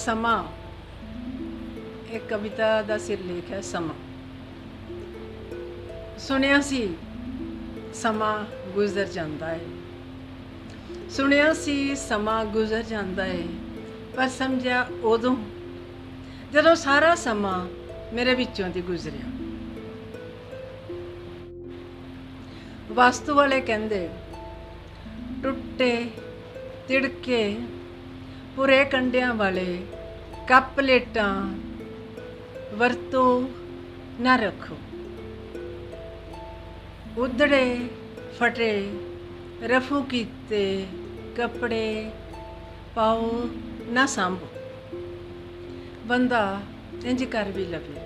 ਸਮਾਂ एक कविता का सिरलेख है। समा सुनिया सी समा गुजर जाता है, सुनिया सी समा गुजर जाता है, पर समझा उदों जदों सारा समा मेरे विचों दी गुजरिया। वास्तु वाले कहंदे टुटे तिड़के पुरे कंडियां वाले कप प्लेटां वरतो ना रखो, उधड़े फटे रफू कीते कपड़े पाओ ना सांभो। बंदा इंज कर भी लवे,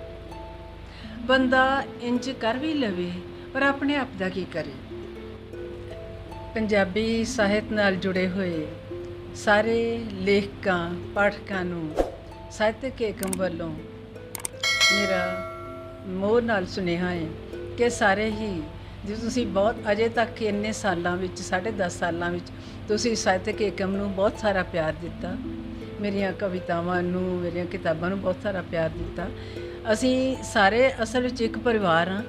बंदा इंज कर भी लवे, पर अपने आप दा की करे। पंजाबी ਸਾਹਿਤ ਨਾਲ जुड़े हुए सारे ਲੇਖਕਾਂ ਪਾਠਕਾਂ ਨੂੰ ਸਾਹਿਤਕ ਏਕਮ ਵੱਲੋਂ मेरा मोह नाल सुनेहा है कि सारे ही जो तुसी बहुत अजे तक इन्ने सालों में 10.5 सालों में तुसी साहित्यक एकम नूं बहुत सारा प्यार दिता, मेरिया कवितावां नूं मेरिया किताबां नूं बहुत सारा प्यार दिता। असी सारे असल विच एक परिवार हाँ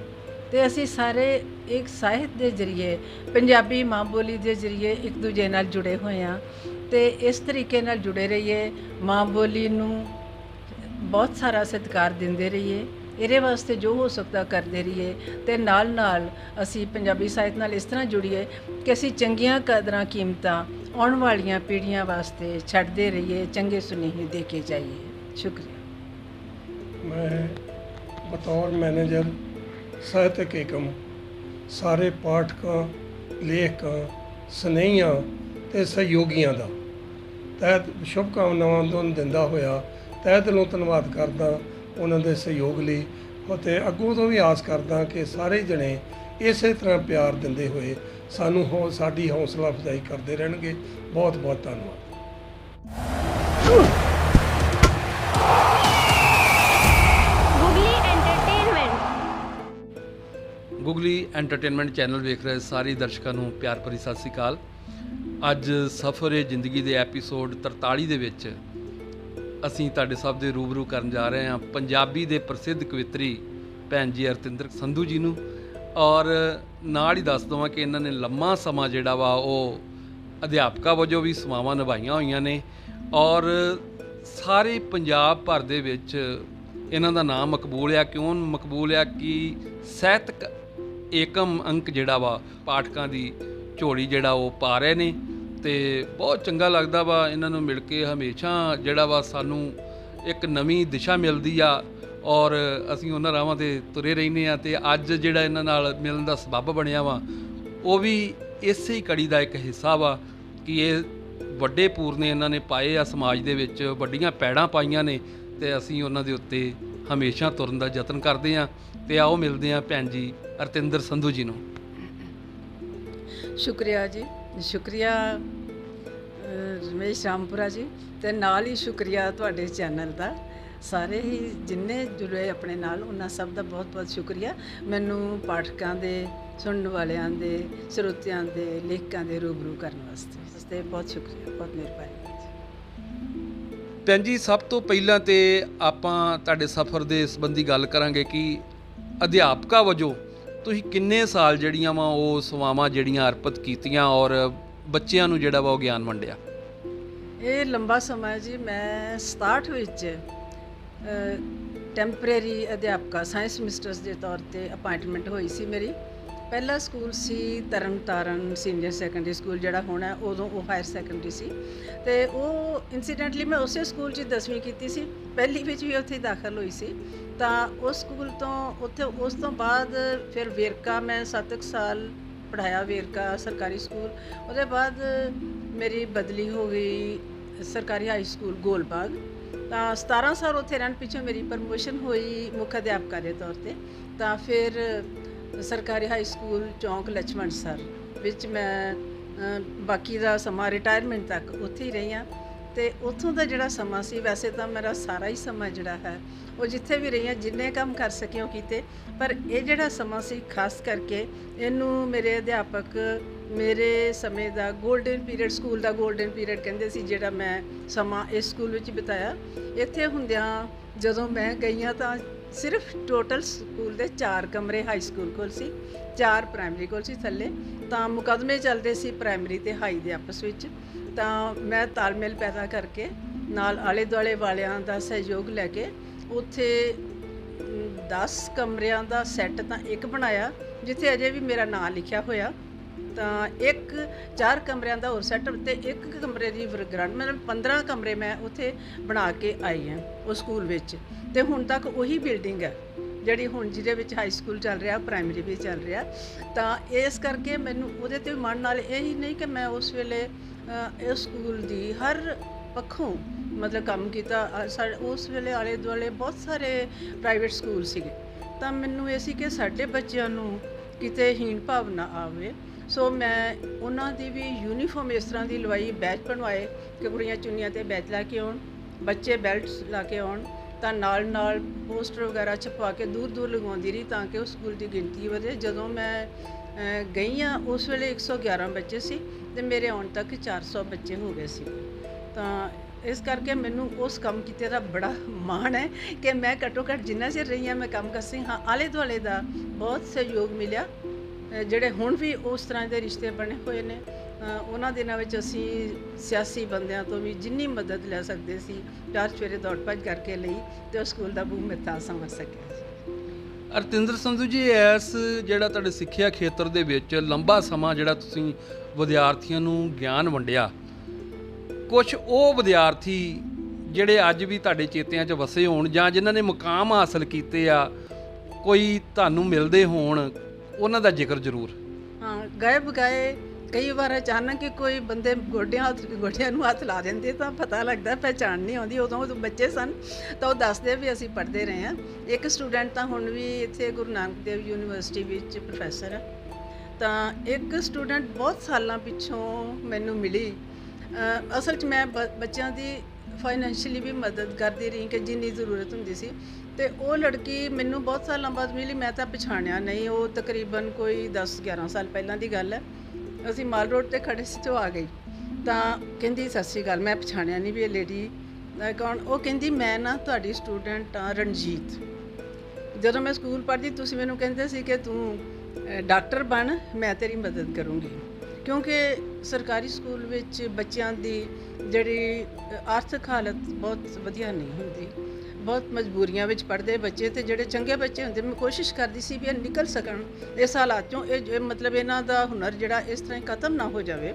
ते असी सारे एक ਸਾਹਿਤ ਦੇ जरिए पंजाबी माँ बोली के जरिए एक दूजे नाल जुड़े हुए हाँ ते इस तरीके नाल जुड़े रहिए, माँ बोली नूं बहुत सारा सत्कार देंदे रहिए, ਇਹਦੇ वास्ते जो हो सकता करते रहिए ते नाल नाल असी पंजाबी ਸਾਹਿਤ नाल इस तरह जुड़िए कि असी चंगियां कदरां कीमतां आने वालियां पीढ़ियां वास्ते छड्डदे रहिए, चंगे सुनेहे दे के जाइए। शुक्रिया। मैं बतौर मैनेजर ਸਾਹਿਤਕ ਏਕਮ ਸਾਰੇ ਪਾਠਕਾਂ, ਲੇਖਕਾਂ, ਸਨੇਹੀਆਂ ਤੇ ਸਹਿਯੋਗੀਆਂ ਦਾ ਤਹਿਤ ਸ਼ੁਭਕਾਮਨਾਵਾਂ ਦਿੰਦਾ ਹੋਇਆ ਤਹਿ ਦਿਲੋਂ ਧੰਨਵਾਦ ਕਰਦਾ ਉਹਨਾਂ ਦੇ ਸਹਿਯੋਗ ਲਈ, ਅਤੇ ਅੱਗੋਂ ਤੋਂ ਵੀ ਆਸ ਕਰਦਾ ਕਿ ਸਾਰੇ ਜਣੇ ਇਸੇ ਤਰ੍ਹਾਂ ਪਿਆਰ ਦਿੰਦੇ ਹੋਏ ਸਾਨੂੰ ਸਾਡੀ ਹੌਸਲਾ ਅਫਜ਼ਾਈ ਕਰਦੇ ਰਹਿਣਗੇ। ਬਹੁਤ ਬਹੁਤ ਧੰਨਵਾਦ। ਗੁਗਲੀ ਐਂਟਰਟੇਨਮੈਂਟ ਚੈਨਲ ਵੇਖ ਰਹੇ ਸਾਰੇ ਦਰਸ਼ਕਾਂ ਨੂੰ ਪਿਆਰ ਭਰੀ ਸਤਿ ਸ਼੍ਰੀ ਅਕਾਲ। ਅੱਜ ਸਫ਼ਰ ਜ਼ਿੰਦਗੀ ਦੇ ਐਪੀਸੋਡ 43 ਦੇ ਵਿੱਚ ਅਸੀਂ ਤੁਹਾਡੇ ਸਭ ਦੇ ਰੂਬਰੂ ਕਰਨ ਜਾ ਰਹੇ ਹਾਂ ਪੰਜਾਬੀ ਦੇ ਪ੍ਰਸਿੱਧ ਕਵਿੱਤਰੀ ਭੈਣ ਜੀ ਰਤਿੰਦਰ ਸੰਧੂ ਜੀ ਨੂੰ, ਔਰ ਨਾਲ ਹੀ ਦੱਸ ਦਵਾਂ ਕਿ ਇਹਨਾਂ ਨੇ ਲੰਮਾ ਸਮਾਂ ਜਿਹੜਾ ਵਾ ਉਹ ਅਧਿਆਪਕਾਂ ਵਜੋਂ ਵੀ ਸੇਵਾਵਾਂ ਨਿਭਾਈਆਂ ਹੋਈਆਂ ਨੇ, ਔਰ ਸਾਰੇ ਪੰਜਾਬ ਭਰ ਦੇ ਵਿੱਚ ਇਹਨਾਂ ਦਾ ਨਾਮ ਮਕਬੂਲ ਆ। ਕਿਉਂ ਮਕਬੂਲ ਆ ਕਿ ਸਾਹਿਤਕ ਏਕਮ ਅੰਕ ਜਿਹੜਾ ਵਾ ਪਾਠਕਾਂ ਦੀ ਝੋਲੀ ਜਿਹੜਾ ਉਹ ਪਾ ਰਹੇ ਨੇ, ਤੇ ਬਹੁਤ ਚੰਗਾ ਲੱਗਦਾ ਵਾ ਇਹਨਾਂ ਨੂੰ ਮਿਲ ਕੇ। ਹਮੇਸ਼ਾ ਜਿਹੜਾ ਵਾ ਸਾਨੂੰ ਇੱਕ ਨਵੀਂ ਦਿਸ਼ਾ ਮਿਲਦੀ ਆ, ਔਰ ਅਸੀਂ ਉਹਨਾਂ ਰਾਹਾਂ 'ਤੇ ਤੁਰੇ ਰਹਿੰਦੇ ਹਾਂ। ਅਤੇ ਅੱਜ ਜਿਹੜਾ ਇਹਨਾਂ ਨਾਲ ਮਿਲਣ ਦਾ ਸਬੱਬ ਬਣਿਆ ਵਾ ਉਹ ਵੀ ਇਸੇ ਹੀ ਕੜੀ ਦਾ ਇੱਕ ਹਿੱਸਾ ਵਾ ਕਿ ਇਹ ਵੱਡੇ ਪੂਰਨੇ ਇਹਨਾਂ ਨੇ ਪਾਏ ਆ, ਸਮਾਜ ਦੇ ਵਿੱਚ ਵੱਡੀਆਂ ਪੈੜਾਂ ਪਾਈਆਂ ਨੇ, ਅਤੇ ਅਸੀਂ ਉਹਨਾਂ ਦੇ ਉੱਤੇ ਹਮੇਸ਼ਾ ਤੁਰਨ ਦਾ ਯਤਨ ਕਰਦੇ ਹਾਂ। ਅਤੇ ਆਓ ਮਿਲਦੇ ਹਾਂ ਭੈਣ ਜੀ ਰਤਿੰਦਰ ਸੰਧੂ ਜੀ ਨੂੰ। शुक्रिया जी, शुक्रिया रमेश रामपुरा जी, ते नाल ही शुक्रिया तुहाडे चैनल का सारे ही जिन्ने जुड़े अपने नाल, उन्हां सब का बहुत बहुत शुक्रिया। मैनू पाठकां दे, सुनने वालियां दे, ਸਰੋਤਿਆਂ दे, ਲੇਖਕਾਂ ਦੇ रूबरू करने वास्ते बहुत शुक्रिया, बहुत मेहरबानी। ਭੈਣ ਜੀ ਸਭ ਤੋਂ ਪਹਿਲਾਂ ਤੇ ਆਪਾਂ ਤੁਹਾਡੇ ਸਫ਼ਰ ਦੇ ਸੰਬੰਧੀ ਗੱਲ ਕਰਾਂਗੇ ਕਿ ਅਧਿਆਪਕਾ ਵਜੋਂ ਤੁਸੀਂ ਕਿੰਨੇ ਸਾਲ ਜਿਹੜੀਆਂ ਵਾ ਉਹ ਸੇਵਾਵਾਂ ਜਿਹੜੀਆਂ ਅਰਪਿਤ ਕੀਤੀਆਂ ਔਰ ਬੱਚਿਆਂ ਨੂੰ ਜਿਹੜਾ ਵਾ ਉਹ ਗਿਆਨ ਵੰਡਿਆ? ਇਹ ਲੰਬਾ ਸਮਾਂ ਹੈ ਜੀ। ਮੈਂ 67 ਵਿੱਚ ਟੈਂਪਰੇਰੀ ਅਧਿਆਪਕਾ ਸਾਇੰਸ ਮਿਸਟਰਸ ਦੇ ਤੌਰ 'ਤੇ ਅਪਾਇੰਟਮੈਂਟ ਹੋਈ ਸੀ ਮੇਰੀ। ਪਹਿਲਾ ਸਕੂਲ ਸੀ ਤਰਨਤਾਰਨ ਸੀਨੀਅਰ ਸੈਕੰਡਰੀ ਸਕੂਲ, ਜਿਹੜਾ ਹੋਣਾ ਉਦੋਂ ਉਹ ਹਾਇਰ ਸੈਕੰਡਰੀ ਸੀ, ਅਤੇ ਉਹ ਇੰਸੀਡੈਂਟਲੀ ਮੈਂ ਉਸੇ ਸਕੂਲ 'ਚ 10ਵੀਂ ਕੀਤੀ ਸੀ। ਪਹਿਲੀ ਵਿੱਚ ਵੀ ਉੱਥੇ ਦਾਖਲ ਹੋਈ ਸੀ, ਤਾਂ ਉਸ ਸਕੂਲ ਤੋਂ ਉੱਥੇ ਉਸ ਤੋਂ ਬਾਅਦ ਫਿਰ ਵੇਰਕਾ ਮੈਂ 7 ਸਾਲ ਪੜ੍ਹਾਇਆ, ਵੇਰਕਾ ਸਰਕਾਰੀ ਸਕੂਲ। ਉਹਦੇ ਬਾਅਦ ਮੇਰੀ ਬਦਲੀ ਹੋ ਗਈ ਸਰਕਾਰੀ ਹਾਈ ਸਕੂਲ ਗੋਲਬਾਗ, ਤਾਂ 17 ਸਾਲ ਉੱਥੇ ਰਹਿਣ ਪਿੱਛੋਂ ਮੇਰੀ ਪ੍ਰਮੋਸ਼ਨ ਹੋਈ ਮੁੱਖ ਅਧਿਆਪਕਾ ਦੇ ਤੌਰ 'ਤੇ। ਤਾਂ ਫਿਰ ਸਰਕਾਰੀ ਹਾਈ ਸਕੂਲ ਚੌਂਕ ਲਛਮਣ ਸਰ ਵਿੱਚ ਮੈਂ ਬਾਕੀ ਦਾ ਸਮਾਂ ਰਿਟਾਇਰਮੈਂਟ ਤੱਕ ਉੱਥੇ ਹੀ ਰਹੀ ਹਾਂ। ਅਤੇ ਉੱਥੋਂ ਦਾ ਜਿਹੜਾ ਸਮਾਂ ਸੀ, ਵੈਸੇ ਤਾਂ ਮੇਰਾ ਸਾਰਾ ਹੀ ਸਮਾਂ ਜਿਹੜਾ ਹੈ ਉਹ ਜਿੱਥੇ ਵੀ ਰਹੀ ਹਾਂ, ਜਿੰਨੇ ਕੰਮ ਕਰ ਸਕੇ ਉਹ ਕੀਤੇ, ਪਰ ਇਹ ਜਿਹੜਾ ਸਮਾਂ ਸੀ ਖਾਸ ਕਰਕੇ ਇਹਨੂੰ ਮੇਰੇ ਅਧਿਆਪਕ ਮੇਰੇ ਸਮੇਂ ਦਾ 골ਡਨ ਪੀਰੀਅਡ, ਸਕੂਲ ਦਾ 골ਡਨ ਪੀਰੀਅਡ ਕਹਿੰਦੇ ਸੀ, ਜਿਹੜਾ ਮੈਂ ਸਮਾਂ ਇਸ ਸਕੂਲ ਵਿੱਚ ਬਿਤਾਇਆ। ਇੱਥੇ ਹੁੰਦਿਆਂ ਜਦੋਂ ਮੈਂ ਗਈ ਹਾਂ ਤਾਂ ਸਿਰਫ ਟੋਟਲ ਸਕੂਲ ਦੇ 4 ਕਮਰੇ ਹਾਈ ਸਕੂਲ ਕੋਲ ਸੀ, 4 ਪ੍ਰਾਇਮਰੀ ਕੋਲ ਸੀ ਥੱਲੇ। ਤਾਂ ਮੁਕੱਦਮੇ ਚੱਲਦੇ ਸੀ ਪ੍ਰਾਇਮਰੀ ਤੇ ਹਾਈ ਦੇ ਆਪਸ ਵਿੱਚ। ਤਾਂ ਮੈਂ ਤਾਲਮੇਲ ਪੈਦਾ ਕਰਕੇ ਨਾਲ ਆਲੇ ਦੁਆਲੇ ਵਾਲਿਆਂ ਦਾ ਸਹਿਯੋਗ ਲੈ ਕੇ ਉੱਥੇ 10 ਕਮਰਿਆਂ ਦਾ ਸੈੱਟ ਤਾਂ ਇੱਕ ਬਣਾਇਆ, ਜਿੱਥੇ ਅਜੇ ਵੀ ਮੇਰਾ ਨਾਂ ਲਿਖਿਆ ਹੋਇਆ। ਤਾਂ 4 ਕਮਰਿਆਂ ਦਾ ਹੋਰ ਸੈੱਟ ਤੇ 1 ਕਮਰੇ ਦੀ ਵਰਗਰਾਂਡ, ਮਤਲਬ 15 ਕਮਰੇ ਮੈਂ ਉੱਥੇ ਬਣਾ ਕੇ ਆਈ ਹਾਂ ਉਸ ਸਕੂਲ ਵਿੱਚ। ਤੇ ਹੁਣ ਤੱਕ ਉਹੀ ਬਿਲਡਿੰਗ ਹੈ ਜਿਹੜੀ ਹੁਣ ਜਿਹਦੇ ਵਿੱਚ ਹਾਈ ਸਕੂਲ ਚੱਲ ਰਿਹਾ, ਪ੍ਰਾਇਮਰੀ ਵੀ ਚੱਲ ਰਿਹਾ। ਤਾਂ ਇਸ ਕਰਕੇ ਮੈਨੂੰ ਉਹਦੇ ਤੇ ਮਨ ਨਾਲ ਇਹ ਹੀ ਨਹੀਂ ਕਿ ਮੈਂ ਉਸ ਵੇਲੇ ਇਸ ਸਕੂਲ ਦੀ ਹਰ ਪੱਖੋਂ ਮਤਲਬ ਕੰਮ ਕੀਤਾ। ਉਸ ਵੇਲੇ ਆਲੇ ਦੁਆਲੇ ਬਹੁਤ ਸਾਰੇ ਪ੍ਰਾਈਵੇਟ ਸਕੂਲ ਸੀਗੇ, ਤਾਂ ਮੈਨੂੰ ਇਹ ਸੀ ਕਿ ਸਾਡੇ ਬੱਚਿਆਂ ਨੂੰ ਕਿਤੇ ਹੀਣ ਭਾਵ ਨਾ ਆਵੇ। ਸੋ ਮੈਂ ਉਹਨਾਂ ਦੀ ਵੀ ਯੂਨੀਫਾਰਮ ਇਸ ਤਰ੍ਹਾਂ ਦੀ ਲਵਾਈ, ਬੈਚ ਬਣਵਾਏ ਕਿ ਕੁੜੀਆਂ ਚੁੰਨੀਆਂ 'ਤੇ ਬੈਚ ਲਾ ਕੇ ਆਉਣ, ਬੱਚੇ ਬੈਲਟਸ ਲਾ ਕੇ ਆਉਣ। ਤਾਂ ਨਾਲ ਪੋਸਟਰ ਵਗੈਰਾ ਛਪਵਾ ਕੇ ਦੂਰ ਦੂਰ ਲਗਵਾਉਂਦੀ ਰਹੀ ਤਾਂ ਕਿ ਉਸ ਸਕੂਲ ਦੀ ਗਿਣਤੀ ਵਧੇ। ਜਦੋਂ ਮੈਂ ਗਈ ਹਾਂ ਉਸ ਵੇਲੇ 111 ਬੱਚੇ ਸੀ ਅਤੇ ਮੇਰੇ ਆਉਣ ਤੱਕ 400 ਬੱਚੇ ਹੋ ਗਏ ਸੀ। ਤਾਂ ਇਸ ਕਰਕੇ ਮੈਨੂੰ ਉਸ ਕੰਮ ਕੀਤੇ ਦਾ ਬੜਾ ਮਾਣ ਹੈ ਕਿ ਮੈਂ ਘੱਟੋ ਘੱਟ ਜਿੰਨਾ ਚਿਰ ਰਹੀ ਹਾਂ ਮੈਂ ਕੰਮ ਕਰ ਸਕਦੀ ਹਾਂ। ਆਲੇ ਦੁਆਲੇ ਦਾ ਬਹੁਤ ਸਹਿਯੋਗ ਮਿਲਿਆ, ਜਿਹੜੇ ਹੁਣ ਵੀ ਉਸ ਤਰ੍ਹਾਂ ਦੇ ਰਿਸ਼ਤੇ ਬਣੇ ਹੋਏ ਨੇ। ਉਹਨਾਂ ਦਿਨਾਂ ਵਿੱਚ ਅਸੀਂ ਸਿਆਸੀ ਬੰਦਿਆਂ ਤੋਂ ਵੀ ਜਿੰਨੀ ਮਦਦ ਲੈ ਸਕਦੇ ਸੀ ਚਾਰ ਸਵੇਰੇ ਦੌੜ ਭੱਜ ਕਰਕੇ ਲਈ, ਅਤੇ ਉਸ ਸਕੂਲ ਦਾ ਬੂਮ ਮੈਂ ਤਾਂ ਸਮਝ ਸਕਿਆ। ਅਰਤਿੰਦਰ ਸੰਧੂ ਜੀ, ਇਸ ਜਿਹੜਾ ਤੁਹਾਡੇ ਸਿੱਖਿਆ ਖੇਤਰ ਦੇ ਵਿੱਚ ਲੰਬਾ ਸਮਾਂ ਜਿਹੜਾ ਤੁਸੀਂ ਵਿਦਿਆਰਥੀਆਂ ਨੂੰ ਗਿਆਨ ਵੰਡਿਆ, ਕੁਝ ਉਹ ਵਿਦਿਆਰਥੀ ਜਿਹੜੇ ਅੱਜ ਵੀ ਤੁਹਾਡੇ ਚੇਤਿਆਂ 'ਚ ਵਸੇ ਹੋਣ ਜਾਂ ਜਿਨ੍ਹਾਂ ਨੇ ਮੁਕਾਮ ਹਾਸਲ ਕੀਤੇ ਆ, ਕੋਈ ਤੁਹਾਨੂੰ ਮਿਲਦੇ ਹੋਣ, ਉਹਨਾਂ ਦਾ ਜ਼ਿਕਰ ਜ਼ਰੂਰ। ਹਾਂ, ਗਏ ਬਗਾਏ ਕਈ ਵਾਰ ਅਚਾਨਕ ਹੀ ਕੋਈ ਬੰਦੇ ਗੋਡਿਆਂ ਨੂੰ ਹੱਥ ਲਾ ਦਿੰਦੇ ਤਾਂ ਪਤਾ ਲੱਗਦਾ, ਪਹਿਚਾਣ ਨਹੀਂ ਆਉਂਦੀ। ਉਦੋਂ ਬੱਚੇ ਸਨ ਤਾਂ ਉਹ ਦੱਸਦੇ ਵੀ ਅਸੀਂ ਪੜ੍ਹਦੇ ਰਹੇ ਹਾਂ। ਇੱਕ ਸਟੂਡੈਂਟ ਤਾਂ ਹੁਣ ਵੀ ਇੱਥੇ ਗੁਰੂ ਨਾਨਕ ਦੇਵ ਯੂਨੀਵਰਸਿਟੀ ਵਿੱਚ ਪ੍ਰੋਫੈਸਰ ਹੈ। ਤਾਂ ਇੱਕ ਸਟੂਡੈਂਟ ਬਹੁਤ ਸਾਲਾਂ ਪਿੱਛੋਂ ਮੈਨੂੰ ਮਿਲੀ। ਅਸਲ 'ਚ ਮੈਂ ਬੱਚਿਆਂ ਦੀ ਫਾਈਨੈਂਸ਼ੀਅਲੀ ਵੀ ਮਦਦ ਕਰਦੀ ਰਹੀ ਕਿ ਜਿੰਨੀ ਜ਼ਰੂਰਤ ਹੁੰਦੀ ਸੀ। ਅਤੇ ਉਹ ਲੜਕੀ ਮੈਨੂੰ ਬਹੁਤ ਸਾਲਾਂ ਬਾਅਦ ਮਿਲੀ, ਮੈਂ ਤਾਂ ਪਛਾਣਿਆ ਨਹੀਂ। ਉਹ ਤਕਰੀਬਨ ਕੋਈ 10-11 ਸਾਲ ਪਹਿਲਾਂ ਦੀ ਗੱਲ ਹੈ। ਅਸੀਂ ਮਾਲ ਰੋਡ 'ਤੇ ਖੜ੍ਹੇ ਸੀ ਅਤੇ ਉਹ ਆ ਗਈ ਤਾਂ ਕਹਿੰਦੀ ਸਤਿ ਸ਼੍ਰੀ ਅਕਾਲ। ਮੈਂ ਪਛਾਣਿਆ ਨਹੀਂ ਵੀ ਇਹ ਲੇਡੀ ਕੌਣ। ਉਹ ਕਹਿੰਦੀ ਮੈਂ ਨਾ ਤੁਹਾਡੀ ਸਟੂਡੈਂਟ ਹਾਂ ਰਣਜੀਤ। ਜਦੋਂ ਮੈਂ ਸਕੂਲ ਪੜ੍ਹਦੀ ਤੁਸੀਂ ਮੈਨੂੰ ਕਹਿੰਦੇ ਸੀ ਕਿ ਤੂੰ ਡਾਕਟਰ ਬਣ, ਮੈਂ ਤੇਰੀ ਮਦਦ ਕਰੂੰਗੀ। ਕਿਉਂਕਿ ਸਰਕਾਰੀ ਸਕੂਲ ਵਿੱਚ ਬੱਚਿਆਂ ਦੀ ਜਿਹੜੀ ਆਰਥਿਕ ਹਾਲਤ ਬਹੁਤ ਵਧੀਆ ਨਹੀਂ ਹੁੰਦੀ, ਬਹੁਤ ਮਜਬੂਰੀਆਂ ਵਿੱਚ ਪੜ੍ਹਦੇ ਬੱਚੇ। ਅਤੇ ਜਿਹੜੇ ਚੰਗੇ ਬੱਚੇ ਹੁੰਦੇ, ਮੈਂ ਕੋਸ਼ਿਸ਼ ਕਰਦੀ ਸੀ ਵੀ ਇਹ ਨਿਕਲ ਸਕਣ ਇਸ ਹਾਲਾਤ 'ਚੋਂ, ਇਹ ਮਤਲਬ ਇਹਨਾਂ ਦਾ ਹੁਨਰ ਜਿਹੜਾ ਇਸ ਤਰ੍ਹਾਂ ਹੀ ਖਤਮ ਨਾ ਹੋ ਜਾਵੇ।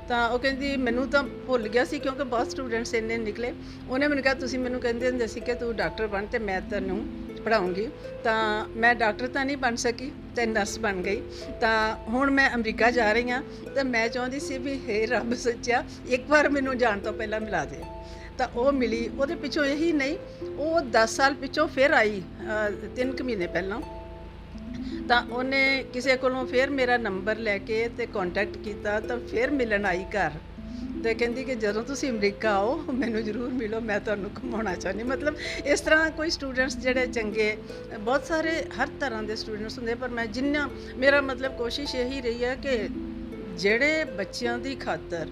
ਤਾਂ ਉਹ ਕਹਿੰਦੀ ਮੈਨੂੰ ਤਾਂ ਭੁੱਲ ਗਿਆ ਸੀ ਕਿਉਂਕਿ ਬਹੁਤ ਸਟੂਡੈਂਟਸ ਇੰਨੇ ਨਿਕਲੇ। ਉਹਨੇ ਮੈਨੂੰ ਕਿਹਾ ਤੁਸੀਂ ਮੈਨੂੰ ਕਹਿੰਦੇ ਹੁੰਦੇ ਸੀ ਕਿ ਤੂੰ ਡਾਕਟਰ ਬਣ ਅਤੇ ਮੈਂ ਤੈਨੂੰ ਪੜ੍ਹਾਉਂਗੀ। ਤਾਂ ਮੈਂ ਡਾਕਟਰ ਤਾਂ ਨਹੀਂ ਬਣ ਸਕੀ ਅਤੇ ਨਰਸ ਬਣ ਗਈ। ਤਾਂ ਹੁਣ ਮੈਂ ਅਮਰੀਕਾ ਜਾ ਰਹੀ ਹਾਂ ਅਤੇ ਮੈਂ ਚਾਹੁੰਦੀ ਸੀ ਵੀ ਹੇ ਰੱਬ ਸੱਚਿਆ, ਇੱਕ ਵਾਰ ਮੈਨੂੰ ਜਾਣ ਤੋਂ ਪਹਿਲਾਂ ਮਿਲਾ ਦੇ। ਤਾਂ ਉਹ ਮਿਲੀ। ਉਹਦੇ ਪਿੱਛੋਂ ਇਹੀ ਨਹੀਂ, ਉਹ 10 ਸਾਲ ਪਿੱਛੋਂ ਫਿਰ ਆਈ 3 ਮਹੀਨੇ ਪਹਿਲਾਂ। ਤਾਂ ਉਹਨੇ ਕਿਸੇ ਕੋਲੋਂ ਫਿਰ ਮੇਰਾ ਨੰਬਰ ਲੈ ਕੇ ਅਤੇ ਕੋਂਟੈਕਟ ਕੀਤਾ ਤਾਂ ਫਿਰ ਮਿਲਣ ਆਈ ਘਰ। ਅਤੇ ਕਹਿੰਦੀ ਕਿ ਜਦੋਂ ਤੁਸੀਂ ਅਮਰੀਕਾ ਆਓ ਮੈਨੂੰ ਜ਼ਰੂਰ ਮਿਲੋ, ਮੈਂ ਤੁਹਾਨੂੰ ਘੁਮਾਉਣਾ ਚਾਹੁੰਦੀ। ਮਤਲਬ ਇਸ ਤਰ੍ਹਾਂ ਕੋਈ ਸਟੂਡੈਂਟਸ ਜਿਹੜੇ ਚੰਗੇ, ਬਹੁਤ ਸਾਰੇ ਹਰ ਤਰ੍ਹਾਂ ਦੇ ਸਟੂਡੈਂਟਸ ਹੁੰਦੇ, ਪਰ ਮੈਂ ਜਿੰਨਾ ਮੇਰਾ ਮਤਲਬ ਕੋਸ਼ਿਸ਼ ਇਹੀ ਰਹੀ ਹੈ ਕਿ ਜਿਹੜੇ ਬੱਚਿਆਂ ਦੀ ਖਾਤਰ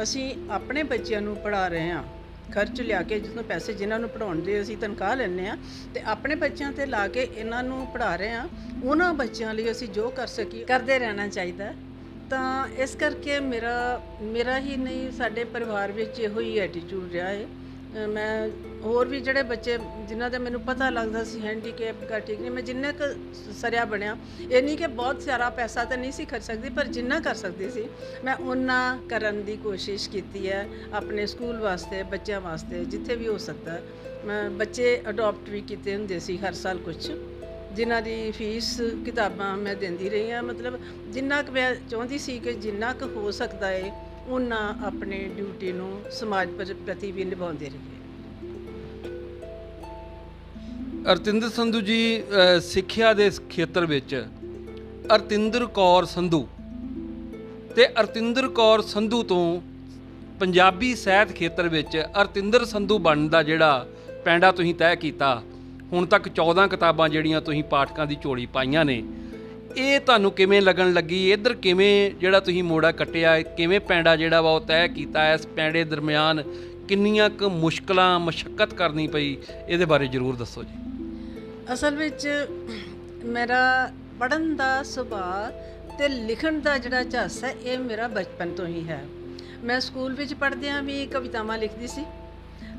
ਅਸੀਂ ਆਪਣੇ ਬੱਚਿਆਂ ਨੂੰ ਪੜ੍ਹਾ ਰਹੇ ਹਾਂ, ਖਰਚ ਲਿਆ ਕੇ ਜਿਸ ਨੂੰ ਪੈਸੇ ਜਿਨ੍ਹਾਂ ਨੂੰ ਪੜ੍ਹਾਉਣ ਦੇ ਅਸੀਂ ਤਨਖਾਹ ਲੈਂਦੇ ਹਾਂ ਅਤੇ ਆਪਣੇ ਬੱਚਿਆਂ 'ਤੇ ਲਾ ਕੇ ਇਹਨਾਂ ਨੂੰ ਪੜ੍ਹਾ ਰਹੇ ਹਾਂ, ਉਹਨਾਂ ਬੱਚਿਆਂ ਲਈ ਅਸੀਂ ਜੋ ਕਰ ਸਕੀਏ ਕਰਦੇ ਰਹਿਣਾ ਚਾਹੀਦਾ। ਤਾਂ ਇਸ ਕਰਕੇ ਮੇਰਾ ਹੀ ਨਹੀਂ, ਸਾਡੇ ਪਰਿਵਾਰ ਵਿੱਚ ਇਹੋ ਹੀ ਐਟੀਟਿਊਡ ਰਿਹਾ ਹੈ। ਮੈਂ ਹੋਰ ਵੀ ਜਿਹੜੇ ਬੱਚੇ ਜਿਨ੍ਹਾਂ ਦਾ ਮੈਨੂੰ ਪਤਾ ਲੱਗਦਾ ਸੀ ਹੈਂਡੀਕੈਪ ਦਾ ਠੀਕ ਨਹੀਂ, ਮੈਂ ਜਿੰਨਾ ਕੁ ਸਰਿਆ ਬਣਿਆ, ਇਹ ਨਹੀਂ ਕਿ ਬਹੁਤ ਸਾਰਾ ਪੈਸਾ ਤਾਂ ਨਹੀਂ ਸੀ ਖਰਚ ਸਕਦੀ, ਪਰ ਜਿੰਨਾ ਕਰ ਸਕਦੀ ਸੀ ਮੈਂ ਓਨਾ ਕਰਨ ਦੀ ਕੋਸ਼ਿਸ਼ ਕੀਤੀ ਹੈ ਆਪਣੇ ਸਕੂਲ ਵਾਸਤੇ, ਬੱਚਿਆਂ ਵਾਸਤੇ, ਜਿੱਥੇ ਵੀ ਹੋ ਸਕਦਾ। ਮੈਂ ਬੱਚੇ ਅਡੋਪਟ ਵੀ ਕੀਤੇ ਹੁੰਦੇ ਸੀ ਹਰ ਸਾਲ ਕੁਛ, ਜਿਨ੍ਹਾਂ ਦੀ ਫੀਸ ਕਿਤਾਬਾਂ ਮੈਂ ਦਿੰਦੀ ਰਹੀ ਹਾਂ। ਮਤਲਬ ਜਿੰਨਾ ਕੁ ਮੈਂ ਚਾਹੁੰਦੀ ਸੀ ਕਿ ਜਿੰਨਾ ਕੁ ਹੋ ਸਕਦਾ ਹੈ ਉਹਨਾਂ ਆਪਣੀ ਡਿਊਟੀ ਨੂੰ ਸਮਾਜ ਪ੍ਰਤੀ ਵੀ ਨਿਭਾਉਂਦੇ ਰਹੀਏ। ਅਰਤਿੰਦਰ ਸੰਧੂ ਜੀ, ਸਿੱਖਿਆ ਦੇ ਖੇਤਰ ਵਿੱਚ ਅਰਤਿੰਦਰ ਕੌਰ ਸੰਧੂ ਅਤੇ ਅਰਤਿੰਦਰ ਕੌਰ ਸੰਧੂ ਤੋਂ ਪੰਜਾਬੀ ਸਾਹਿਤ ਖੇਤਰ ਵਿੱਚ ਅਰਤਿੰਦਰ ਸੰਧੂ ਬਣਨ ਦਾ ਜਿਹੜਾ ਪੈਂਡਾ ਤੁਸੀਂ ਤੈਅ ਕੀਤਾ, ਹੁਣ ਤੱਕ 14 ਕਿਤਾਬਾਂ ਜਿਹੜੀਆਂ ਤੁਸੀਂ ਪਾਠਕਾਂ ਦੀ ਝੋਲੀ ਪਾਈਆਂ ਨੇ, ਇਹ ਤੁਹਾਨੂੰ ਕਿਵੇਂ ਲੱਗਣ ਲੱਗੀ, ਇੱਧਰ ਕਿਵੇਂ ਜਿਹੜਾ ਤੁਸੀਂ ਮੋੜਾ ਕੱਟਿਆ, ਕਿਵੇਂ ਪੈਂਡਾ ਜਿਹੜਾ ਵਾ ਉਹ ਤੈਅ ਕੀਤਾ, ਇਸ ਪੈਂਡੇ ਦਰਮਿਆਨ ਕਿੰਨੀਆਂ ਕੁ ਮੁਸ਼ਕਲਾਂ ਮਸ਼ੱਕਤ ਕਰਨੀ ਪਈ, ਇਹਦੇ ਬਾਰੇ ਜ਼ਰੂਰ ਦੱਸੋ ਜੀ। ਅਸਲ ਵਿੱਚ ਮੇਰਾ ਪੜ੍ਹਨ ਦਾ ਸੁਭਾਅ ਤੇ ਲਿਖਣ ਦਾ ਜਿਹੜਾ ਝੱਸ ਹੈ ਇਹ ਮੇਰਾ ਬਚਪਨ ਤੋਂ ਹੀ ਹੈ। ਮੈਂ ਸਕੂਲ ਵਿੱਚ ਪੜ੍ਹਦਿਆਂ ਵੀ ਕਵਿਤਾਵਾਂ ਲਿਖਦੀ ਸੀ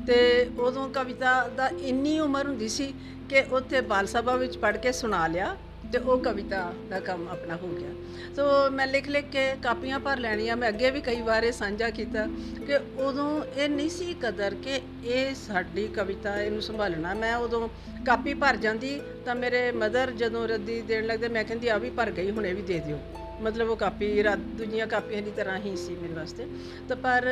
ਤੇ ਉਦੋਂ ਕਵਿਤਾ ਦਾ ਇੰਨੀ ਉਮਰ ਹੁੰਦੀ ਸੀ ਕਿ ਉੱਥੇ ਬਾਲ ਸਭਾ ਵਿੱਚ ਪੜ੍ਹ ਕੇ ਸੁਣਾ ਲਿਆ ਤੇ ਉਹ ਕਵਿਤਾ ਦਾ ਕੰਮ ਆਪਣਾ ਹੋ ਗਿਆ। ਸੋ ਮੈਂ ਲਿਖ ਕੇ ਕਾਪੀਆਂ ਭਰ ਲੈਣੀਆਂ। ਮੈਂ ਅੱਗੇ ਵੀ ਕਈ ਵਾਰ ਇਹ ਸਾਂਝਾ ਕੀਤਾ ਕਿ ਉਦੋਂ ਇਹ ਨਹੀਂ ਸੀ ਕਦਰ ਕਿ ਇਹ ਸਾਡੀ ਕਵਿਤਾ, ਇਹਨੂੰ ਸੰਭਾਲਣਾ। ਮੈਂ ਉਦੋਂ ਕਾਪੀ ਭਰ ਜਾਂਦੀ ਤਾਂ ਮੇਰੇ ਮਦਰ ਜਦੋਂ ਰੱਦੀ ਦੇਣ ਲੱਗਦੇ ਮੈਂ ਕਹਿੰਦੀ ਆ ਵੀ ਭਰ ਗਈ, ਹੁਣ ਇਹ ਵੀ ਦੇ ਦਿਓ। ਮਤਲਬ ਉਹ ਕਾਪੀ ਦੂਜੀਆਂ ਕਾਪੀਆਂ ਦੀ ਤਰ੍ਹਾਂ ਹੀ ਸੀ ਮੇਰੇ ਵਾਸਤੇ। ਤਾਂ ਪਰ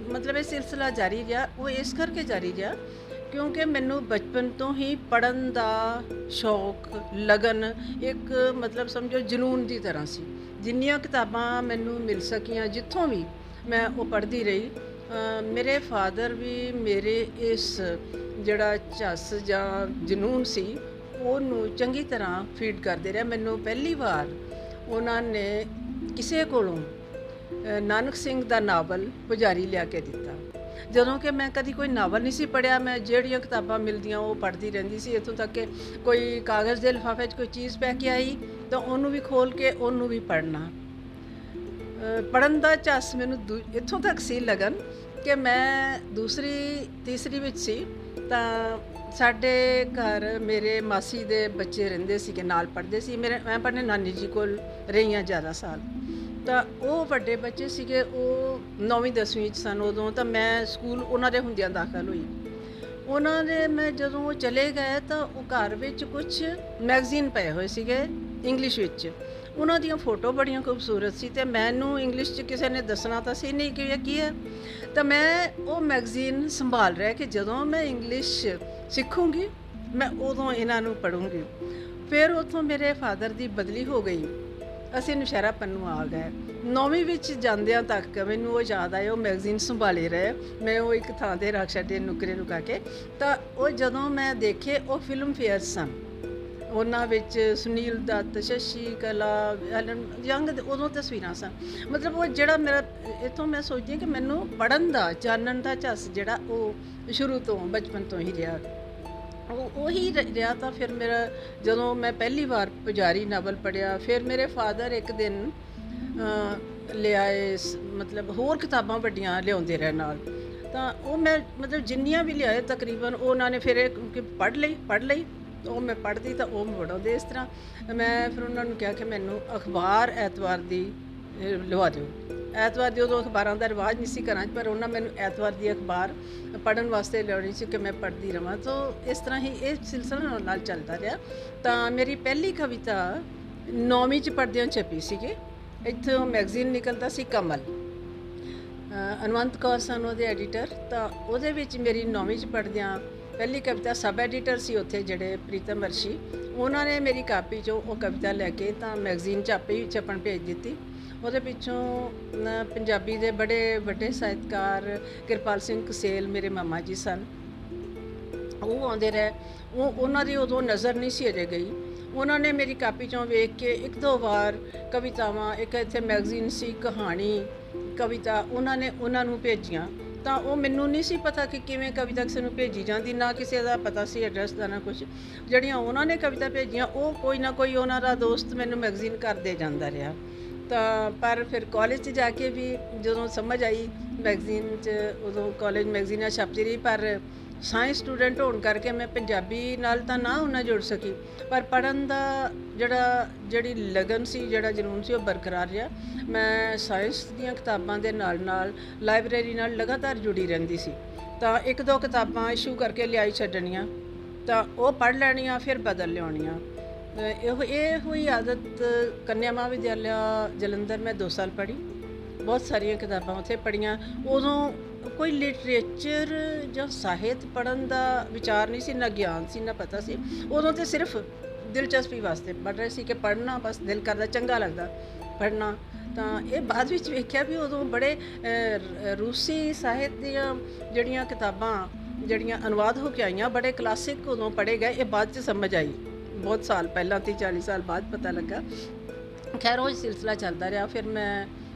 ਮਤਲਬ ਇਹ ਸਿਲਸਿਲਾ ਜਾਰੀ ਰਿਹਾ। ਉਹ ਇਸ ਕਰਕੇ ਜਾਰੀ ਰਿਹਾ ਕਿਉਂਕਿ ਮੈਨੂੰ ਬਚਪਨ ਤੋਂ ਹੀ ਪੜ੍ਹਨ ਦਾ ਸ਼ੌਕ, ਲਗਨ, ਇੱਕ ਮਤਲਬ ਸਮਝੋ ਜਨੂਨ ਦੀ ਤਰ੍ਹਾਂ ਸੀ। ਜਿੰਨੀਆਂ ਕਿਤਾਬਾਂ ਮੈਨੂੰ ਮਿਲ ਸਕੀਆਂ ਜਿੱਥੋਂ ਵੀ ਮੈਂ ਉਹ ਪੜ੍ਹਦੀ ਰਹੀ। ਮੇਰੇ ਫਾਦਰ ਵੀ ਮੇਰੇ ਇਸ ਜਿਹੜਾ ਝੱਸ ਜਾਂ ਜਨੂਨ ਸੀ ਉਹਨੂੰ ਚੰਗੀ ਤਰ੍ਹਾਂ ਫੀਡ ਕਰਦੇ ਰਹੇ। ਮੈਨੂੰ ਪਹਿਲੀ ਵਾਰ ਉਹਨਾਂ ਨੇ ਕਿਸੇ ਕੋਲੋਂ ਨਾਨਕ ਸਿੰਘ ਦਾ ਨਾਵਲ ਪੁਜਾਰੀ ਲਿਆ ਕੇ ਦਿੱਤਾ। ਜਦੋਂ ਕਿ ਮੈਂ ਕਦੀ ਕੋਈ ਨਾਵਲ ਨਹੀਂ ਸੀ ਪੜ੍ਹਿਆ, ਮੈਂ ਜਿਹੜੀਆਂ ਕਿਤਾਬਾਂ ਮਿਲਦੀਆਂ ਉਹ ਪੜ੍ਹਦੀ ਰਹਿੰਦੀ ਸੀ। ਇੱਥੋਂ ਤੱਕ ਕਿ ਕੋਈ ਕਾਗਜ਼ ਦੇ ਲਿਫਾਫੇ 'ਚ ਕੋਈ ਚੀਜ਼ ਪੈ ਕੇ ਆਈ ਤਾਂ ਉਹਨੂੰ ਵੀ ਖੋਲ੍ਹ ਕੇ ਉਹਨੂੰ ਵੀ ਪੜ੍ਹਨਾ। ਪੜ੍ਹਨ ਦਾ ਝੱਸ ਮੈਨੂੰ ਇੱਥੋਂ ਤੱਕ ਸੀ ਲਗਨ ਕਿ ਮੈਂ ਦੂਸਰੀ ਤੀਸਰੀ ਵਿੱਚ ਸੀ ਤਾਂ ਸਾਡੇ ਘਰ ਮੇਰੇ ਮਾਸੀ ਦੇ ਬੱਚੇ ਰਹਿੰਦੇ ਸੀ ਕਿ ਨਾਲ ਪੜ੍ਹਦੇ ਸੀ। ਮੈਂ ਆਪਣੇ ਨਾਨੀ ਜੀ ਕੋਲ ਰਹੀ ਹਾਂ ਜ਼ਿਆਦਾ ਸਾਲ। ਤਾਂ ਉਹ ਵੱਡੇ ਬੱਚੇ ਸੀਗੇ, ਉਹ 9ਵੀਂ 10ਵੀਂ 'ਚ ਸਨ ਉਦੋਂ। ਤਾਂ ਮੈਂ ਸਕੂਲ ਉਹਨਾਂ ਦੇ ਹੁੰਦਿਆਂ ਦਾਖਲ ਹੋਈ। ਉਹਨਾਂ ਦੇ ਮੈਂ ਜਦੋਂ ਉਹ ਚਲੇ ਗਏ ਤਾਂ ਉਹ ਘਰ ਵਿੱਚ ਕੁਝ ਮੈਗਜ਼ੀਨ ਪਏ ਹੋਏ ਸੀਗੇ ਇੰਗਲਿਸ਼ ਵਿੱਚ। ਉਹਨਾਂ ਦੀਆਂ ਫੋਟੋ ਬੜੀਆਂ ਖੂਬਸੂਰਤ ਸੀ ਤੇ ਮੈਨੂੰ ਇੰਗਲਿਸ਼ 'ਚ ਕਿਸੇ ਨੇ ਦੱਸਣਾ ਤਾਂ ਸੀ ਨਹੀਂ ਕਿ ਇਹ ਕੀ ਹੈ। ਤਾਂ ਮੈਂ ਉਹ ਮੈਗਜ਼ੀਨ ਸੰਭਾਲ ਰਿਹਾ ਕਿ ਜਦੋਂ ਮੈਂ ਇੰਗਲਿਸ਼ ਸਿੱਖੂੰਗੀ ਮੈਂ ਉਦੋਂ ਇਹਨਾਂ ਨੂੰ ਪੜ੍ਹੂੰਗੀ। ਫਿਰ ਉੱਥੋਂ ਮੇਰੇ ਫਾਦਰ ਦੀ ਬਦਲੀ ਹੋ ਗਈ, ਅਸੀਂ ਨੌਸ਼ਹਿਰਾ ਪੰਨੂ ਆ ਗਏ। 9ਵੀਂ ਵਿੱਚ ਜਾਂਦਿਆਂ ਤੱਕ ਮੈਨੂੰ ਉਹ ਯਾਦ ਆਇਆ, ਉਹ ਮੈਗਜ਼ੀਨ ਸੰਭਾਲੇ ਰਹੇ। ਮੈਂ ਉਹ ਇੱਕ ਥਾਂ 'ਤੇ ਰੱਖ ਛੱਡੇ ਨੁਕਰੇ ਲੁਕਾ ਕੇ। ਤਾਂ ਉਹ ਜਦੋਂ ਮੈਂ ਦੇਖੇ ਉਹ ਫਿਲਮ ਫੇਅਰ ਸਨ, ਉਹਨਾਂ ਵਿੱਚ ਸੁਨੀਲ ਦੱਤ, ਸ਼ਸ਼ੀ ਕਲਾ, ਐਲਨ ਯੰਗ ਉਦੋਂ ਤਸਵੀਰਾਂ ਸਨ। ਮਤਲਬ ਉਹ ਜਿਹੜਾ ਮੇਰਾ ਇੱਥੋਂ ਮੈਂ ਸੋਚਦੀ ਹਾਂ ਕਿ ਮੈਨੂੰ ਪੜ੍ਹਨ ਦਾ, ਜਾਣਨ ਦਾ ਝੱਸ ਜਿਹੜਾ ਉਹ ਸ਼ੁਰੂ ਤੋਂ ਬਚਪਨ ਤੋਂ ਹੀ ਰਿਹਾ। ਉਹੀ ਰਿਹਾ। ਤਾਂ ਫਿਰ ਮੇਰਾ ਜਦੋਂ ਮੈਂ ਪਹਿਲੀ ਵਾਰ ਪੁਜਾਰੀ ਨਾਵਲ ਪੜ੍ਹਿਆ, ਫਿਰ ਮੇਰੇ ਫਾਦਰ ਇੱਕ ਦਿਨ ਲਿਆਏ, ਮਤਲਬ ਹੋਰ ਕਿਤਾਬਾਂ ਵੱਡੀਆਂ ਲਿਆਉਂਦੇ ਰਹੇ ਨਾਲ। ਤਾਂ ਉਹ ਮੈਂ ਮਤਲਬ ਜਿੰਨੀਆਂ ਵੀ ਲਿਆਏ ਤਕਰੀਬਨ ਉਹਨਾਂ ਨੇ ਫਿਰ ਪੜ੍ਹ ਲਈ। ਉਹ ਮੈਂ ਪੜ੍ਹਦੀ ਤਾਂ ਉਹ ਵੜਾਉਂਦੇ। ਇਸ ਤਰ੍ਹਾਂ ਮੈਂ ਫਿਰ ਉਹਨਾਂ ਨੂੰ ਕਿਹਾ ਕਿ ਮੈਨੂੰ ਅਖਬਾਰ ਐਤਵਾਰ ਦੀ ਲਵਾ ਦਿਓ। ਐਤਵਾਰ ਦੀ ਉਦੋਂ ਅਖਬਾਰਾਂ ਦਾ ਰਿਵਾਜ ਨਹੀਂ ਸੀ ਘਰਾਂ 'ਚ, ਪਰ ਉਹਨਾਂ ਮੈਨੂੰ ਐਤਵਾਰ ਦੀ ਅਖਬਾਰ ਪੜ੍ਹਨ ਵਾਸਤੇ ਲਿਆਉਣੀ ਸੀ ਕਿ ਮੈਂ ਪੜ੍ਹਦੀ ਰਹਾਂ। ਤਾਂ ਇਸ ਤਰ੍ਹਾਂ ਹੀ ਇਹ ਸਿਲਸਿਲਾ ਨਾਲ ਚੱਲਦਾ ਰਿਹਾ। ਤਾਂ ਮੇਰੀ ਪਹਿਲੀ ਕਵਿਤਾ 9ਵੀਂ 'ਚ ਪੜ੍ਹਦਿਆਂ ਛਪੀ ਸੀਗੀ। ਇੱਥੋਂ ਮੈਗਜ਼ੀਨ ਨਿਕਲਦਾ ਸੀ ਕਮਲ, ਅਨਵੰਤ ਕੌਰ ਸਨ ਉਹਦੇ ਐਡੀਟਰ। ਤਾਂ ਉਹਦੇ ਵਿੱਚ ਮੇਰੀ 9ਵੀਂ 'ਚ ਪੜ੍ਹਦਿਆਂ ਪਹਿਲੀ ਕਵਿਤਾ ਸਬ ਐਡੀਟਰ ਸੀ ਉੱਥੇ ਜਿਹੜੇ ਪ੍ਰੀਤਮ ਅਰਸ਼ੀ, ਉਹਨਾਂ ਨੇ ਮੇਰੀ ਕਾਪੀ 'ਚੋਂ ਉਹ ਕਵਿਤਾ ਲੈ ਕੇ ਤਾਂ ਮੈਗਜ਼ੀਨ 'ਚ ਆਪੇ ਹੀ ਛਪਣ ਭੇਜ ਦਿੱਤੀ। ਉਹਦੇ ਪਿੱਛੋਂ ਪੰਜਾਬੀ ਦੇ ਬੜੇ ਵੱਡੇ ਸਾਹਿਤਕਾਰ ਕਿਰਪਾਲ ਸਿੰਘ ਕਸੇਲ ਮੇਰੇ ਮਾਮਾ ਜੀ ਸਨ, ਉਹ ਆਉਂਦੇ ਰਹੇ। ਉਹਨਾਂ ਦੀ ਉਦੋਂ ਨਜ਼ਰ ਨਹੀਂ ਸੀ ਅਜੇ ਗਈ। ਉਹਨਾਂ ਨੇ ਮੇਰੀ ਕਾਪੀ 'ਚੋਂ ਵੇਖ ਕੇ ਇੱਕ ਦੋ ਵਾਰ ਕਵਿਤਾਵਾਂ, ਇੱਕ ਇੱਥੇ ਮੈਗਜ਼ੀਨ ਸੀ ਕਹਾਣੀ ਕਵਿਤਾ, ਉਹਨਾਂ ਨੂੰ ਭੇਜੀਆਂ। ਤਾਂ ਉਹ ਮੈਨੂੰ ਨਹੀਂ ਸੀ ਪਤਾ ਕਿ ਕਿਵੇਂ ਕਵਿਤਾ ਕਿਸੇ ਨੂੰ ਭੇਜੀ ਜਾਂਦੀ, ਨਾ ਕਿਸੇ ਦਾ ਪਤਾ ਸੀ ਐਡਰੈਸ ਦਾ ਨਾ ਕੁਛ। ਜਿਹੜੀਆਂ ਉਹਨਾਂ ਨੇ ਕਵਿਤਾ ਭੇਜੀਆਂ ਉਹ ਕੋਈ ਨਾ ਕੋਈ ਉਹਨਾਂ ਦਾ ਦੋਸਤ ਮੈਨੂੰ ਮੈਗਜ਼ੀਨ ਕਰ ਦੇ ਜਾਂਦਾ ਰਿਹਾ। ਤਾਂ ਪਰ ਫਿਰ ਕਾਲਜ 'ਚ ਜਾ ਕੇ ਵੀ ਜਦੋਂ ਸਮਝ ਆਈ ਮੈਗਜ਼ੀਨ 'ਚ, ਉਦੋਂ ਕਾਲਜ ਮੈਗਜ਼ੀਨਾਂ ਛਪਦੀ ਰਹੀ, ਪਰ ਸਾਇੰਸ ਸਟੂਡੈਂਟ ਹੋਣ ਕਰਕੇ ਮੈਂ ਪੰਜਾਬੀ ਨਾਲ ਤਾਂ ਨਾ ਉਹਨਾਂ ਜੁੜ ਸਕੀ, ਪਰ ਪੜ੍ਹਨ ਦਾ ਜਿਹੜੀ ਲਗਨ ਸੀ, ਜਿਹੜਾ ਜਨੂਨ ਸੀ ਉਹ ਬਰਕਰਾਰ ਰਿਹਾ। ਮੈਂ ਸਾਇੰਸ ਦੀਆਂ ਕਿਤਾਬਾਂ ਦੇ ਨਾਲ ਲਾਇਬ੍ਰੇਰੀ ਨਾਲ ਲਗਾਤਾਰ ਜੁੜੀ ਰਹਿੰਦੀ ਸੀ। ਤਾਂ ਇੱਕ ਦੋ ਕਿਤਾਬਾਂ ਇਸ਼ੂ ਕਰਕੇ ਲਿਆਈ ਛੱਡਣੀਆਂ, ਤਾਂ ਉਹ ਪੜ੍ਹ ਲੈਣੀਆਂ, ਫਿਰ ਬਦਲ ਲਿਆਉਣੀਆਂ। ਇਹ ਹੋਈ ਆਦਤ। ਕੰਨਿਆ ਮਹਾਵਿਦਿਆਲਿਆ ਜਲੰਧਰ ਮੈਂ 2 ਸਾਲ ਪੜ੍ਹੀ, ਬਹੁਤ ਸਾਰੀਆਂ ਕਿਤਾਬਾਂ ਉੱਥੇ ਪੜ੍ਹੀਆਂ। ਉਦੋਂ ਕੋਈ ਲਿਟਰੇਚਰ ਜਾਂ ਸਾਹਿਤ ਪੜ੍ਹਨ ਦਾ ਵਿਚਾਰ ਨਹੀਂ ਸੀ, ਨਾ ਗਿਆਨ ਸੀ, ਨਾ ਪਤਾ ਸੀ। ਉਦੋਂ ਤਾਂ ਸਿਰਫ ਦਿਲਚਸਪੀ ਵਾਸਤੇ ਪੜ੍ਹ ਰਹੇ ਸੀ ਕਿ ਪੜ੍ਹਨਾ, ਬਸ ਦਿਲ ਕਰਦਾ, ਚੰਗਾ ਲੱਗਦਾ ਪੜ੍ਹਨਾ। ਤਾਂ ਇਹ ਬਾਅਦ ਵਿੱਚ ਵੇਖਿਆ ਵੀ ਉਦੋਂ ਬੜੇ ਰੂਸੀ ਸਾਹਿਤ ਦੀਆਂ ਜਿਹੜੀਆਂ ਕਿਤਾਬਾਂ ਜਿਹੜੀਆਂ ਅਨੁਵਾਦ ਹੋ ਕੇ ਆਈਆਂ, ਬੜੇ ਕਲਾਸਿਕ ਉਦੋਂ ਪੜ੍ਹੇ ਗਏ। ਇਹ ਬਾਅਦ 'ਚ ਸਮਝ ਆਈ ਬਹੁਤ ਸਾਲ ਪਹਿਲਾਂ 30-40 ਸਾਲ ਬਾਅਦ ਪਤਾ ਲੱਗਾ। ਖੈਰ ਉਹ ਸਿਲਸਿਲਾ ਚੱਲਦਾ ਰਿਹਾ। ਫਿਰ ਮੈਂ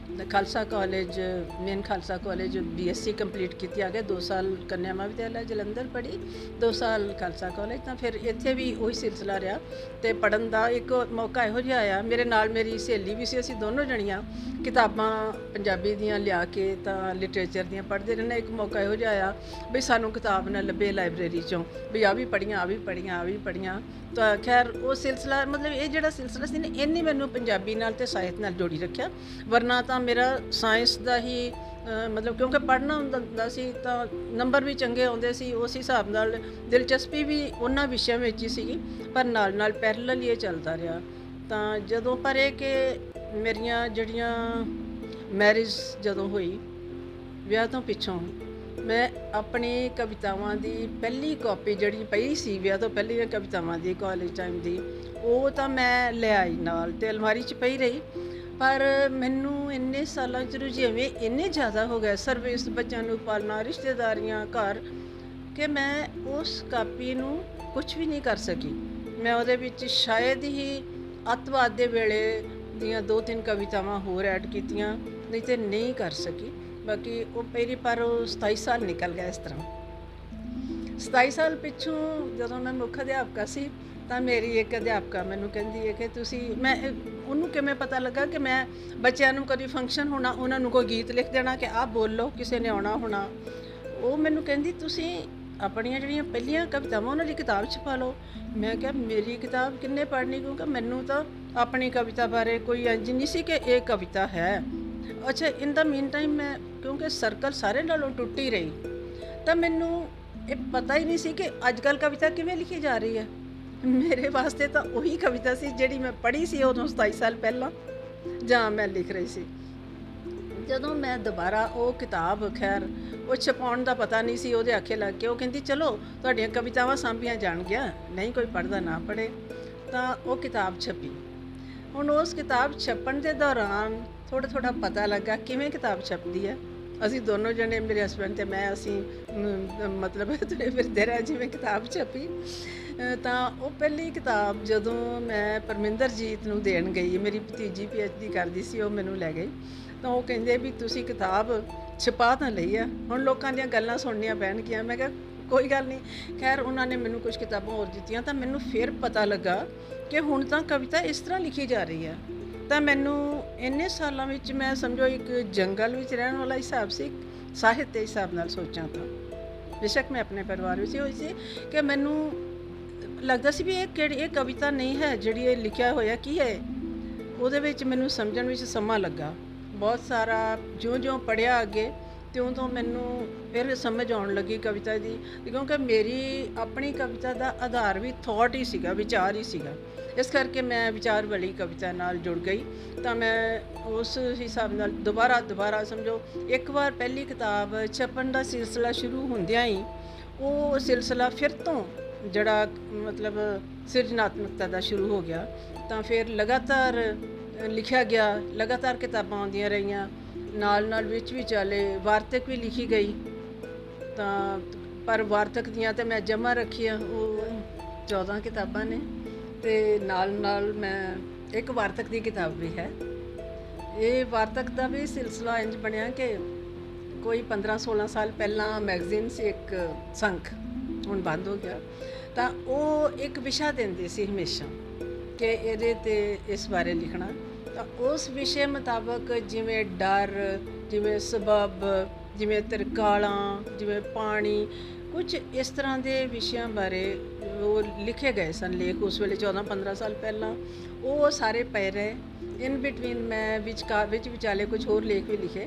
Khalsa college, main Khalsa college BSc complete ਕੀਤੀ, ਆ ਗਿਆ 2 ਸਾਲ ਕੰਨਿਆ ਮਹਾਵਿਦਿਆਲਾ ਜਲੰਧਰ ਪੜ੍ਹੀ, 2 ਸਾਲ ਖਾਲਸਾ ਕਾਲਜ। ਤਾਂ ਫਿਰ ਇੱਥੇ ਵੀ ਉਹੀ ਸਿਲਸਿਲਾ ਰਿਹਾ ਅਤੇ ਪੜ੍ਹਨ ਦਾ ਇੱਕ ਮੌਕਾ ਇਹੋ ਜਿਹਾ ਆਇਆ। ਮੇਰੇ ਨਾਲ ਮੇਰੀ ਸਹੇਲੀ ਵੀ ਸੀ, ਅਸੀਂ ਦੋਨੋਂ ਜਣੀਆਂ ਕਿਤਾਬਾਂ ਪੰਜਾਬੀ ਦੀਆਂ ਲਿਆ ਕੇ ਤਾਂ ਲਿਟਰੇਚਰ ਦੀਆਂ ਪੜ੍ਹਦੇ ਰਹਿੰਦੇ। ਇੱਕ ਮੌਕਾ ਇਹੋ ਜਿਹਾ ਆਇਆ ਵੀ ਸਾਨੂੰ ਕਿਤਾਬ ਨਾ ਲੱਭੇ ਲਾਇਬ੍ਰੇਰੀ 'ਚੋਂ, ਵੀ ਆ ਵੀ ਪੜ੍ਹੀਆਂ, ਆ ਵੀ ਪੜ੍ਹੀਆਂ, ਆ ਵੀ ਪੜ੍ਹੀਆਂ। ਤਾਂ ਖੈਰ ਉਹ ਸਿਲਸਿਲਾ, ਮਤਲਬ ਇਹ ਜਿਹੜਾ ਸਿਲਸਿਲਾ ਸੀ ਨਾ, ਇਹਨੇ ਮੈਨੂੰ ਪੰਜਾਬੀ ਨਾਲ ਅਤੇ ਸਾਹਿਤ ਨਾਲ ਜੋੜੀ ਰੱਖਿਆ। ਵਰਨਾ ਤਾਂ ਮੇਰਾ ਸਾਇੰਸ ਦਾ ਹੀ ਮਤਲਬ, ਕਿਉਂਕਿ ਪੜ੍ਹਨਾ ਹੁੰਦਾ ਸੀ ਤਾਂ ਨੰਬਰ ਵੀ ਚੰਗੇ ਆਉਂਦੇ ਸੀ, ਉਸ ਹਿਸਾਬ ਨਾਲ ਦਿਲਚਸਪੀ ਵੀ ਉਹਨਾਂ ਵਿਸ਼ਿਆਂ ਵਿੱਚ ਹੀ ਸੀਗੀ, ਪਰ ਨਾਲ ਨਾਲ ਪੈਰਲਲ ਹੀ ਇਹ ਚੱਲਦਾ ਰਿਹਾ। ਤਾਂ ਜਦੋਂ ਪਰ ਇਹ ਕਿ ਮੇਰੀਆਂ ਜਿਹੜੀਆਂ ਮੈਰਿਜ ਜਦੋਂ ਹੋਈ, ਵਿਆਹ ਤੋਂ ਪਿੱਛੋਂ, ਮੈਂ ਆਪਣੀ ਕਵਿਤਾਵਾਂ ਦੀ ਪਹਿਲੀ ਕਾਪੀ ਜਿਹੜੀ ਪਈ ਸੀ ਵਿਆਹ ਤੋਂ ਪਹਿਲੀਆਂ ਕਵਿਤਾਵਾਂ ਦੀ ਕਾਲਜ ਟਾਈਮ ਦੀ, ਉਹ ਤਾਂ ਮੈਂ ਲੈ ਆਈ ਨਾਲ ਅਤੇ ਅਲਮਾਰੀ 'ਚ ਪਈ ਰਹੀ। ਪਰ ਮੈਨੂੰ ਇੰਨੇ ਸਾਲਾਂ 'ਚ ਰੁਝੇਵੇਂ ਇੰਨੇ ਜ਼ਿਆਦਾ ਹੋ ਗਏ, ਸਰਵਿਸ, ਬੱਚਿਆਂ ਨੂੰ ਪਾਲਣਾ, ਰਿਸ਼ਤੇਦਾਰੀਆਂ, ਘਰ, ਕਿ ਮੈਂ ਉਸ ਕਾਪੀ ਨੂੰ ਕੁਝ ਵੀ ਨਹੀਂ ਕਰ ਸਕੀ। ਮੈਂ ਉਹਦੇ ਵਿੱਚ ਸ਼ਾਇਦ ਹੀ ਅੱਤਵਾਦ ਦੇ ਵੇਲੇ ਦੀਆਂ 2-3 ਕਵਿਤਾਵਾਂ ਹੋਰ ਐਡ ਕੀਤੀਆਂ, ਨਹੀਂ ਤੇ ਨਹੀਂ ਕਰ ਸਕੀ। ਬਾਕੀ ਉਹ ਮੇਰੀ, ਪਰ ਉਹ 27 ਸਾਲ ਨਿਕਲ ਗਿਆ ਇਸ ਤਰ੍ਹਾਂ। 27 ਸਾਲ ਪਿੱਛੋਂ ਜਦੋਂ ਮੈਂ ਮੁੱਖ ਅਧਿਆਪਕਾ ਸੀ ਤਾਂ ਮੇਰੀ ਇੱਕ ਅਧਿਆਪਕਾ ਮੈਨੂੰ ਕਹਿੰਦੀ ਹੈ ਕਿ ਤੁਸੀਂ, ਮੈਂ ਉਹਨੂੰ ਕਿਵੇਂ ਪਤਾ ਲੱਗਾ ਕਿ ਮੈਂ ਬੱਚਿਆਂ ਨੂੰ ਕਦੀ ਫੰਕਸ਼ਨ ਹੋਣਾ, ਉਹਨਾਂ ਨੂੰ ਕੋਈ ਗੀਤ ਲਿਖ ਦੇਣਾ ਕਿ ਆਹ ਬੋਲੋ, ਕਿਸੇ ਨੇ ਆਉਣਾ ਹੋਣਾ, ਉਹ ਮੈਨੂੰ ਕਹਿੰਦੀ ਤੁਸੀਂ ਆਪਣੀਆਂ ਜਿਹੜੀਆਂ ਪਹਿਲੀਆਂ ਕਵਿਤਾਵਾਂ ਉਹਨਾਂ ਦੀ ਕਿਤਾਬ ਛਪਾ ਲਓ। ਮੈਂ ਕਿਹਾ ਮੇਰੀ ਕਿਤਾਬ ਕਿੰਨੇ ਪੜ੍ਹਨੀ, ਕਿਉਂਕਿ ਮੈਨੂੰ ਤਾਂ ਆਪਣੀ ਕਵਿਤਾ ਬਾਰੇ ਕੋਈ ਇੰਝ ਨਹੀਂ ਸੀ ਕਿ ਇਹ ਕਵਿਤਾ ਹੈ। ਅੱਛਾ, ਇਨ ਦਾ ਮੀਨ ਟਾਈਮ ਮੈਂ, ਕਿਉਂਕਿ ਸਰਕਲ ਸਾਰੇ ਨਾਲੋਂ ਟੁੱਟ ਹੀ ਰਹੀ, ਤਾਂ ਮੈਨੂੰ ਇਹ ਪਤਾ ਹੀ ਨਹੀਂ ਸੀ ਕਿ ਅੱਜ ਕੱਲ੍ਹ ਕਵਿਤਾ ਕਿਵੇਂ ਲਿਖੀ ਜਾ ਰਹੀ ਹੈ। ਮੇਰੇ ਵਾਸਤੇ ਤਾਂ ਉਹੀ ਕਵਿਤਾ ਸੀ ਜਿਹੜੀ ਮੈਂ ਪੜ੍ਹੀ ਸੀ ਉਦੋਂ 27 ਸਾਲ ਪਹਿਲਾਂ, ਜਾਂ ਮੈਂ ਲਿਖ ਰਹੀ ਸੀ। ਜਦੋਂ ਮੈਂ ਦੁਬਾਰਾ ਉਹ ਕਿਤਾਬ, ਖੈਰ ਉਹ ਛਪਾਉਣ ਦਾ ਪਤਾ ਨਹੀਂ ਸੀ, ਉਹਦੇ ਆਖੇ ਲੱਗ ਕੇ ਉਹ ਕਹਿੰਦੀ ਚਲੋ ਤੁਹਾਡੀਆਂ ਕਵਿਤਾਵਾਂ ਸਾਂਭੀਆਂ ਜਾਣਗੀਆਂ, ਨਹੀਂ ਕੋਈ ਪੜ੍ਹਦਾ ਨਾ ਪੜ੍ਹੇ। ਤਾਂ ਉਹ ਕਿਤਾਬ ਛਪੀ। ਹੁਣ ਉਸ ਕਿਤਾਬ ਛਪਣ ਦੇ ਦੌਰਾਨ ਥੋੜ੍ਹਾ ਪਤਾ ਲੱਗਾ ਕਿਵੇਂ ਕਿਤਾਬ ਛਪਦੀ ਹੈ। ਅਸੀਂ ਦੋਨੋਂ ਜਣੇ, ਮੇਰੇ ਹਸਬੈਂਡ ਅਤੇ ਮੈਂ, ਅਸੀਂ ਮਤਲਬ ਤੁਰੇ ਫਿਰਦੇ ਰਹੇ ਜਿਵੇਂ ਕਿਤਾਬ ਛਪੀ। ਤਾਂ ਉਹ ਪਹਿਲੀ ਕਿਤਾਬ ਜਦੋਂ ਮੈਂ ਪਰਮਿੰਦਰਜੀਤ ਨੂੰ ਦੇਣ ਗਈ, ਮੇਰੀ ਭਤੀਜੀ PhD ਕਰਦੀ ਸੀ, ਉਹ ਮੈਨੂੰ ਲੈ ਗਈ। ਤਾਂ ਉਹ ਕਹਿੰਦੇ ਵੀ ਤੁਸੀਂ ਕਿਤਾਬ ਛਪਾ ਤਾਂ ਲਈ ਆ, ਹੁਣ ਲੋਕਾਂ ਦੀਆਂ ਗੱਲਾਂ ਸੁਣਨੀਆਂ ਪੈਣਗੀਆਂ। ਮੈਂ ਕਿਹਾ ਕੋਈ ਗੱਲ ਨਹੀਂ। ਖੈਰ ਉਹਨਾਂ ਨੇ ਮੈਨੂੰ ਕੁਝ ਕਿਤਾਬਾਂ ਹੋਰ ਦਿੱਤੀਆਂ, ਤਾਂ ਮੈਨੂੰ ਫਿਰ ਪਤਾ ਲੱਗਾ ਕਿ ਹੁਣ ਤਾਂ ਕਵਿਤਾ ਇਸ ਤਰ੍ਹਾਂ ਲਿਖੀ ਜਾ ਰਹੀ ਹੈ। ਤਾਂ ਮੈਨੂੰ ਇੰਨੇ ਸਾਲਾਂ ਵਿੱਚ, ਮੈਂ ਸਮਝੋ ਇੱਕ ਜੰਗਲ ਵਿੱਚ ਰਹਿਣ ਵਾਲਾ ਹਿਸਾਬ ਸੀ, ਸਾਹਿਤ ਦੇ ਹਿਸਾਬ ਨਾਲ ਸੋਚਾਂ ਤਾਂ ਬੇਸ਼ੱਕ ਮੈਂ ਆਪਣੇ ਪਰਿਵਾਰ ਵਿੱਚ ਹੋਈ ਸੀ, ਕਿ ਮੈਨੂੰ ਲੱਗਦਾ ਸੀ ਵੀ ਇਹ ਕਵਿਤਾ ਨਹੀਂ ਹੈ ਜਿਹੜੀ ਇਹ ਲਿਖਿਆ ਹੋਇਆ ਕੀ ਹੈ। ਉਹਦੇ ਵਿੱਚ ਮੈਨੂੰ ਸਮਝਣ ਵਿੱਚ ਸਮਾਂ ਲੱਗਾ ਬਹੁਤ ਸਾਰਾ। ਜਿਉਂ ਪੜ੍ਹਿਆ ਅੱਗੇ ਤਿਉਂ ਮੈਨੂੰ ਫਿਰ ਸਮਝ ਆਉਣ ਲੱਗੀ ਕਵਿਤਾ ਦੀ, ਕਿਉਂਕਿ ਮੇਰੀ ਆਪਣੀ ਕਵਿਤਾ ਦਾ ਆਧਾਰ ਵੀ ਥੋਟ ਹੀ ਸੀਗਾ, ਵਿਚਾਰ ਹੀ ਸੀਗਾ। ਇਸ ਕਰਕੇ ਮੈਂ ਵਿਚਾਰ ਵਾਲੀ ਕਵਿਤਾ ਨਾਲ ਜੁੜ ਗਈ। ਤਾਂ ਮੈਂ ਉਸ ਹਿਸਾਬ ਨਾਲ ਦੁਬਾਰਾ ਸਮਝੋ, ਇੱਕ ਵਾਰ ਪਹਿਲੀ ਕਿਤਾਬ ਛਪਣ ਦਾ ਸਿਲਸਿਲਾ ਸ਼ੁਰੂ ਹੁੰਦਿਆਂ ਹੀ ਉਹ ਸਿਲਸਿਲਾ ਫਿਰ ਤੋਂ ਜਿਹੜਾ ਮਤਲਬ ਸਿਰਜਣਾਤਮਕਤਾ ਦਾ ਸ਼ੁਰੂ ਹੋ ਗਿਆ। ਤਾਂ ਫਿਰ ਲਗਾਤਾਰ ਲਿਖਿਆ ਗਿਆ, ਲਗਾਤਾਰ ਕਿਤਾਬਾਂ ਆਉਂਦੀਆਂ ਰਹੀਆਂ, ਨਾਲ ਵਿੱਚ ਵਿਚਾਲੇ ਵਾਰਤਕ ਵੀ ਲਿਖੀ ਗਈ। ਤਾਂ ਪਰ ਵਾਰਤਕ ਦੀਆਂ ਤਾਂ ਮੈਂ ਜਮ੍ਹਾਂ ਰੱਖੀਆਂ, ਉਹ 14 ਕਿਤਾਬਾਂ ਨੇ, ਅਤੇ ਨਾਲ ਮੈਂ ਇੱਕ ਵਾਰਤਕ ਦੀ ਕਿਤਾਬ ਵੀ ਹੈ। ਇਹ ਵਾਰਤਕ ਦਾ ਵੀ ਸਿਲਸਿਲਾ ਇੰਝ ਬਣਿਆ ਕਿ ਕੋਈ 15-16 ਸਾਲ ਪਹਿਲਾਂ ਮੈਗਜ਼ੀਨ ਸੀ ਇੱਕ ਸੰਖ, ਹੁਣ ਬੰਦ ਹੋ ਗਿਆ। ਤਾਂ ਉਹ ਇੱਕ ਵਿਸ਼ਾ ਦਿੰਦੇ ਸੀ ਹਮੇਸ਼ਾ ਕਿ ਇਹਦੇ 'ਤੇ ਇਸ ਬਾਰੇ ਲਿਖਣਾ। ਤਾਂ ਉਸ ਵਿਸ਼ੇ ਮੁਤਾਬਕ ਜਿਵੇਂ ਡਰ, ਜਿਵੇਂ ਸਬੱਬ, ਜਿਵੇਂ ਤਰਕਾਲਾਂ, ਜਿਵੇਂ ਪਾਣੀ, ਕੁਝ ਇਸ ਤਰ੍ਹਾਂ ਦੇ ਵਿਸ਼ਿਆਂ ਬਾਰੇ ਉਹ ਲਿਖੇ ਗਏ ਸਨ ਲੇਖ ਉਸ ਵੇਲੇ 14-15 ਸਾਲ ਪਹਿਲਾਂ। ਉਹ ਸਾਰੇ ਪਏ ਰਹੇ। ਇਨ ਬਿਟਵੀਨ ਮੈਂ ਵਿਚਾਲੇ ਕੁਝ ਹੋਰ ਲੇਖ ਵੀ ਲਿਖੇ।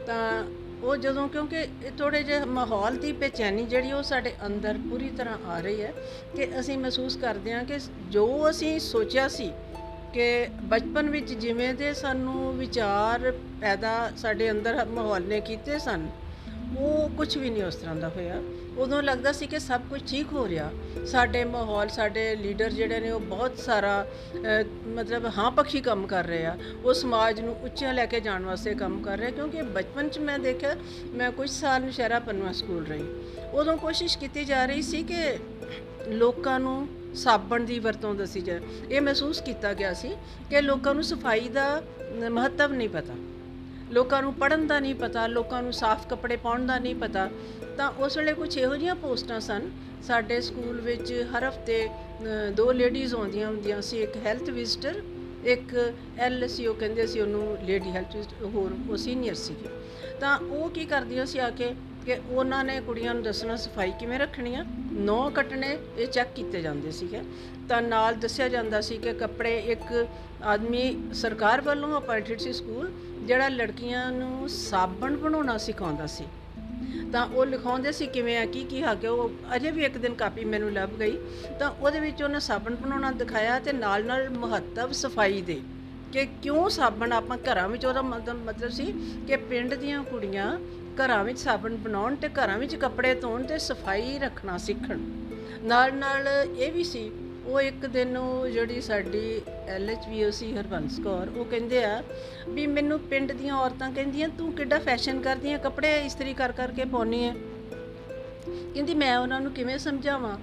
ਤਾਂ ਉਹ ਜਦੋਂ, ਕਿਉਂਕਿ ਥੋੜ੍ਹੇ ਜਿਹੇ ਮਾਹੌਲ ਦੀ ਬੇਚੈਨੀ ਜਿਹੜੀ ਉਹ ਸਾਡੇ ਅੰਦਰ ਪੂਰੀ ਤਰ੍ਹਾਂ ਆ ਰਹੀ ਹੈ ਕਿ ਅਸੀਂ ਮਹਿਸੂਸ ਕਰਦੇ ਹਾਂ ਕਿ ਜੋ ਅਸੀਂ ਸੋਚਿਆ ਸੀ ਕਿ ਬਚਪਨ ਵਿੱਚ ਜਿਵੇਂ ਦੇ ਸਾਨੂੰ ਵਿਚਾਰ ਪੈਦਾ ਸਾਡੇ ਅੰਦਰ ਮਾਹੌਲ ਨੇ ਕੀਤੇ ਸਨ, ਉਹ ਕੁਝ ਵੀ ਨਹੀਂ ਉਸ ਤਰ੍ਹਾਂ ਦਾ ਹੋਇਆ। ਉਦੋਂ ਲੱਗਦਾ ਸੀ ਕਿ ਸਭ ਕੁਝ ਠੀਕ ਹੋ ਰਿਹਾ, ਸਾਡੇ ਮਾਹੌਲ, ਸਾਡੇ ਲੀਡਰ ਜਿਹੜੇ ਨੇ ਉਹ ਬਹੁਤ ਸਾਰਾ ਮਤਲਬ ਹਾਂ ਪੱਖੀ ਕੰਮ ਕਰ ਰਹੇ ਆ, ਉਹ ਸਮਾਜ ਨੂੰ ਉੱਚਾ ਲੈ ਕੇ ਜਾਣ ਵਾਸਤੇ ਕੰਮ ਕਰ ਰਹੇ। ਕਿਉਂਕਿ ਬਚਪਨ 'ਚ ਮੈਂ ਦੇਖਿਆ, ਮੈਂ ਕੁਝ ਸਾਲ ਨੌਸ਼ਹਿਰਾ ਪੰਨਵਾ ਸਕੂਲ ਰਹੀ, ਉਦੋਂ ਕੋਸ਼ਿਸ਼ ਕੀਤੀ ਜਾ ਰਹੀ ਸੀ ਕਿ ਲੋਕਾਂ ਨੂੰ ਸਾਬਣ ਦੀ ਵਰਤੋਂ ਦੱਸੀ ਜਾਏ। ਇਹ ਮਹਿਸੂਸ ਕੀਤਾ ਗਿਆ ਸੀ ਕਿ ਲੋਕਾਂ ਨੂੰ ਸਫਾਈ ਦਾ ਮਹੱਤਵ ਨਹੀਂ ਪਤਾ, ਲੋਕਾਂ ਨੂੰ ਪੜ੍ਹਨ ਦਾ ਨਹੀਂ ਪਤਾ, ਲੋਕਾਂ ਨੂੰ ਸਾਫ਼ ਕੱਪੜੇ ਪਾਉਣ ਦਾ ਨਹੀਂ ਪਤਾ। ਤਾਂ ਉਸ ਵੇਲੇ ਕੁਝ ਇਹੋ ਜਿਹੀਆਂ ਪੋਸਟਾਂ ਸਨ ਸਾਡੇ ਸਕੂਲ ਵਿੱਚ, ਹਰ ਹਫਤੇ 2 ਲੇਡੀਜ਼ ਆਉਂਦੀਆਂ ਹੁੰਦੀਆਂ ਸੀ, ਇੱਕ ਹੈਲਥ ਵਿਜ਼ਟਰ, ਇੱਕ LCO ਕਹਿੰਦੇ ਸੀ ਉਹਨੂੰ, ਲੇਡੀ ਹੈਲਥ ਵਿਜ਼ਟਰ, ਹੋਰ ਉਹ ਸੀਨੀਅਰ ਸੀਗੇ। ਤਾਂ ਉਹ ਕੀ ਕਰਦੀਆਂ ਸੀ ਆ ਕੇ ਕਿ ਉਹਨਾਂ ਨੇ ਕੁੜੀਆਂ ਨੂੰ ਦੱਸਣਾ ਸਫਾਈ ਕਿਵੇਂ ਰੱਖਣੀ ਆ, ਨਹੁੰ ਕੱਟਣੇ ਇਹ ਚੈੱਕ ਕੀਤੇ ਜਾਂਦੇ ਸੀਗੇ। ਤਾਂ ਨਾਲ ਦੱਸਿਆ ਜਾਂਦਾ ਸੀ ਕਿ ਕੱਪੜੇ, ਇੱਕ ਆਦਮੀ ਸਰਕਾਰ ਵੱਲੋਂ ਅਪਾਇੰਟਡ ਸੀ ਸਕੂਲ, ਜਿਹੜਾ ਲੜਕੀਆਂ ਨੂੰ ਸਾਬਣ ਬਣਾਉਣਾ ਸਿਖਾਉਂਦਾ ਸੀ। ਤਾਂ ਉਹ ਲਿਖਾਉਂਦੇ ਸੀ ਕਿਵੇਂ ਆ, ਕੀ ਆ ਕੇ ਉਹ ਅਜੇ ਵੀ ਇੱਕ ਦਿਨ ਕਾਪੀ ਮੈਨੂੰ ਲੱਭ ਗਈ। ਤਾਂ ਉਹਦੇ ਵਿੱਚ ਉਹਨੇ ਸਾਬਣ ਬਣਾਉਣਾ ਦਿਖਾਇਆ ਤੇ ਨਾਲ ਨਾਲ ਮਹੱਤਵ ਸਫਾਈ ਦੇ, ਕਿ ਕਿਉਂ ਸਾਬਣ ਆਪਾਂ ਘਰਾਂ ਵਿੱਚ, ਉਹਦਾ ਮਤਲਬ ਸੀ ਕਿ ਪਿੰਡ ਦੀਆਂ ਕੁੜੀਆਂ ਘਰਾਂ ਵਿੱਚ ਸਾਬਣ ਬਣਾਉਣ ਤੇ ਘਰਾਂ ਵਿੱਚ ਕੱਪੜੇ ਧੋਣ ਤੇ ਸਫਾਈ ਰੱਖਣਾ ਸਿੱਖਣ। ਨਾਲ ਨਾਲ ਇਹ ਵੀ ਸੀ, ਉਹ ਇੱਕ ਦਿਨ ਉਹ ਜਿਹੜੀ ਸਾਡੀ LHVO ਸੀ ਹਰਬੰਸ ਕੌਰ, ਉਹ ਕਹਿੰਦੇ ਆ ਵੀ ਮੈਨੂੰ ਪਿੰਡ ਦੀਆਂ ਔਰਤਾਂ ਕਹਿੰਦੀਆਂ ਤੂੰ ਕਿੱਡਾ ਫੈਸ਼ਨ ਕਰਦੀ ਆ, ਕੱਪੜੇ ਇਸਤਰੀ ਕਰ ਕਰਕੇ ਪਾਉਂਦੀ ਹੈ। ਕਹਿੰਦੀ ਮੈਂ ਉਹਨਾਂ ਨੂੰ ਕਿਵੇਂ ਸਮਝਾਵਾਂ।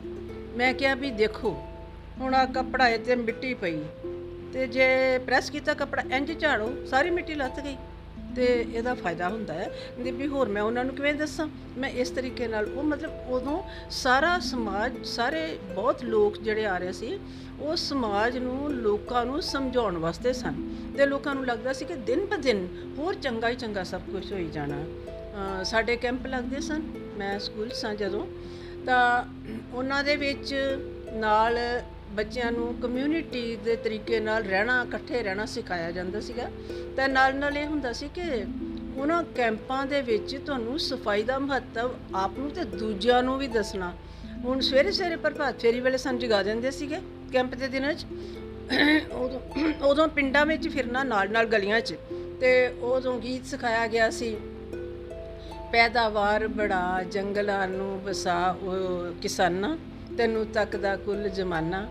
ਮੈਂ ਕਿਹਾ ਵੀ ਦੇਖੋ ਹੁਣ ਆ ਕੱਪੜਾ ਇਹ 'ਤੇ ਮਿੱਟੀ ਪਈ, ਤੇ ਜੇ ਪ੍ਰੈਸ ਕੀਤਾ ਕੱਪੜਾ ਇੰਝ ਝਾੜੋ ਸਾਰੀ ਮਿੱਟੀ ਲੱਥ ਗਈ ਤੇ ਇਹਦਾ ਫਾਇਦਾ ਹੁੰਦਾ ਹੈ। ਕਹਿੰਦੇ ਵੀ ਹੋਰ ਮੈਂ ਉਹਨਾਂ ਨੂੰ ਕਿਵੇਂ ਦੱਸਾਂ। ਮੈਂ ਇਸ ਤਰੀਕੇ ਨਾਲ, ਉਹ ਮਤਲਬ ਉਦੋਂ ਸਾਰਾ ਸਮਾਜ, ਸਾਰੇ ਬਹੁਤ ਲੋਕ ਜਿਹੜੇ ਆ ਰਹੇ ਸੀ, ਉਹ ਸਮਾਜ ਨੂੰ, ਲੋਕਾਂ ਨੂੰ ਸਮਝਾਉਣ ਵਾਸਤੇ ਸਨ। ਤੇ ਲੋਕਾਂ ਨੂੰ ਲੱਗਦਾ ਸੀ ਕਿ ਦਿਨ ਬ ਦਿਨ ਹੋਰ ਚੰਗਾ ਹੀ ਚੰਗਾ ਸਭ ਕੁਝ ਹੋਈ ਜਾਣਾ। ਸਾਡੇ ਕੈਂਪ ਲੱਗਦੇ ਸਨ, ਮੈਂ ਸਕੂਲ ਸਾਂ ਜਦੋਂ, ਤਾਂ ਉਹਨਾਂ ਦੇ ਵਿੱਚ ਨਾਲ ਬੱਚਿਆਂ ਨੂੰ ਕਮਿਊਨਿਟੀ ਦੇ ਤਰੀਕੇ ਨਾਲ ਰਹਿਣਾ, ਇਕੱਠੇ ਰਹਿਣਾ ਸਿਖਾਇਆ ਜਾਂਦਾ ਸੀਗਾ। ਤਾਂ ਨਾਲ ਨਾਲ ਇਹ ਹੁੰਦਾ ਸੀ ਕਿ ਉਹਨਾਂ ਕੈਂਪਾਂ ਦੇ ਵਿੱਚ ਤੁਹਾਨੂੰ ਸਫਾਈ ਦਾ ਮਹੱਤਵ ਆਪ ਨੂੰ ਤੇ ਦੂਜਿਆਂ ਨੂੰ ਵੀ ਦੱਸਣਾ। ਹੁਣ ਸਵੇਰੇ ਸਵੇਰੇ ਪ੍ਰਭਾਤ ਫੇਰੀ ਵੇਲੇ ਸਾਨੂੰ ਜਗਾ ਦਿੰਦੇ ਸੀਗੇ ਕੈਂਪ ਦੇ ਦਿਨਾਂ 'ਚ। ਉਦੋਂ ਪਿੰਡਾਂ ਵਿੱਚ ਫਿਰਨਾ, ਨਾਲ ਨਾਲ ਗਲੀਆਂ 'ਚ, ਤੇ ਉਦੋਂ ਗੀਤ ਸਿਖਾਇਆ ਗਿਆ ਸੀ, ਪੈਦਾਵਾਰ ਬੜਾ ਜੰਗਲਾਂ ਨੂੰ ਵਸਾ ਉਹ ਕਿਸਾਨਾਂ, ਤੈਨੂੰ ਤੱਕਦਾ ਕੁੱਲ ਜ਼ਮਾਨਾ,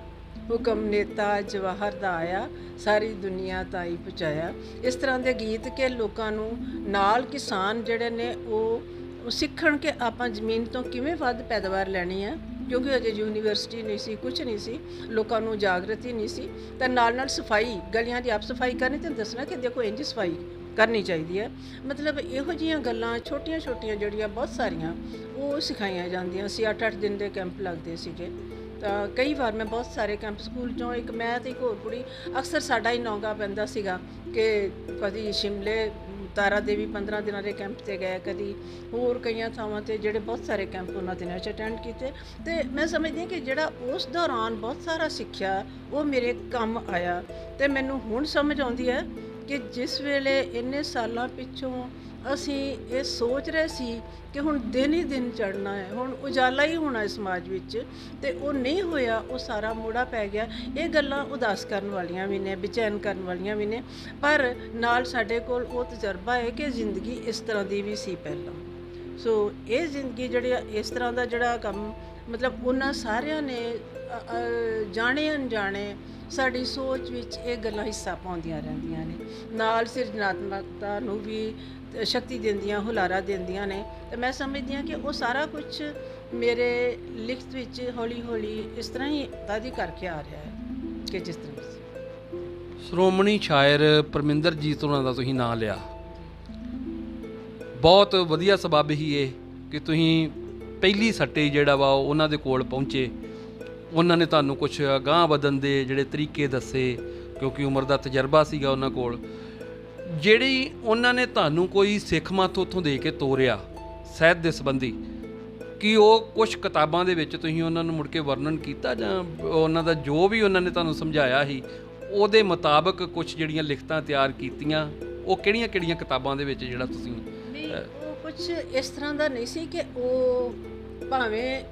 ਹੁਕਮ ਨੇਤਾ ਜਵਾਹਰ ਦਾ ਆਇਆ, ਸਾਰੀ ਦੁਨੀਆ ਤਾਈ ਪਹੁੰਚਾਇਆ। ਇਸ ਤਰ੍ਹਾਂ ਦੇ ਗੀਤ ਕਿ ਲੋਕਾਂ ਨੂੰ, ਨਾਲ ਕਿਸਾਨ ਜਿਹੜੇ ਨੇ ਉਹ ਸਿੱਖਣ ਕਿ ਆਪਾਂ ਜ਼ਮੀਨ ਤੋਂ ਕਿਵੇਂ ਵੱਧ ਪੈਦਾਵਾਰ ਲੈਣੀ ਹੈ, ਕਿਉਂਕਿ ਅਜੇ ਯੂਨੀਵਰਸਿਟੀ ਨਹੀਂ ਸੀ, ਕੁਝ ਨਹੀਂ ਸੀ, ਲੋਕਾਂ ਨੂੰ ਜਾਗਰਤੀ ਨਹੀਂ ਸੀ। ਤਾਂ ਨਾਲ ਨਾਲ ਸਫਾਈ, ਗਲੀਆਂ ਦੀ ਆਪ ਸਫਾਈ ਕਰਨੀ ਤੇ ਦੱਸਣਾ ਕਿ ਦੇਖੋ ਇੰਝ ਸਫਾਈ ਕਰਨੀ ਚਾਹੀਦੀ ਹੈ। ਮਤਲਬ ਇਹੋ ਜਿਹੀਆਂ ਗੱਲਾਂ ਛੋਟੀਆਂ ਛੋਟੀਆਂ ਜਿਹੜੀਆਂ ਬਹੁਤ ਸਾਰੀਆਂ ਉਹ ਸਿਖਾਈਆਂ ਜਾਂਦੀਆਂ ਸੀ। 8-8 ਦਿਨ ਦੇ ਕੈਂਪ ਲੱਗਦੇ ਸੀਗੇ। ਤਾਂ ਕਈ ਵਾਰ ਮੈਂ ਬਹੁਤ ਸਾਰੇ ਕੈਂਪ ਸਕੂਲ 'ਚੋਂ, ਇੱਕ ਮੈਂ ਤੇ ਇੱਕ ਹੋਰ ਕੁੜੀ, ਅਕਸਰ ਸਾਡਾ ਹੀ ਨੌਗਾ ਪੈਂਦਾ ਸੀਗਾ ਕਿ ਕਦੀ ਸ਼ਿਮਲੇ ਤਾਰਾ ਦੇਵੀ 15 ਦਿਨਾਂ ਦੇ ਕੈਂਪ 'ਤੇ ਗਏ, ਕਦੀ ਹੋਰ ਕਈਆਂ ਥਾਵਾਂ 'ਤੇ, ਜਿਹੜੇ ਬਹੁਤ ਸਾਰੇ ਕੈਂਪ ਉਹਨਾਂ ਦਿਨਾਂ 'ਚ ਅਟੈਂਡ ਕੀਤੇ। ਤੇ ਮੈਂ ਸਮਝਦੀ ਹਾਂ ਕਿ ਜਿਹੜਾ ਉਸ ਦੌਰਾਨ ਬਹੁਤ ਸਾਰਾ ਸਿੱਖਿਆ ਉਹ ਮੇਰੇ ਕੰਮ ਆਇਆ। ਤੇ ਮੈਨੂੰ ਹੁਣ ਸਮਝ ਆਉਂਦੀ ਹੈ ਕਿ ਜਿਸ ਵੇਲੇ ਇੰਨੇ ਸਾਲਾਂ ਪਿੱਛੋਂ ਅਸੀਂ ਇਹ ਸੋਚ ਰਹੇ ਸੀ ਕਿ ਹੁਣ ਦਿਨ ਹੀ ਦਿਨ ਚੜ੍ਹਨਾ ਹੈ, ਹੁਣ ਉਜਾਲਾ ਹੀ ਹੋਣਾ ਸਮਾਜ ਵਿੱਚ, ਤੇ ਉਹ ਨਹੀਂ ਹੋਇਆ, ਉਹ ਸਾਰਾ ਮੋੜਾ ਪੈ ਗਿਆ। ਇਹ ਗੱਲਾਂ ਉਦਾਸ ਕਰਨ ਵਾਲੀਆਂ ਵੀ ਨੇ, ਬੇਚੈਨ ਕਰਨ ਵਾਲੀਆਂ ਵੀ ਨੇ, ਪਰ ਨਾਲ ਸਾਡੇ ਕੋਲ ਉਹ ਤਜਰਬਾ ਹੈ ਕਿ ਜ਼ਿੰਦਗੀ ਇਸ ਤਰ੍ਹਾਂ ਦੀ ਵੀ ਸੀ ਪਹਿਲਾਂ। ਸੋ ਇਹ ਜ਼ਿੰਦਗੀ ਜਿਹੜੀ ਇਸ ਤਰ੍ਹਾਂ ਦਾ ਜਿਹੜਾ ਕੰਮ, ਮਤਲਬ ਉਹਨਾਂ ਸਾਰਿਆਂ ਨੇ ਜਾਣੇ ਅਣਜਾਣੇ ਸਾਡੀ ਸੋਚ ਵਿੱਚ ਇਹ ਗੱਲਾਂ ਹਿੱਸਾ ਪਾਉਂਦੀਆਂ ਰਹਿੰਦੀਆਂ ਨੇ, ਨਾਲ ਸਿਰਜਣਾਤਮਕਤਾ ਨੂੰ ਵੀ ਸ਼ਕਤੀ ਦਿੰਦੀਆਂ, ਹੁਲਾਰਾ ਦਿੰਦੀਆਂ ਨੇ। ਤੇ ਮੈਂ ਸਮਝਦੀ ਹਾਂ ਕਿ ਉਹ ਸਾਰਾ ਕੁਝ ਮੇਰੇ ਲਿਖਤ ਵਿੱਚ ਹੌਲੀ ਹੌਲੀ ਇਸ ਤਰ੍ਹਾਂ ਹੀ ਤਾਦੀ ਕਰਕੇ ਆ ਰਿਹਾ ਹੈ ਕਿ ਜਿਸ ਤਰ੍ਹਾਂ ਸ਼੍ਰੋਮਣੀ ਸ਼ਾਇਰ ਪਰਮਿੰਦਰਜੀਤ ਉਹਨਾਂ ਦਾ ਤੁਸੀਂ ਨਾਂ ਲਿਆ। ਬਹੁਤ ਵਧੀਆ ਸਬੱਬ ਹੀ ਇਹ ਕਿ ਤੁਸੀਂ ਪਹਿਲੀ ਸੱਟੇ ਜਿਹੜਾ ਵਾ ਉਹਨਾਂ ਦੇ ਕੋਲ ਪਹੁੰਚੇ, ਉਹਨਾਂ ਨੇ ਤੁਹਾਨੂੰ ਕੁਛ ਅਗਾਂਹ ਵਧਣ ਦੇ ਜਿਹੜੇ ਤਰੀਕੇ ਦੱਸੇ, ਕਿਉਂਕਿ ਉਮਰ ਦਾ ਤਜਰਬਾ ਸੀਗਾ ਉਹਨਾਂ ਕੋਲ। ਜਿਹੜੀ ਉਹਨਾਂ ਨੇ ਤੁਹਾਨੂੰ ਕੋਈ ਸਿੱਖ ਮੱਤ ਉੱਥੋਂ ਦੇ ਕੇ ਤੋਰਿਆ ਸਾਹਿਤ ਦੇ ਸੰਬੰਧੀ, ਕਿ ਉਹ ਕੁਛ ਕਿਤਾਬਾਂ ਦੇ ਵਿੱਚ ਤੁਸੀਂ ਉਹਨਾਂ ਨੂੰ ਮੁੜ ਕੇ ਵਰਣਨ ਕੀਤਾ, ਜਾਂ ਉਹਨਾਂ ਦਾ ਜੋ ਵੀ ਉਹਨਾਂ ਨੇ ਤੁਹਾਨੂੰ ਸਮਝਾਇਆ ਸੀ ਉਹਦੇ ਮੁਤਾਬਕ ਕੁਛ ਜਿਹੜੀਆਂ ਲਿਖਤਾਂ ਤਿਆਰ ਕੀਤੀਆਂ, ਉਹ ਕਿਹੜੀਆਂ ਕਿਹੜੀਆਂ ਕਿਤਾਬਾਂ ਦੇ ਵਿੱਚ ਜਿਹੜਾ ਤੁਸੀਂ? ਉਹ ਕੁਛ ਇਸ ਤਰ੍ਹਾਂ ਦਾ ਨਹੀਂ ਸੀ ਕਿ ਉਹ, ਭਾਵੇਂ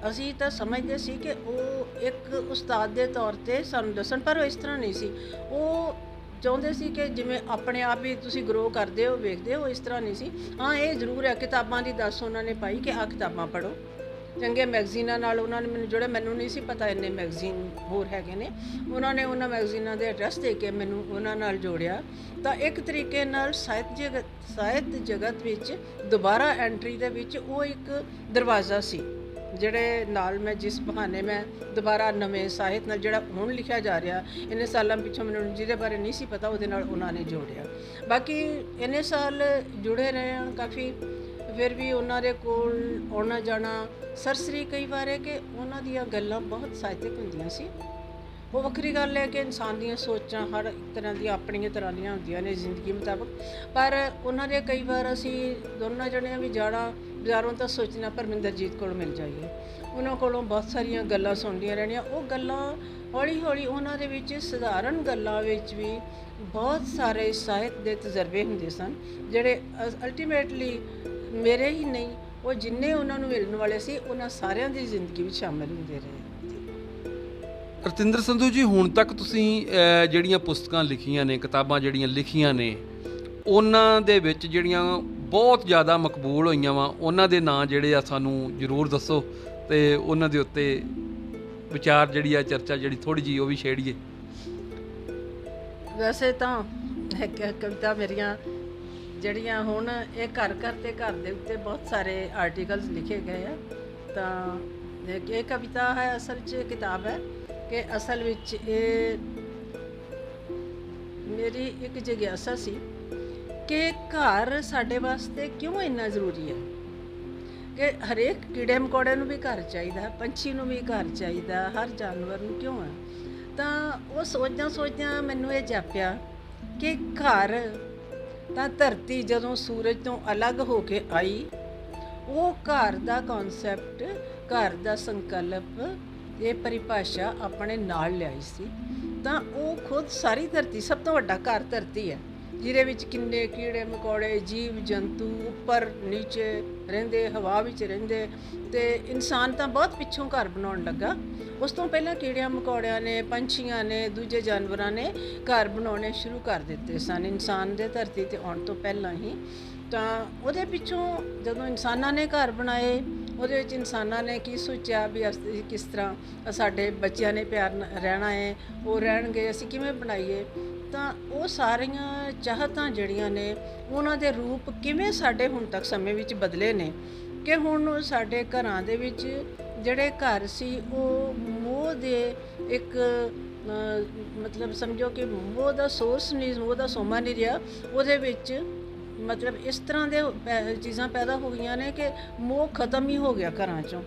ਅਸੀਂ ਤਾਂ ਸਮਝਦੇ ਸੀ ਕਿ ਉਹ ਇੱਕ ਉਸਤਾਦ ਦੇ ਤੌਰ 'ਤੇ ਸਾਨੂੰ ਦੱਸਣ, ਪਰ ਉਹ ਇਸ ਤਰ੍ਹਾਂ ਨਹੀਂ ਸੀ। ਉਹ ਚਾਹੁੰਦੇ ਸੀ ਕਿ ਜਿਵੇਂ ਆਪਣੇ ਆਪ ਹੀ ਤੁਸੀਂ ਗਰੋ ਕਰਦੇ ਹੋ, ਵੇਖਦੇ ਹੋ, ਇਸ ਤਰ੍ਹਾਂ ਨਹੀਂ ਸੀ। ਹਾਂ, ਇਹ ਜ਼ਰੂਰ ਹੈ ਕਿਤਾਬਾਂ ਦੀ ਦੱਸ ਉਹਨਾਂ ਨੇ ਪਾਈ ਕਿ ਆਹ ਕਿਤਾਬਾਂ ਪੜ੍ਹੋ। ਚੰਗੇ ਮੈਗਜ਼ੀਨਾਂ ਨਾਲ ਉਹਨਾਂ ਨੇ ਮੈਨੂੰ ਜੋੜਿਆ। ਮੈਨੂੰ ਨਹੀਂ ਸੀ ਪਤਾ ਇੰਨੇ ਮੈਗਜ਼ੀਨ ਹੋਰ ਹੈਗੇ ਨੇ। ਉਹਨਾਂ ਨੇ ਉਹਨਾਂ ਮੈਗਜ਼ੀਨਾਂ ਦੇ ਐਡਰੈਸ ਦੇ ਕੇ ਮੈਨੂੰ ਉਹਨਾਂ ਨਾਲ ਜੋੜਿਆ। ਤਾਂ ਇੱਕ ਤਰੀਕੇ ਨਾਲ ਸਾਹਿਤ ਜਗਤ ਵਿੱਚ ਦੁਬਾਰਾ ਐਂਟਰੀ ਦੇ ਵਿੱਚ ਉਹ ਇੱਕ ਦਰਵਾਜ਼ਾ ਸੀ ਜਿਹੜੇ ਨਾਲ ਮੈਂ ਜਿਸ ਬਹਾਨੇ ਮੈਂ ਦੁਬਾਰਾ ਨਵੇਂ ਸਾਹਿਤ ਨਾਲ ਜਿਹੜਾ ਹੁਣ ਲਿਖਿਆ ਜਾ ਰਿਹਾ ਇੰਨੇ ਸਾਲਾਂ ਪਿੱਛੋਂ ਮੈਨੂੰ ਜਿਹਦੇ ਬਾਰੇ ਨਹੀਂ ਸੀ ਪਤਾ ਉਹਦੇ ਨਾਲ ਉਹਨਾਂ ਨੇ ਜੋੜਿਆ। ਬਾਕੀ ਇੰਨੇ ਸਾਲ ਜੁੜੇ ਰਹੇ ਹਾਂ ਕਾਫੀ, ਫਿਰ ਵੀ ਉਹਨਾਂ ਦੇ ਕੋਲ ਆਉਣਾ ਜਾਣਾ ਸਰਸਰੀ ਕਈ ਵਾਰ ਹੈ ਕਿ ਉਹਨਾਂ ਦੀਆਂ ਗੱਲਾਂ ਬਹੁਤ ਸਾਹਿਤਕ ਹੁੰਦੀਆਂ ਸੀ। ਉਹ ਵੱਖਰੀ ਗੱਲ ਹੈ ਕਿ ਇਨਸਾਨ ਦੀਆਂ ਸੋਚਾਂ ਹਰ ਇੱਕ ਤਰ੍ਹਾਂ ਦੀਆਂ ਆਪਣੀਆਂ ਤਰ੍ਹਾਂ ਦੀਆਂ ਹੁੰਦੀਆਂ ਨੇ ਜ਼ਿੰਦਗੀ ਮੁਤਾਬਕ, ਪਰ ਉਹਨਾਂ ਦੇ ਕਈ ਵਾਰ ਅਸੀਂ ਦੋਨਾਂ ਜਣਿਆਂ ਵੀ ਜਾਣਾ ਬਾਜ਼ਾਰੋਂ ਤਾਂ ਸੋਚਣਾ ਪਰਮਿੰਦਰਜੀਤ ਕੋਲ ਮਿਲ ਜਾਈਏ, ਉਹਨਾਂ ਕੋਲੋਂ ਬਹੁਤ ਸਾਰੀਆਂ ਗੱਲਾਂ ਸੁਣਦੀਆਂ ਰਹਿਣੀਆਂ। ਉਹ ਗੱਲਾਂ ਹੌਲੀ ਹੌਲੀ ਉਹਨਾਂ ਦੇ ਵਿੱਚ ਸਧਾਰਨ ਗੱਲਾਂ ਵਿੱਚ ਵੀ ਬਹੁਤ ਸਾਰੇ ਸਾਹਿਤ ਦੇ ਤਜਰਬੇ ਹੁੰਦੇ ਸਨ ਜਿਹੜੇ ਅਲਟੀਮੇਟਲੀ ਮੇਰੇ ਹੀ ਨਹੀਂ, ਉਹ ਜਿੰਨੇ ਉਹਨਾਂ ਨੂੰ ਮਿਲਣ ਵਾਲੇ ਸੀ ਉਹਨਾਂ ਸਾਰਿਆਂ ਦੀ ਜ਼ਿੰਦਗੀ ਵਿੱਚ ਸ਼ਾਮਿਲ ਹੁੰਦੇ ਰਹੇ। ਰਤਿੰਦਰ ਸੰਧੂ ਜੀ, ਹੁਣ ਤੱਕ ਤੁਸੀਂ ਜਿਹੜੀਆਂ ਪੁਸਤਕਾਂ ਲਿਖੀਆਂ ਨੇ, ਕਿਤਾਬਾਂ ਜਿਹੜੀਆਂ ਲਿਖੀਆਂ ਨੇ, ਉਹਨਾਂ ਦੇ ਵਿੱਚ ਜਿਹੜੀਆਂ ਬਹੁਤ ਜ਼ਿਆਦਾ ਮਕਬੂਲ ਹੋਈਆਂ ਵਾ ਉਹਨਾਂ ਦੇ ਨਾਂ ਜਿਹੜੇ ਆ ਸਾਨੂੰ ਜ਼ਰੂਰ ਦੱਸੋ ਤੇ ਉਹਨਾਂ ਦੇ ਉੱਤੇ ਵਿਚਾਰ ਜਿਹੜੀ ਆ ਚਰਚਾ ਜਿਹੜੀ ਥੋੜ੍ਹੀ ਜਿਹੀ ਉਹ ਵੀ ਛੇੜੀਏ। ਵੈਸੇ ਤਾਂ ਕਵਿਤਾ ਮੇਰੀਆਂ ਜਿਹੜੀਆਂ ਹੁਣ ਇਹ ਘਰ ਘਰ ਤੇ ਘਰ ਦੇ ਉੱਤੇ ਬਹੁਤ ਸਾਰੇ ਆਰਟੀਕਲਸ ਲਿਖੇ ਗਏ ਆ, ਤਾਂ ਇਹ ਕਵਿਤਾ ਹੈ ਅਸਲ 'ਚ ਕਿਤਾਬ ਹੈ ਕਿ ਅਸਲ ਵਿੱਚ ਇਹ ਮੇਰੀ ਇੱਕ ਜਿਗਿਆਸਾ ਸੀ ਕਿ ਘਰ ਸਾਡੇ ਵਾਸਤੇ ਕਿਉਂ ਇੰਨਾ ਜ਼ਰੂਰੀ ਹੈ, ਕਿ ਹਰੇਕ ਕੀੜੇ ਮਕੌੜੇ ਨੂੰ ਵੀ ਘਰ ਚਾਹੀਦਾ, ਪੰਛੀ ਨੂੰ ਵੀ ਘਰ ਚਾਹੀਦਾ, ਹਰ ਜਾਨਵਰ ਨੂੰ ਕਿਉਂ ਹੈ। ਤਾਂ ਉਹ ਸੋਚਦਿਆਂ ਮੈਨੂੰ ਇਹ ਜਾਪਿਆ ਕਿ ਘਰ ਤਾਂ ਧਰਤੀ ਜਦੋਂ ਸੂਰਜ ਤੋਂ ਅਲੱਗ ਹੋ ਕੇ ਆਈ, ਉਹ ਘਰ ਦਾ ਕਨਸੈਪਟ, ਘਰ ਦਾ ਸੰਕਲਪ, ਇਹ ਪਰਿਭਾਸ਼ਾ ਆਪਣੇ ਨਾਲ ਲਿਆਈ ਸੀ। ਤਾਂ ਉਹ ਖੁਦ ਸਾਰੀ ਧਰਤੀ, ਸਭ ਤੋਂ ਵੱਡਾ ਘਰ ਧਰਤੀ ਹੈ, ਜਿਹਦੇ ਵਿੱਚ ਕਿੰਨੇ ਕੀੜੇ ਮਕੌੜੇ, ਜੀਵ ਜੰਤੂ ਉੱਪਰ ਨੀਚੇ ਰਹਿੰਦੇ, ਹਵਾ ਵਿੱਚ ਰਹਿੰਦੇ, ਤੇ ਇਨਸਾਨ ਤਾਂ ਬਹੁਤ ਪਿੱਛੋਂ ਘਰ ਬਣਾਉਣ ਲੱਗਾ। ਉਸ ਤੋਂ ਪਹਿਲਾਂ ਕੀੜਿਆਂ ਮਕੌੜਿਆਂ ਨੇ, ਪੰਛੀਆਂ ਨੇ, ਦੂਜੇ ਜਾਨਵਰਾਂ ਨੇ ਘਰ ਬਣਾਉਣੇ ਸ਼ੁਰੂ ਕਰ ਦਿੱਤੇ ਸਨ ਇਨਸਾਨ ਦੇ ਧਰਤੀ 'ਤੇ ਆਉਣ ਤੋਂ ਪਹਿਲਾਂ ਹੀ। ਤਾਂ ਉਹਦੇ ਪਿੱਛੋਂ ਜਦੋਂ ਇਨਸਾਨਾਂ ਨੇ ਘਰ ਬਣਾਏ, ਉਹਦੇ ਵਿੱਚ ਇਨਸਾਨਾਂ ਨੇ ਕੀ ਸੋਚਿਆ ਵੀ ਅਸੀਂ ਕਿਸ ਤਰ੍ਹਾਂ, ਸਾਡੇ ਬੱਚਿਆਂ ਨੇ ਪਿਆਰ ਨਾਲ ਰਹਿਣਾ ਹੈ, ਉਹ ਰਹਿਣਗੇ, ਅਸੀਂ ਕਿਵੇਂ ਬਣਾਈਏ। ਤਾਂ ਉਹ ਸਾਰੀਆਂ ਚਾਹਤਾਂ ਜਿਹੜੀਆਂ ਨੇ ਉਹਨਾਂ ਦੇ ਰੂਪ ਕਿਵੇਂ ਸਾਡੇ ਹੁਣ ਤੱਕ ਸਮੇਂ ਵਿੱਚ ਬਦਲੇ ਨੇ, ਕਿ ਹੁਣ ਸਾਡੇ ਘਰਾਂ ਦੇ ਵਿੱਚ ਜਿਹੜੇ ਘਰ ਸੀ ਉਹ ਮੋਹ ਦੇ ਇੱਕ ਮਤਲਬ ਸਮਝੋ ਕਿ ਮੋਹ ਦਾ ਸੋਰਸ ਨਹੀਂ, ਮੋਹ ਦਾ ਸੋਮਾ ਨਹੀਂ ਰਿਹਾ। ਉਹਦੇ ਵਿੱਚ ਮਤਲਬ ਇਸ ਤਰ੍ਹਾਂ ਦੇ ਚੀਜ਼ਾਂ ਪੈਦਾ ਹੋ ਗਈਆਂ ਨੇ ਕਿ ਮੋਹ ਖਤਮ ਹੀ ਹੋ ਗਿਆ ਘਰਾਂ 'ਚੋਂ।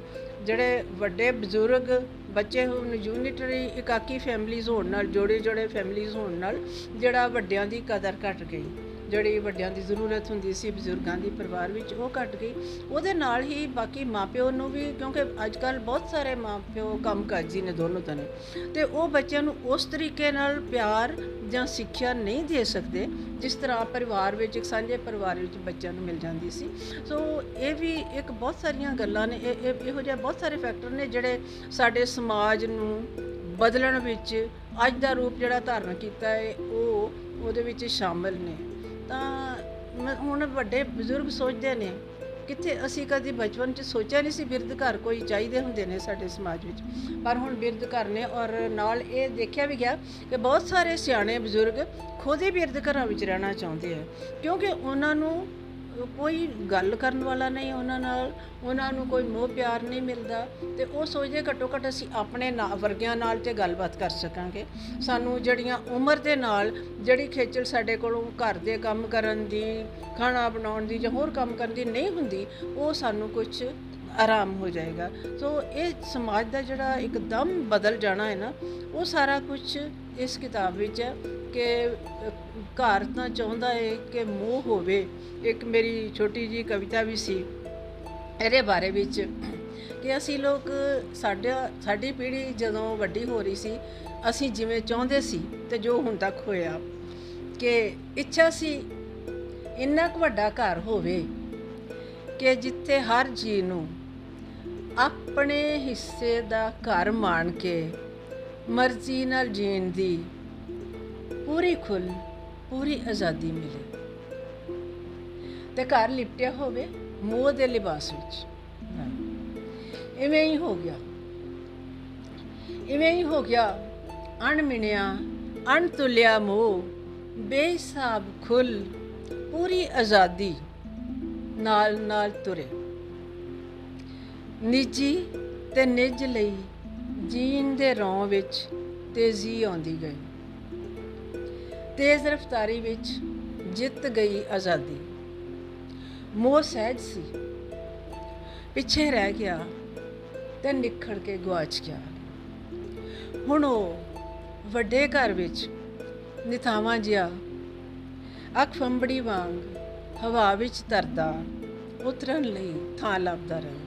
ਜਿਹੜੇ ਵੱਡੇ ਬਜ਼ੁਰਗ ਬੱਚੇ ਹੁਣ ਯੂਨਿਟਰੀ ਇਕਾਕੀ ਫੈਮਲੀਜ਼ ਹੋਣ ਨਾਲ, ਜੋੜੇ ਫੈਮਲੀਜ਼ ਹੋਣ ਨਾਲ ਜਿਹੜਾ ਵੱਡਿਆਂ ਦੀ ਕਦਰ ਘਟ ਗਈ, ਜਿਹੜੀ ਵੱਡਿਆਂ ਦੀ ਜ਼ਰੂਰਤ ਹੁੰਦੀ ਸੀ ਬਜ਼ੁਰਗਾਂ ਦੀ ਪਰਿਵਾਰ ਵਿੱਚ, ਉਹ ਘਟ ਗਈ। ਉਹਦੇ ਨਾਲ ਹੀ ਬਾਕੀ ਮਾਪਿਓ ਨੂੰ ਵੀ, ਕਿਉਂਕਿ ਅੱਜ ਕੱਲ੍ਹ ਬਹੁਤ ਸਾਰੇ ਮਾਪਿਓ ਕੰਮਕਾਜੀ ਨੇ ਦੋਨੋਂ ਤਰ੍ਹਾਂ, ਅਤੇ ਉਹ ਬੱਚਿਆਂ ਨੂੰ ਉਸ ਤਰੀਕੇ ਨਾਲ ਪਿਆਰ ਜਾਂ ਸਿੱਖਿਆ ਨਹੀਂ ਦੇ ਸਕਦੇ ਜਿਸ ਤਰ੍ਹਾਂ ਪਰਿਵਾਰ ਵਿੱਚ, ਇੱਕ ਸਾਂਝੇ ਪਰਿਵਾਰ ਵਿੱਚ ਬੱਚਿਆਂ ਨੂੰ ਮਿਲ ਜਾਂਦੀ ਸੀ। ਸੋ ਇਹ ਵੀ ਇੱਕ ਬਹੁਤ ਸਾਰੀਆਂ ਗੱਲਾਂ ਨੇ, ਇਹੋ ਜਿਹੇ ਬਹੁਤ ਸਾਰੇ ਫੈਕਟਰ ਨੇ ਜਿਹੜੇ ਸਾਡੇ ਸਮਾਜ ਨੂੰ ਬਦਲਣ ਵਿੱਚ, ਅੱਜ ਦਾ ਰੂਪ ਜਿਹੜਾ ਧਾਰਨ ਕੀਤਾ ਹੈ ਉਹ ਉਹਦੇ ਵਿੱਚ ਸ਼ਾਮਲ ਨੇ। ਤਾਂ ਹੁਣ ਵੱਡੇ ਬਜ਼ੁਰਗ ਸੋਚਦੇ ਨੇ, ਕਿੱਥੇ ਅਸੀਂ ਕਦੀ ਬਚਪਨ 'ਚ ਸੋਚਿਆ ਨਹੀਂ ਸੀ ਬਿਰਧ ਘਰ ਕੋਈ ਚਾਹੀਦੇ ਹੁੰਦੇ ਨੇ ਸਾਡੇ ਸਮਾਜ ਵਿੱਚ, ਪਰ ਹੁਣ ਬਿਰਧ ਘਰ ਨੇ। ਔਰ ਨਾਲ ਇਹ ਦੇਖਿਆ ਵੀ ਗਿਆ ਕਿ ਬਹੁਤ ਸਾਰੇ ਸਿਆਣੇ ਬਜ਼ੁਰਗ ਖੁਦ ਹੀ ਬਿਰਧ ਘਰਾਂ ਵਿੱਚ ਰਹਿਣਾ ਚਾਹੁੰਦੇ ਆ, ਕਿਉਂਕਿ ਉਹਨਾਂ ਨੂੰ ਕੋਈ ਗੱਲ ਕਰਨ ਵਾਲਾ ਨਹੀਂ ਉਹਨਾਂ ਨਾਲ, ਉਹਨਾਂ ਨੂੰ ਕੋਈ ਮੋਹ ਪਿਆਰ ਨਹੀਂ ਮਿਲਦਾ, ਤੇ ਉਹ ਸੋਚਦੇ ਘੱਟੋ ਘੱਟ ਅਸੀਂ ਆਪਣੇ ਵਰਗਿਆਂ ਨਾਲ ਤੇ ਗੱਲਬਾਤ ਕਰ ਸਕਾਂਗੇ। ਸਾਨੂੰ ਜਿਹੜੀਆਂ ਉਮਰ ਦੇ ਨਾਲ ਜਿਹੜੀ ਖੇਚਲ ਸਾਡੇ ਕੋਲੋਂ ਘਰ ਦੇ ਕੰਮ ਕਰਨ ਦੀ, ਖਾਣਾ ਬਣਾਉਣ ਦੀ ਜਾਂ ਹੋਰ ਕੰਮ ਕਰਨ ਦੀ ਨਹੀਂ ਹੁੰਦੀ, ਉਹ ਸਾਨੂੰ ਕੁਝ ਆਰਾਮ ਹੋ ਜਾਏਗਾ। ਸੋ ਇਹ ਸਮਾਜ ਦਾ ਜਿਹੜਾ ਇੱਕਦਮ ਬਦਲ ਜਾਣਾ ਹੈ ਨਾ, ਉਹ ਸਾਰਾ ਕੁਝ ਇਸ ਕਿਤਾਬ ਵਿੱਚ ਹੈ ਕਿ ਘਰ ਤਾਂ ਚਾਹੁੰਦਾ ਹੈ ਕਿ ਮੋਹ ਹੋਵੇ। ਇੱਕ ਮੇਰੀ ਛੋਟੀ ਜਿਹੀ ਕਵਿਤਾ ਵੀ ਸੀ ਇਹਦੇ ਬਾਰੇ ਵਿੱਚ ਕਿ ਅਸੀਂ ਲੋਕ, ਸਾਡੀ ਪੀੜ੍ਹੀ ਜਦੋਂ ਵੱਡੀ ਹੋ ਰਹੀ ਸੀ, ਅਸੀਂ ਜਿਵੇਂ ਚਾਹੁੰਦੇ ਸੀ ਤੇ ਜੋ ਹੁਣ ਤੱਕ ਹੋਇਆ, ਕਿ ਇੱਛਾ ਸੀ ਇੰਨਾ ਕੁ ਵੱਡਾ ਘਰ ਹੋਵੇ ਕਿ ਜਿੱਥੇ ਹਰ ਜੀਅ ਨੂੰ ਆਪਣੇ ਹਿੱਸੇ ਦਾ ਘਰ ਮਾਣ ਕੇ ਮਰਜ਼ੀ ਨਾਲ ਜੀਣ ਦੀ ਪੂਰੀ ਖੁੱਲ੍ਹ, ਪੂਰੀ ਆਜ਼ਾਦੀ ਮਿਲੇ, ਤੇ ਘਰ ਲਿਪਟਿਆ ਹੋਵੇ ਮੋਹ ਦੇ ਲਿਬਾਸ ਵਿੱਚ। ਇਵੇਂ ਹੀ ਹੋ ਗਿਆ, ਇਵੇਂ ਹੀ ਹੋ ਗਿਆ। ਅਣਮਿਣਿਆ ਅਣਤੁਲਿਆ ਮੋਹ, ਬੇਹਿਸਾਬ ਖੁੱਲ੍ਹ, ਪੂਰੀ ਆਜ਼ਾਦੀ ਨਾਲ ਨਾਲ ਤੁਰੇ। ਨਿੱਜੀ ਤੇ ਨਿੱਜ ਲਈ ਜੀਣ ਦੇ ਰੌਂ ਵਿੱਚ ਤੇਜ਼ੀ ਆਉਂਦੀ ਗਈ। ਤੇਜ਼ ਰਫ਼ਤਾਰੀ ਵਿੱਚ ਜਿੱਤ ਗਈ ਆਜ਼ਾਦੀ। ਮੋਹ ਸਹਿਜ ਸੀ, ਪਿੱਛੇ ਰਹਿ ਗਿਆ ਤੇ ਨਿਖੜ ਕੇ ਗੁਆਚ ਗਿਆ। ਹੁਣ ਉਹ ਵੱਡੇ ਘਰ ਵਿੱਚ ਨਿਥਾਵਾਂ ਜਿਹਾ ਅੱਖ ਫੰਬੜੀ ਵਾਂਗ ਹਵਾ ਵਿੱਚ ਤਰਦਾ ਉਤਰਨ ਲਈ ਥਾਂ ਲੱਭਦਾ ਰਹਿੰਦਾ।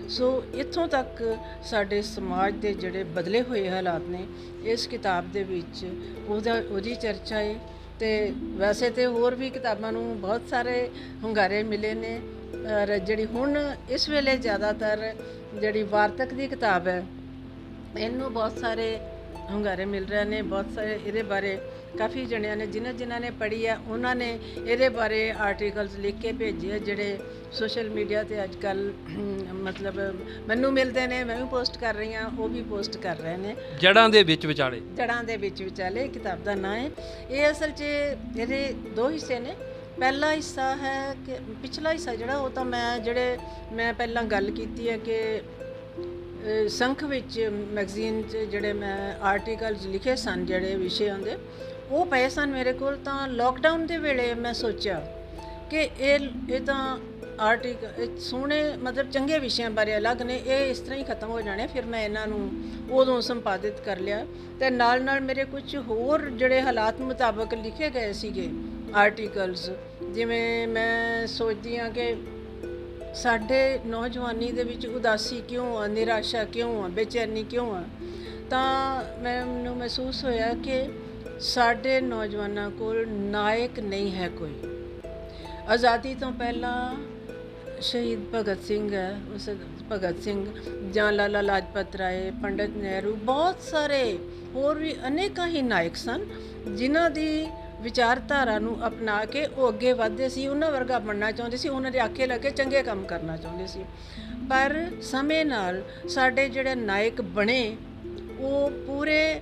ਸੋ ਇੱਥੋਂ ਤੱਕ ਸਾਡੇ ਸਮਾਜ ਦੇ ਜਿਹੜੇ ਬਦਲੇ ਹੋਏ ਹਾਲਾਤ ਨੇ ਇਸ ਕਿਤਾਬ ਦੇ ਵਿੱਚ ਉਹਦੀ ਚਰਚਾ ਹੈ। ਤੇ ਵੈਸੇ ਤੇ ਹੋਰ ਵੀ ਕਿਤਾਬਾਂ ਨੂੰ ਬਹੁਤ ਸਾਰੇ ਹੁੰਗਾਰੇ ਮਿਲੇ ਨੇ, ਔਰ ਜਿਹੜੀ ਹੁਣ ਇਸ ਵੇਲੇ ਜ਼ਿਆਦਾਤਰ ਜਿਹੜੀ ਵਾਰਤਕ ਦੀ ਕਿਤਾਬ ਹੈ ਇਹਨੂੰ ਬਹੁਤ ਸਾਰੇ ਹੁੰਗਾਰੇ ਮਿਲ ਰਹੇ ਨੇ। ਬਹੁਤ ਸਾਰੇ ਇਹਦੇ ਬਾਰੇ ਕਾਫੀ ਜਣਿਆਂ ਨੇ ਜਿਨ੍ਹਾਂ ਨੇ ਪੜ੍ਹੀ ਹੈ ਉਹਨਾਂ ਨੇ ਇਹਦੇ ਬਾਰੇ ਆਰਟੀਕਲਸ ਲਿਖ ਕੇ ਭੇਜੇ ਆ, ਜਿਹੜੇ ਸੋਸ਼ਲ ਮੀਡੀਆ ਤੇ ਅੱਜ ਕੱਲ੍ਹ ਮਤਲਬ ਮੈਨੂੰ ਮਿਲਦੇ ਨੇ, ਮੈਂ ਵੀ ਪੋਸਟ ਕਰ ਰਹੀ ਹਾਂ, ਉਹ ਵੀ ਪੋਸਟ ਕਰ ਰਹੇ ਨੇ। ਜੜ੍ਹਾਂ ਦੇ ਵਿੱਚ ਵਿਚਾਲੇ ਵਿਚਾਲੇ ਕਿਤਾਬ ਦਾ ਨਾਂ ਹੈ। ਇਹ ਅਸਲ 'ਚ ਇਹਦੇ ਦੋ ਹਿੱਸੇ ਨੇ। ਪਹਿਲਾ ਹਿੱਸਾ ਹੈ ਕਿ ਪਿਛਲਾ ਹਿੱਸਾ ਜਿਹੜਾ ਉਹ ਤਾਂ ਮੈਂ ਪਹਿਲਾਂ ਗੱਲ ਕੀਤੀ ਹੈ ਕਿ ਸੰਖ ਵਿੱਚ ਮੈਗਜ਼ੀਨ 'ਚ ਜਿਹੜੇ ਮੈਂ ਆਰਟੀਕਲਸ ਲਿਖੇ ਸਨ, ਜਿਹੜੇ ਵਿਸ਼ਿਆਂ ਦੇ ਉਹ ਪਏ ਸਨ ਮੇਰੇ ਕੋਲ। ਤਾਂ ਲੋਕਡਾਊਨ ਦੇ ਵੇਲੇ ਮੈਂ ਸੋਚਿਆ ਕਿ ਇਹ ਤਾਂ ਆਰਟੀਕਲ ਸੋਹਣੇ ਮਤਲਬ ਚੰਗੇ ਵਿਸ਼ਿਆਂ ਬਾਰੇ ਅਲੱਗ ਨੇ, ਇਹ ਇਸ ਤਰ੍ਹਾਂ ਹੀ ਖਤਮ ਹੋ ਜਾਣੇ। ਫਿਰ ਮੈਂ ਇਹਨਾਂ ਨੂੰ ਉਦੋਂ ਸੰਪਾਦਿਤ ਕਰ ਲਿਆ ਤੇ ਨਾਲ ਮੇਰੇ ਕੁਝ ਹੋਰ ਜਿਹੜੇ ਹਾਲਾਤ ਮੁਤਾਬਕ ਲਿਖੇ ਗਏ ਸੀਗੇ ਆਰਟੀਕਲਸ। ਜਿਵੇਂ ਮੈਂ ਸੋਚਦੀ ਹਾਂ ਕਿ ਸਾਡੇ ਨੌਜਵਾਨੀ ਦੇ ਵਿੱਚ ਉਦਾਸੀ ਕਿਉਂ ਆ, ਨਿਰਾਸ਼ਾ ਕਿਉਂ ਆ, ਬੇਚੈਨੀ ਕਿਉਂ ਆ। ਤਾਂ ਮੈਨੂੰ ਮਹਿਸੂਸ ਹੋਇਆ ਕਿ ਸਾਡੇ ਨੌਜਵਾਨਾਂ ਕੋਲ ਨਾਇਕ ਨਹੀਂ ਹੈ ਕੋਈ। ਆਜ਼ਾਦੀ ਤੋਂ ਪਹਿਲਾਂ ਸ਼ਹੀਦ ਭਗਤ ਸਿੰਘ ਹੈ, ਉਸ ਭਗਤ ਸਿੰਘ ਜਾਂ ਲਾਲਾ ਲਾਜਪਤ ਰਾਏ, ਪੰਡਿਤ ਨਹਿਰੂ, ਬਹੁਤ ਸਾਰੇ ਹੋਰ ਵੀ ਅਨੇਕਾਂ ਹੀ ਨਾਇਕ ਸਨ ਜਿਨ੍ਹਾਂ ਦੀ ਵਿਚਾਰਧਾਰਾ ਨੂੰ ਅਪਣਾ ਕੇ ਉਹ ਅੱਗੇ ਵਧਦੇ ਸੀ, ਉਹਨਾਂ ਵਰਗਾ ਬਣਨਾ ਚਾਹੁੰਦੇ ਸੀ, ਉਹਨਾਂ ਦੇ ਆਖੇ ਲੱਗੇ ਚੰਗੇ ਕੰਮ ਕਰਨਾ ਚਾਹੁੰਦੇ ਸੀ। ਪਰ ਸਮੇਂ ਨਾਲ ਸਾਡੇ ਜਿਹੜੇ ਨਾਇਕ ਬਣੇ ਉਹ ਪੂਰੇ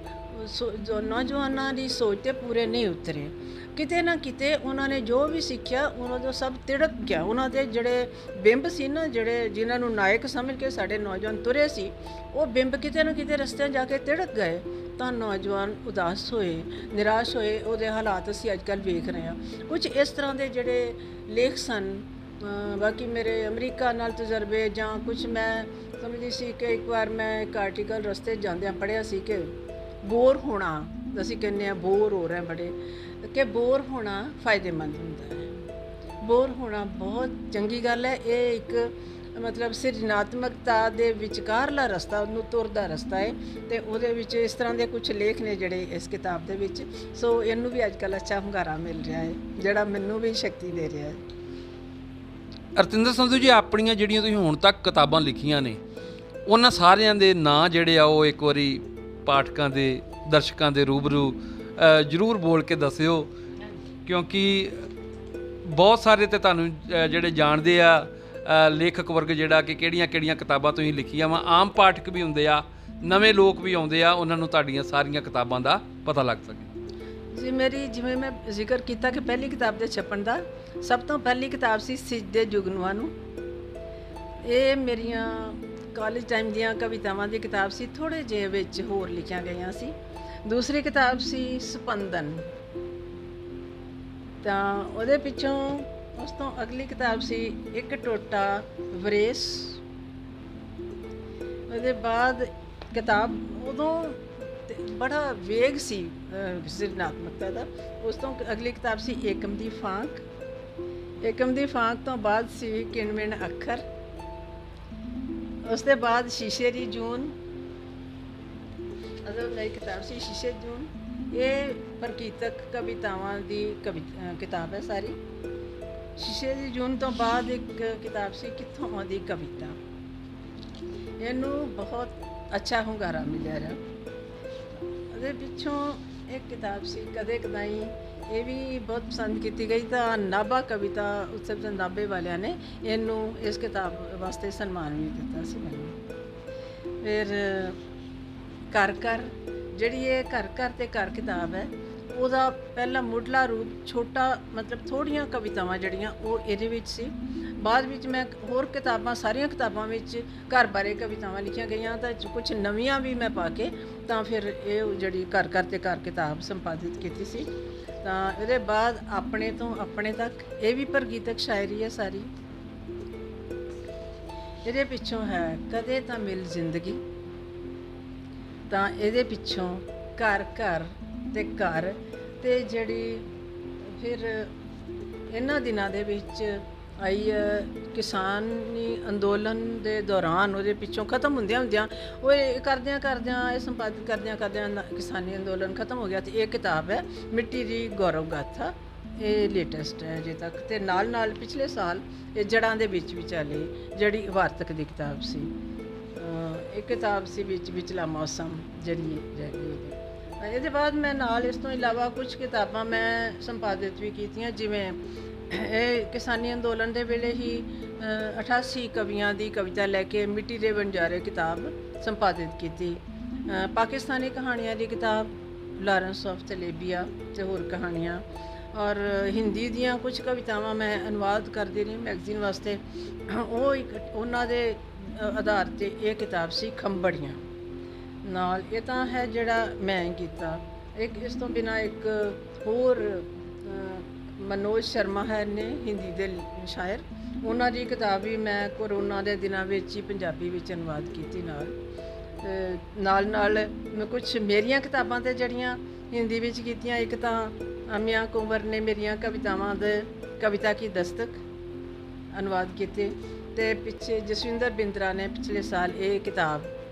ਜੋ ਨੌਜਵਾਨਾਂ ਦੀ ਸੋਚ 'ਤੇ ਪੂਰੇ ਨਹੀਂ ਉਤਰੇ। ਕਿਤੇ ਨਾ ਕਿਤੇ ਉਹਨਾਂ ਨੇ ਜੋ ਵੀ ਸਿੱਖਿਆ ਉਹਨਾਂ ਤੋਂ ਸਭ ਤਿੜਕ ਗਿਆ। ਉਹਨਾਂ ਦੇ ਜਿਹੜੇ ਬਿੰਬ ਸੀ ਨਾ, ਜਿਹੜੇ ਜਿਨ੍ਹਾਂ ਨੂੰ ਨਾਇਕ ਸਮਝ ਕੇ ਸਾਡੇ ਨੌਜਵਾਨ ਤੁਰੇ ਸੀ, ਉਹ ਬਿੰਬ ਕਿਤੇ ਨਾ ਕਿਤੇ ਰਸਤਿਆਂ ਜਾ ਕੇ ਤਿੜਕ ਗਏ। ਤਾਂ ਨੌਜਵਾਨ ਉਦਾਸ ਹੋਏ, ਨਿਰਾਸ਼ ਹੋਏ। ਉਹਦੇ ਹਾਲਾਤ ਅਸੀਂ ਅੱਜ ਕੱਲ੍ਹ ਵੇਖ ਰਹੇ ਹਾਂ। ਕੁਝ ਇਸ ਤਰ੍ਹਾਂ ਦੇ ਜਿਹੜੇ ਲੇਖ ਸਨ। ਬਾਕੀ ਮੇਰੇ ਅਮਰੀਕਾ ਨਾਲ ਤਜਰਬੇ ਜਾਂ ਕੁਝ ਮੈਂ ਸਮਝਦੀ ਸੀ ਕਿ ਇੱਕ ਵਾਰ ਮੈਂ ਇੱਕ ਆਰਟੀਕਲ ਰਸਤੇ ਜਾਂਦਿਆਂ ਪੜ੍ਹਿਆ ਸੀ ਕਿ ਬੋਰ ਹੋਣਾ, ਅਸੀਂ ਕਹਿੰਦੇ ਹਾਂ ਬੋਰ ਹੋ ਰਹੇ ਬੜੇ, ਕਿ ਬੋਰ ਹੋਣਾ ਫਾਇਦੇਮੰਦ ਹੁੰਦਾ ਹੈ। ਬੋਰ ਹੋਣਾ ਬਹੁਤ ਚੰਗੀ ਗੱਲ ਹੈ। ਇਹ ਇੱਕ ਮਤਲਬ ਸਿਰਜਣਾਤਮਕਤਾ ਦੇ ਵਿਚਕਾਰਲਾ ਰਸਤਾ, ਉਹਨੂੰ ਤੁਰਦਾ ਰਸਤਾ ਹੈ। ਤੇ ਉਹਦੇ ਵਿੱਚ ਇਸ ਤਰ੍ਹਾਂ ਦੇ ਕੁਝ ਲੇਖ ਨੇ ਜਿਹੜੇ ਇਸ ਕਿਤਾਬ ਦੇ ਵਿੱਚ। ਸੋ ਇਹਨੂੰ ਵੀ ਅੱਜ ਕੱਲ੍ਹ ਅੱਛਾ ਹੁੰਗਾਰਾ ਮਿਲ ਰਿਹਾ ਹੈ, ਜਿਹੜਾ ਮੈਨੂੰ ਵੀ ਸ਼ਕਤੀ ਦੇ ਰਿਹਾ ਹੈ। ਅਰਤਿੰਦਰ ਸੰਧੂ ਜੀ, ਆਪਣੀਆਂ ਜਿਹੜੀਆਂ ਤੁਸੀਂ ਹੁਣ ਤੱਕ ਕਿਤਾਬਾਂ ਲਿਖੀਆਂ ਨੇ ਉਹਨਾਂ ਸਾਰਿਆਂ ਦੇ ਨਾਂ ਜਿਹੜੇ ਆ ਉਹ ਇੱਕ ਵਾਰੀ ਪਾਠਕਾਂ ਦੇ, ਦਰਸ਼ਕਾਂ ਦੇ ਰੂਬਰੂ ਜ਼ਰੂਰ ਬੋਲ ਕੇ ਦੱਸਿਓ, ਕਿਉਂਕਿ ਬਹੁਤ ਸਾਰੇ ਤੇ ਤੁਹਾਨੂੰ ਜਿਹੜੇ ਜਾਣਦੇ ਆ ਲੇਖਕ ਵਰਗ ਜਿਹੜਾ ਕਿ ਕਿਹੜੀਆਂ ਕਿਤਾਬਾਂ ਤੁਸੀਂ ਲਿਖੀਆਂ ਵਾ। ਆਮ ਪਾਠਕ ਵੀ ਹੁੰਦੇ ਆ, ਨਵੇਂ ਲੋਕ ਵੀ ਆਉਂਦੇ ਆ, ਉਹਨਾਂ ਨੂੰ ਤੁਹਾਡੀਆਂ ਸਾਰੀਆਂ ਕਿਤਾਬਾਂ ਦਾ ਪਤਾ ਲੱਗ ਸਕੇ। ਜੀ ਮੇਰੀ, ਜਿਵੇਂ ਮੈਂ ਜ਼ਿਕਰ ਕੀਤਾ ਕਿ ਪਹਿਲੀ ਕਿਤਾਬ ਦੇ ਛਪਣ ਦਾ, ਸਭ ਤੋਂ ਪਹਿਲੀ ਕਿਤਾਬ ਸੀ ਸਿਜਦੇ ਜੁਗਨੂਆਂ ਨੂੰ। ਇਹ ਮੇਰੀਆਂ ਕਾਲਜ ਟਾਈਮ ਦੀਆਂ ਕਵਿਤਾਵਾਂ ਦੀ ਕਿਤਾਬ ਸੀ, ਥੋੜ੍ਹੇ ਜਿਹੇ ਵਿੱਚ ਹੋਰ ਲਿਖੀਆਂ ਗਈਆਂ ਸੀ। ਦੂਸਰੀ ਕਿਤਾਬ ਸੀ ਸਪੰਦਨ। ਤਾਂ ਉਹਦੇ ਪਿੱਛੋਂ ਉਸ ਤੋਂ ਅਗਲੀ ਕਿਤਾਬ ਸੀ ਇੱਕ ਟੋਟਾ ਵਰੇਸ। ਉਹਦੇ ਬਾਅਦ ਕਿਤਾਬ ਉਦੋਂ ਬੜਾ ਵੇਗ ਸੀ ਸਿਰਜਣਾਤਮਕਤਾ ਦਾ। ਉਸ ਤੋਂ ਅਗਲੀ ਕਿਤਾਬ ਸੀ ਏਕਮ ਦੀ ਫਾਂਕ। ਏਕਮ ਦੀ ਫਾਂਕ ਤੋਂ ਬਾਅਦ ਸੀ ਕਿਣਮਿਣ ਅੱਖਰ। ਉਸ ਦੇ ਬਾਅਦ ਸ਼ੀਸ਼ੇ ਦੀ ਜੂਨ, ਅਦਰ ਨਈ ਕਿਤਾਬ ਸੀ ਸ਼ੀਸ਼ੇ ਜੂਨ। ਇਹ ਪ੍ਰਕੀਰਤਕ ਕਵਿਤਾਵਾਂ ਦੀ ਕਿਤਾਬ ਹੈ ਸਾਰੀ। ਸ਼ੀਸ਼ੇ ਦੀ ਜੂਨ ਤੋਂ ਬਾਅਦ ਇੱਕ ਕਿਤਾਬ ਸੀ ਕਿੱਥੋਂ ਆਉਂਦੀ ਕਵਿਤਾ। ਇਹਨੂੰ ਬਹੁਤ ਅੱਛਾ ਹੁੰਗਾਰਾ ਮਿਲਿਆ ਰਿਹਾ। ਉਹਦੇ ਪਿੱਛੋਂ ਇੱਕ ਕਿਤਾਬ ਸੀ ਕਦੇ ਕਦਾਈ, ਇਹ ਵੀ ਬਹੁਤ ਪਸੰਦ ਕੀਤੀ ਗਈ। ਤਾਂ ਨਾਭਾ ਕਵਿਤਾ ਉਤਸਵ ਨਾਭੇ ਵਾਲਿਆਂ ਨੇ ਇਹਨੂੰ ਇਸ ਕਿਤਾਬ ਵਾਸਤੇ ਸਨਮਾਨ ਵੀ ਦਿੱਤਾ ਸੀ ਮੈਨੂੰ। ਫਿਰ ਘਰ ਘਰ, ਜਿਹੜੀ ਇਹ ਘਰ ਘਰ ਤੇ ਘਰ ਕਿਤਾਬ ਹੈ, ਉਹਦਾ ਪਹਿਲਾ ਮੁੱਢਲਾ ਰੂਪ ਛੋਟਾ ਮਤਲਬ ਥੋੜ੍ਹੀਆਂ ਕਵਿਤਾਵਾਂ ਜਿਹੜੀਆਂ ਉਹ ਇਹਦੇ ਵਿੱਚ ਸੀ। ਬਾਅਦ ਵਿੱਚ ਮੈਂ ਹੋਰ ਕਿਤਾਬਾਂ, ਸਾਰੀਆਂ ਕਿਤਾਬਾਂ ਵਿੱਚ ਘਰ ਬਾਰੇ ਕਵਿਤਾਵਾਂ ਲਿਖੀਆਂ ਗਈਆਂ, ਤਾਂ ਕੁਝ ਨਵੀਆਂ ਵੀ ਮੈਂ ਪਾ ਕੇ ਤਾਂ ਫਿਰ ਇਹ ਜਿਹੜੀ ਘਰ ਘਰ ਤੇ ਘਰ ਕਿਤਾਬ ਸੰਪਾਦਿਤ ਕੀਤੀ ਸੀ। ਤਾਂ ਇਹਦੇ ਬਾਅਦ ਆਪਣੇ ਤੋਂ ਆਪਣੇ ਤੱਕ ਇਹ ਵੀ ਪ੍ਰਗੀਤਕ ਸ਼ਾਇਰੀ ਹੈ ਸਾਰੀ। ਇਹਦੇ ਪਿੱਛੋਂ ਹੈ ਕਦੇ ਤਾਂ ਮਿਲ ਜ਼ਿੰਦਗੀ, ਤਾਂ ਇਹਦੇ ਪਿੱਛੋਂ ਘਰ ਘਰ ਤੇ ਘਰ, ਤੇ ਜਿਹੜੀ ਫਿਰ ਇਹਨਾਂ ਦਿਨਾਂ ਦੇ ਵਿੱਚ ਆਈ ਕਿਸਾਨੀ ਅੰਦੋਲਨ ਦੇ ਦੌਰਾਨ, ਉਹਦੇ ਪਿੱਛੋਂ ਖਤਮ ਹੁੰਦਿਆਂ ਉਹ ਇਹ ਕਰਦਿਆਂ ਇਹ ਸੰਪਾਦਿਤ ਕਰਦਿਆਂ ਕਿਸਾਨੀ ਅੰਦੋਲਨ ਖਤਮ ਹੋ ਗਿਆ। ਤੇ ਇਹ ਕਿਤਾਬ ਹੈ ਮਿੱਟੀ ਦੀ ਗੌਰਵ ਗਾਥਾ, ਇਹ ਲੇਟੈਸਟ ਹੈ ਅਜੇ ਤੱਕ। ਤੇ ਨਾਲ ਪਿਛਲੇ ਸਾਲ ਇਹ ਜੜ੍ਹਾਂ ਦੇ ਵਿੱਚ ਵੀ ਚੱਲੀ, ਜਿਹੜੀ ਵਾਰਤਕ ਦੀ ਕਿਤਾਬ ਸੀ। ਇਹ ਕਿਤਾਬ ਸੀ ਵਿਚਲਾ ਮੌਸਮ ਜਿਹੜੀ ਇਹਦੇ ਬਾਅਦ ਮੈਂ ਨਾਲ ਇਸ ਤੋਂ ਇਲਾਵਾ ਕੁਝ ਕਿਤਾਬਾਂ ਮੈਂ ਸੰਪਾਦਿਤ ਵੀ ਕੀਤੀਆਂ, ਜਿਵੇਂ ਇਹ ਕਿਸਾਨੀ ਅੰਦੋਲਨ ਦੇ ਵੇਲੇ ਹੀ 88 ਕਵੀਆਂ ਦੀ ਕਵਿਤਾ ਲੈ ਕੇ ਮਿੱਟੀ ਦੇ ਵਣਜਾਰੇ ਕਿਤਾਬ ਸੰਪਾਦਿਤ ਕੀਤੀ। ਪਾਕਿਸਤਾਨੀ ਕਹਾਣੀਆਂ ਦੀ ਕਿਤਾਬ ਲਾਰੈਂਸ ਆਫ ਤਲੇਬੀਆ ਤੇ ਹੋਰ ਕਹਾਣੀਆਂ, ਔਰ ਹਿੰਦੀ ਦੀਆਂ ਕੁਝ ਕਵਿਤਾਵਾਂ ਮੈਂ ਅਨੁਵਾਦ ਕਰਦੀ ਰਹੀ ਮੈਗਜ਼ੀਨ ਵਾਸਤੇ। ਉਹ ਇੱਕ ਉਹਨਾਂ ਦੇ ਆਧਾਰ 'ਤੇ ਇਹ ਕਿਤਾਬ ਸੀ ਖੰਬੜੀਆਂ। ਨਾਲ ਇਹ ਤਾਂ ਹੈ ਜਿਹੜਾ ਮੈਂ ਕੀਤਾ। ਇੱਕ ਇਸ ਤੋਂ ਬਿਨਾਂ ਇੱਕ ਹੋਰ ਮਨੋਜ ਸ਼ਰਮਾ ਹੈ ਨੇ, ਹਿੰਦੀ ਦੇ ਸ਼ਾਇਰ, ਉਹਨਾਂ ਦੀ ਕਿਤਾਬ ਵੀ ਮੈਂ ਕੋਰੋਨਾ ਦੇ ਦਿਨਾਂ ਵਿੱਚ ਹੀ ਪੰਜਾਬੀ ਵਿੱਚ ਅਨੁਵਾਦ ਕੀਤੀ। ਨਾਲ ਮੈਂ ਕੁਝ ਮੇਰੀਆਂ ਕਿਤਾਬਾਂ ਤੇ ਜਿਹੜੀਆਂ ਹਿੰਦੀ ਵਿੱਚ ਕੀਤੀਆਂ, ਇੱਕ ਤਾਂ ਮੀਆਂ ਕੁੰਵਰ ਨੇ ਮੇਰੀਆਂ ਕਵਿਤਾਵਾਂ ਦੇ ਕਵਿਤਾ ਕੀ ਦਸਤਕ ਅਨੁਵਾਦ ਕੀਤੇ, ਤੇ ਪਿੱਛੇ ਜਸਵਿੰਦਰ ਬਿੰਦਰਾ ਨੇ ਪਿਛਲੇ ਸਾਲ ਇਹ ਕਿਤਾਬ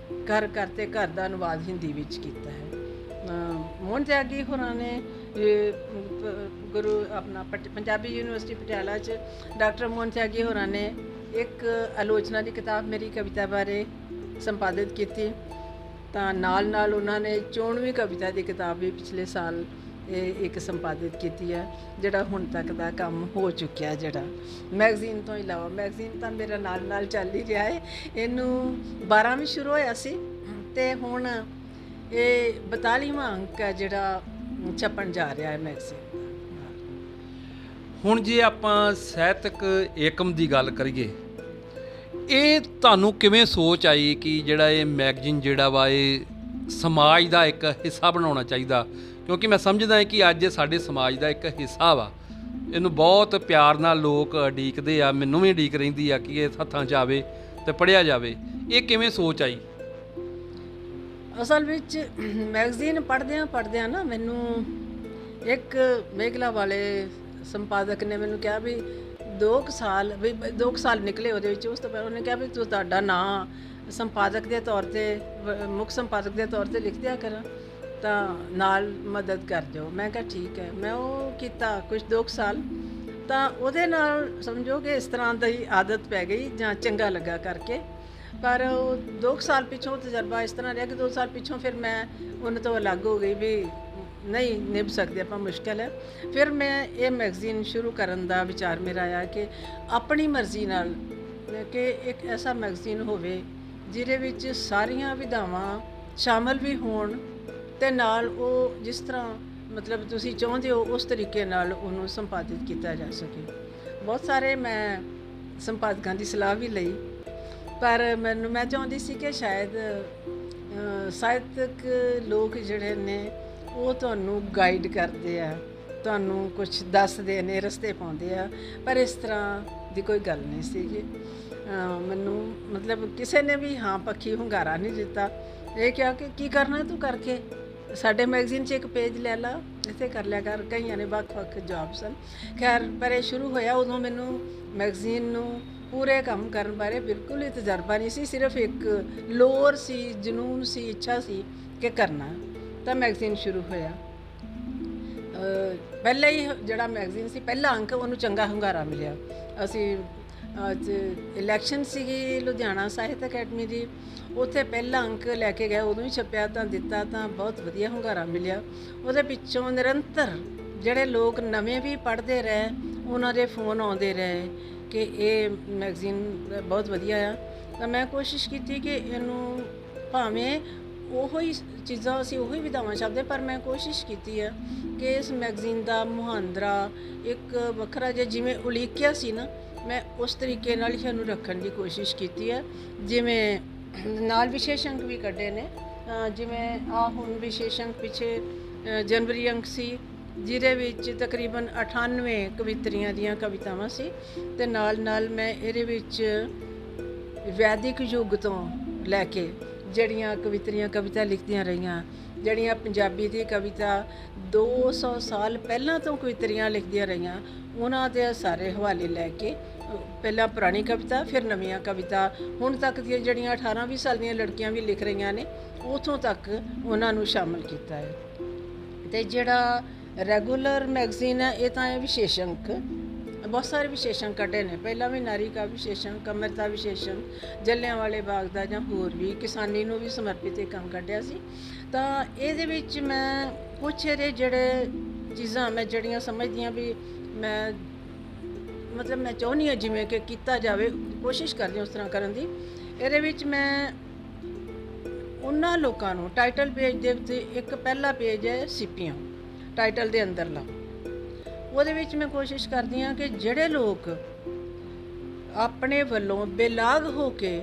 ਘਰ ਘਰ ਤੇ ਘਰ ਦਾ ਅਨੁਵਾਦ ਹਿੰਦੀ ਵਿੱਚ ਕੀਤਾ ਹੈ। ਮੋਹਨ ਤਿਆਗੀ ਹੋਰਾਂ ਨੇ ਗੁਰੂ ਆਪਣਾ ਪੰਜਾਬੀ ਯੂਨੀਵਰਸਿਟੀ ਪਟਿਆਲਾ 'ਚ ਡਾਕਟਰ ਮੋਹਨ ਤਿਆਗੀ ਹੋਰਾਂ ਨੇ ਇੱਕ ਆਲੋਚਨਾ ਦੀ ਕਿਤਾਬ ਮੇਰੀ ਕਵਿਤਾ ਬਾਰੇ ਸੰਪਾਦਿਤ ਕੀਤੀ। ਤਾਂ ਨਾਲ ਉਹਨਾਂ ਨੇ 94ਵੀਂ ਕਵਿਤਾ ਦੀ ਕਿਤਾਬ ਵੀ ਪਿਛਲੇ ਸਾਲ ਇਹ ਇੱਕ ਸੰਪਾਦਿਤ ਕੀਤੀ ਹੈ, ਜਿਹੜਾ ਹੁਣ ਤੱਕ ਦਾ ਕੰਮ ਹੋ ਚੁੱਕਿਆ। ਜਿਹੜਾ ਮੈਗਜ਼ੀਨ ਤੋਂ ਇਲਾਵਾ, ਮੈਗਜ਼ੀਨ ਤਾਂ ਮੇਰਾ ਨਾਲ ਚੱਲ ਹੀ ਰਿਹਾ ਹੈ। ਇਹਨੂੰ 12 ਵੀ ਸ਼ੁਰੂ ਹੋਇਆ ਸੀ ਤੇ ਹੁਣ ਇਹ 42ਵਾਂ ਅੰਕ ਹੈ ਜਿਹੜਾ ਛਪਣ ਜਾ ਰਿਹਾ ਹੈ ਮੈਗਜ਼ੀਨ ਦਾ। ਹੁਣ ਜੇ ਆਪਾਂ ਸਾਹਿਤਕ ਏਕਮ ਦੀ ਗੱਲ ਕਰੀਏ, ਇਹ ਤੁਹਾਨੂੰ ਕਿਵੇਂ ਸੋਚ ਆਈ ਕਿ ਜਿਹੜਾ ਇਹ ਮੈਗਜ਼ੀਨ ਜਿਹੜਾ ਵਾ ਇਹ ਸਮਾਜ ਦਾ ਇੱਕ ਹਿੱਸਾ ਬਣਾਉਣਾ ਚਾਹੀਦਾ? ਕਿਉਂਕਿ ਮੈਂ ਸਮਝਦਾ ਹਾਂ ਕਿ ਅੱਜ ਇਹ ਸਾਡੇ ਸਮਾਜ ਦਾ ਇੱਕ ਹਿੱਸਾ ਵਾ। ਇਹਨੂੰ ਬਹੁਤ ਪਿਆਰ ਨਾਲ ਲੋਕ ਉਡੀਕਦੇ ਆ, ਮੈਨੂੰ ਵੀ ਉਡੀਕ ਰਹਿੰਦੀ ਆ ਕਿ ਇਹ ਹੱਥਾਂ 'ਚ ਆਵੇ ਤੇ ਪੜ੍ਹਿਆ ਜਾਵੇ। ਇਹ ਕਿਵੇਂ ਸੋਚ ਆਈ? ਅਸਲ ਵਿੱਚ ਮੈਗਜ਼ੀਨ ਪੜ੍ਹਦਿਆਂ ਨਾ ਮੈਨੂੰ ਇੱਕ ਮੇਘਲਾ ਵਾਲੇ ਸੰਪਾਦਕ ਨੇ ਮੈਨੂੰ ਕਿਹਾ ਵੀ 2 ਸਾਲ ਨਿਕਲੇ ਉਹਦੇ ਵਿੱਚ। ਉਸ ਤੋਂ ਪਹਿਲਾਂ ਉਹਨੇ ਕਿਹਾ ਵੀ ਤੂੰ ਤੁਹਾਡਾ ਨਾਂ ਸੰਪਾਦਕ ਦੇ ਤੌਰ 'ਤੇ, ਮੁੱਖ ਸੰਪਾਦਕ ਦੇ ਤੌਰ 'ਤੇ ਲਿਖ ਦਿਆ ਕਰ, ਤਾਂ ਨਾਲ ਮਦਦ ਕਰ ਦਿਓ। ਮੈਂ ਕਿਹਾ ਠੀਕ ਹੈ। ਮੈਂ ਉਹ ਕੀਤਾ ਕੁਝ 2 ਸਾਲ, ਤਾਂ ਉਹਦੇ ਨਾਲ ਸਮਝੋ ਕਿ ਇਸ ਤਰ੍ਹਾਂ ਦੀ ਆਦਤ ਪੈ ਗਈ ਜਾਂ ਚੰਗਾ ਲੱਗਾ ਕਰਕੇ। ਪਰ ਉਹ 2 ਸਾਲ ਪਿੱਛੋਂ ਤਜਰਬਾ ਇਸ ਤਰ੍ਹਾਂ ਰਿਹਾ ਕਿ 2 ਸਾਲ ਪਿੱਛੋਂ ਫਿਰ ਮੈਂ ਉਹਨਾਂ ਤੋਂ ਅਲੱਗ ਹੋ ਗਈ ਵੀ ਨਹੀਂ ਨਿਭ ਸਕਦੇ ਆਪਾਂ, ਮੁਸ਼ਕਿਲ ਹੈ। ਫਿਰ ਮੈਂ ਇਹ ਮੈਗਜ਼ੀਨ ਸ਼ੁਰੂ ਕਰਨ ਦਾ ਵਿਚਾਰ ਮੇਰਾ ਆਇਆ ਕਿ ਆਪਣੀ ਮਰਜ਼ੀ ਨਾਲ ਕਿ ਇੱਕ ਐਸਾ ਮੈਗਜ਼ੀਨ ਹੋਵੇ ਜਿਹਦੇ ਵਿੱਚ ਸਾਰੀਆਂ ਵਿਧਾਵਾਂ ਸ਼ਾਮਲ ਵੀ ਹੋਣ, ਤੇ ਨਾਲ ਉਹ ਜਿਸ ਤਰ੍ਹਾਂ ਮਤਲਬ ਤੁਸੀਂ ਚਾਹੁੰਦੇ ਹੋ ਉਸ ਤਰੀਕੇ ਨਾਲ ਉਹਨੂੰ ਸੰਪਾਦਿਤ ਕੀਤਾ ਜਾ ਸਕੇ। ਬਹੁਤ ਸਾਰੇ ਮੈਂ ਸੰਪਾਦਕਾਂ ਦੀ ਸਲਾਹ ਵੀ ਲਈ, ਪਰ ਮੈਂ ਚਾਹੁੰਦੀ ਸੀ ਕਿ ਸ਼ਾਇਦ ਸਾਹਿਤਕ ਲੋਕ ਜਿਹੜੇ ਨੇ ਉਹ ਤੁਹਾਨੂੰ ਗਾਈਡ ਕਰਦੇ ਆ, ਤੁਹਾਨੂੰ ਕੁਝ ਦੱਸਦੇ ਨੇ, ਰਸਤੇ ਪਾਉਂਦੇ ਆ, ਪਰ ਇਸ ਤਰ੍ਹਾਂ ਦੀ ਕੋਈ ਗੱਲ ਨਹੀਂ ਸੀਗੀ। ਮੈਨੂੰ ਮਤਲਬ ਕਿਸੇ ਨੇ ਵੀ ਹਾਂ ਪੱਖੀ ਹੁੰਗਾਰਾ ਨਹੀਂ ਦਿੱਤਾ। ਇਹ ਕਿਹਾ ਕਿ ਕੀ ਕਰਨਾ ਤੂੰ ਕਰਕੇ, ਸਾਡੇ ਮੈਗਜ਼ੀਨ 'ਚ ਇੱਕ ਪੇਜ ਲੈ ਲਾ, ਇੱਥੇ ਕਰ ਲਿਆ ਕਰ। ਕਈਆਂ ਨੇ ਵੱਖ ਜੌਬ ਸਨ। ਖੈਰ ਪਰ ਇਹ ਸ਼ੁਰੂ ਹੋਇਆ ਉਦੋਂ ਮੈਨੂੰ ਮੈਗਜ਼ੀਨ ਨੂੰ ਪੂਰੇ ਕੰਮ ਕਰਨ ਬਾਰੇ ਬਿਲਕੁਲ ਹੀ ਤਜਰਬਾ ਨਹੀਂ ਸੀ। ਸਿਰਫ ਇੱਕ ਲੋਰ ਸੀ, ਜਨੂਨ ਸੀ, ਇੱਛਾ ਸੀ ਕਿ ਕਰਨਾ। ਤਾਂ ਮੈਗਜ਼ੀਨ ਸ਼ੁਰੂ ਹੋਇਆ। ਪਹਿਲਾਂ ਹੀ ਜਿਹੜਾ ਮੈਗਜ਼ੀਨ ਸੀ ਪਹਿਲਾ ਅੰਕ, ਉਹਨੂੰ ਚੰਗਾ ਹੁੰਗਾਰਾ ਮਿਲਿਆ। ਅਸੀਂ ਅੱਜ ਇਲੈਕਸ਼ਨ ਸੀਗੀ ਲੁਧਿਆਣਾ ਸਾਹਿਤ ਅਕੈਡਮੀ ਦੀ, ਉੱਥੇ ਪਹਿਲਾ ਅੰਕ ਲੈ ਕੇ ਗਏ, ਉਦੋਂ ਹੀ ਛਪਿਆ ਤਾਂ ਦਿੱਤਾ, ਤਾਂ ਬਹੁਤ ਵਧੀਆ ਹੁੰਗਾਰਾ ਮਿਲਿਆ। ਉਹਦੇ ਪਿੱਛੋਂ ਨਿਰੰਤਰ ਜਿਹੜੇ ਲੋਕ ਨਵੇਂ ਵੀ ਪੜ੍ਹਦੇ ਰਹੇ, ਉਹਨਾਂ ਦੇ ਫੋਨ ਆਉਂਦੇ ਰਹੇ ਕਿ ਇਹ ਮੈਗਜ਼ੀਨ ਬਹੁਤ ਵਧੀਆ ਆ। ਤਾਂ ਮੈਂ ਕੋਸ਼ਿਸ਼ ਕੀਤੀ ਕਿ ਇਹਨੂੰ ਭਾਵੇਂ ਉਹੋ ਹੀ ਚੀਜ਼ਾਂ ਅਸੀਂ ਉਹੀ ਵਿਧਾਵਾਂ ਛਾਪਦੇ, ਪਰ ਮੈਂ ਕੋਸ਼ਿਸ਼ ਕੀਤੀ ਹੈ ਕਿ ਇਸ ਮੈਗਜ਼ੀਨ ਦਾ ਮੁਹਾਂਦਰਾ ਇੱਕ ਵੱਖਰਾ ਜਿਹਾ ਜਿਵੇਂ ਉਲੀਕਿਆ ਸੀ ਨਾ, ਮੈਂ ਉਸ ਤਰੀਕੇ ਨਾਲ ਹੀ ਇਹਨੂੰ ਰੱਖਣ ਦੀ ਕੋਸ਼ਿਸ਼ ਕੀਤੀ ਹੈ। ਜਿਵੇਂ ਨਾਲ ਵਿਸ਼ੇਸ਼ ਅੰਕ ਵੀ ਕੱਢੇ ਨੇ, ਜਿਵੇਂ ਹੁਣ ਵਿਸ਼ੇਸ਼ ਅੰਕ ਪਿੱਛੇ ਜਨਵਰੀ ਅੰਕ ਸੀ, ਜਿਹਦੇ ਵਿੱਚ ਤਕਰੀਬਨ 98 ਕਵਿਤਰੀਆਂ ਦੀਆਂ ਕਵਿਤਾਵਾਂ ਸੀ, ਅਤੇ ਨਾਲ ਮੈਂ ਇਹਦੇ ਵਿੱਚ ਵੈਦਿਕ ਯੁੱਗ ਤੋਂ ਲੈ ਕੇ ਜਿਹੜੀਆਂ ਕਵਿਤਰੀਆਂ ਕਵਿਤਾ ਲਿਖਦੀਆਂ ਰਹੀਆਂ, ਜਿਹੜੀਆਂ ਪੰਜਾਬੀ ਦੀ ਕਵਿਤਾ 200 ਸਾਲ ਪਹਿਲਾਂ ਤੋਂ ਕਵਿਤਰੀਆਂ ਲਿਖਦੀਆਂ ਰਹੀਆਂ, ਉਹਨਾਂ ਦੇ ਸਾਰੇ ਹਵਾਲੇ ਲੈ ਕੇ ਪਹਿਲਾਂ ਪੁਰਾਣੀ ਕਵਿਤਾ, ਫਿਰ ਨਵੀਆਂ ਕਵਿਤਾ, ਹੁਣ ਤੱਕ ਦੀਆਂ ਜਿਹੜੀਆਂ 18-20 ਸਾਲ ਦੀਆਂ ਲੜਕੀਆਂ ਵੀ ਲਿਖ ਰਹੀਆਂ ਨੇ, ਉੱਥੋਂ ਤੱਕ ਉਹਨਾਂ ਨੂੰ ਸ਼ਾਮਲ ਕੀਤਾ ਹੈ। ਅਤੇ ਜਿਹੜਾ ਰੈਗੂਲਰ ਮੈਗਜ਼ੀਨ ਹੈ, ਇਹ ਤਾਂ ਇਹ ਵਿਸ਼ੇਸ਼ ਅੰਕ ਬਹੁਤ ਸਾਰੇ ਵਿਸ਼ੇਸ਼ ਅੰਕ ਕੱਢੇ ਨੇ। ਪਹਿਲਾਂ ਵੀ ਨਾਰੀ ਕਾ ਵਿਸ਼ੇਸ਼ ਅੰਕ, ਅੰਮ੍ਰਿਤਾ ਵਿਸ਼ੇਸ਼ ਅੰਕ, ਜਲਿਆਂਵਾਲੇ ਬਾਗ ਦਾ, ਜਾਂ ਹੋਰ ਵੀ ਕਿਸਾਨੀ ਨੂੰ ਵੀ ਸਮਰਪਿਤ ਇੱਕ ਅੰਕ ਕੱਢਿਆ ਸੀ। ਤਾਂ ਇਹਦੇ ਵਿੱਚ ਮੈਂ ਕੁਛ ਇਹਦੇ ਜਿਹੜੇ ਚੀਜ਼ਾਂ ਮੈਂ ਜਿਹੜੀਆਂ ਸਮਝਦੀ ਹਾਂ ਵੀ ਮੈਂ ਮਤਲਬ ਮੈਂ ਚਾਹੁੰਦੀ ਹਾਂ ਜਿਵੇਂ ਕਿ ਕੀਤਾ ਜਾਵੇ, ਕੋਸ਼ਿਸ਼ ਕਰਦੀ ਹਾਂ ਉਸ ਤਰ੍ਹਾਂ ਕਰਨ ਦੀ। ਇਹਦੇ ਵਿੱਚ ਮੈਂ ਉਹਨਾਂ ਲੋਕਾਂ ਨੂੰ ਟਾਈਟਲ ਪੇਜ ਦੇ ਉੱਤੇ ਇੱਕ ਪਹਿਲਾ ਪੇਜ ਹੈ ਸਿੱਪੀਆਂ, ਟਾਈਟਲ ਦੇ ਅੰਦਰਲਾ, ਉਹਦੇ ਵਿੱਚ ਮੈਂ ਕੋਸ਼ਿਸ਼ ਕਰਦੀ ਹਾਂ ਕਿ ਜਿਹੜੇ ਲੋਕ ਆਪਣੇ ਵੱਲੋਂ ਬੇਲਾਗ ਹੋ ਕੇ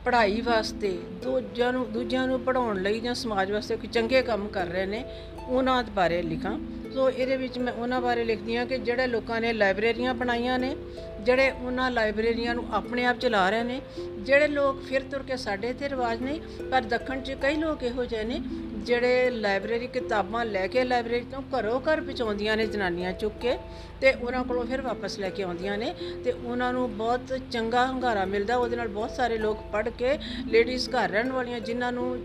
ਪੜ੍ਹਾਈ ਵਾਸਤੇ ਦੂਜਿਆਂ ਨੂੰ ਪੜ੍ਹਾਉਣ ਲਈ ਜਾਂ ਸਮਾਜ ਵਾਸਤੇ ਕੋਈ ਚੰਗੇ ਕੰਮ ਕਰ ਰਹੇ ਨੇ, ਉਹਨਾਂ ਬਾਰੇ ਲਿਖਾਂ। ਸੋ ਇਹਦੇ ਵਿੱਚ ਮੈਂ ਉਹਨਾਂ ਬਾਰੇ ਲਿਖਦੀ ਹਾਂ ਕਿ ਜਿਹੜੇ ਲੋਕਾਂ ਨੇ ਲਾਇਬ੍ਰੇਰੀਆਂ ਬਣਾਈਆਂ ਨੇ, ਜਿਹੜੇ ਉਹਨਾਂ ਲਾਇਬ੍ਰੇਰੀਆਂ ਨੂੰ ਆਪਣੇ ਆਪ ਚਲਾ ਰਹੇ ਨੇ, ਜਿਹੜੇ ਲੋਕ ਫਿਰ ਤੁਰ ਕੇ ਸਾਡੇ ਇੱਥੇ ਰਿਵਾਜ ਨਹੀਂ, ਪਰ ਦੱਖਣ 'ਚ ਕਈ ਲੋਕ ਇਹੋ ਜਿਹੇ ਨੇ ਜਿਹੜੇ ਲਾਇਬ੍ਰੇਰੀ ਕਿਤਾਬਾਂ ਲੈ ਕੇ ਲਾਇਬ੍ਰੇਰੀ ਤੋਂ ਘਰੋਂ ਘਰ ਪਹੁੰਚਾਉਂਦੀਆਂ ਨੇ ਜਨਾਨੀਆਂ ਚੁੱਕ ਕੇ, ਅਤੇ ਉਹਨਾਂ ਕੋਲੋਂ ਫਿਰ ਵਾਪਸ ਲੈ ਕੇ ਆਉਂਦੀਆਂ ਨੇ, ਅਤੇ ਉਹਨਾਂ ਨੂੰ ਬਹੁਤ ਚੰਗਾ ਹੁੰਗਾਰਾ ਮਿਲਦਾ। ਉਹਦੇ ਨਾਲ ਬਹੁਤ ਸਾਰੇ ਲੋਕ ਪੜ੍ਹ ਕੇ, ਲੇਡੀਜ਼ ਘਰ ਰਹਿਣ ਵਾਲੀਆਂ ਜਿਨ੍ਹਾਂ ਨੂੰ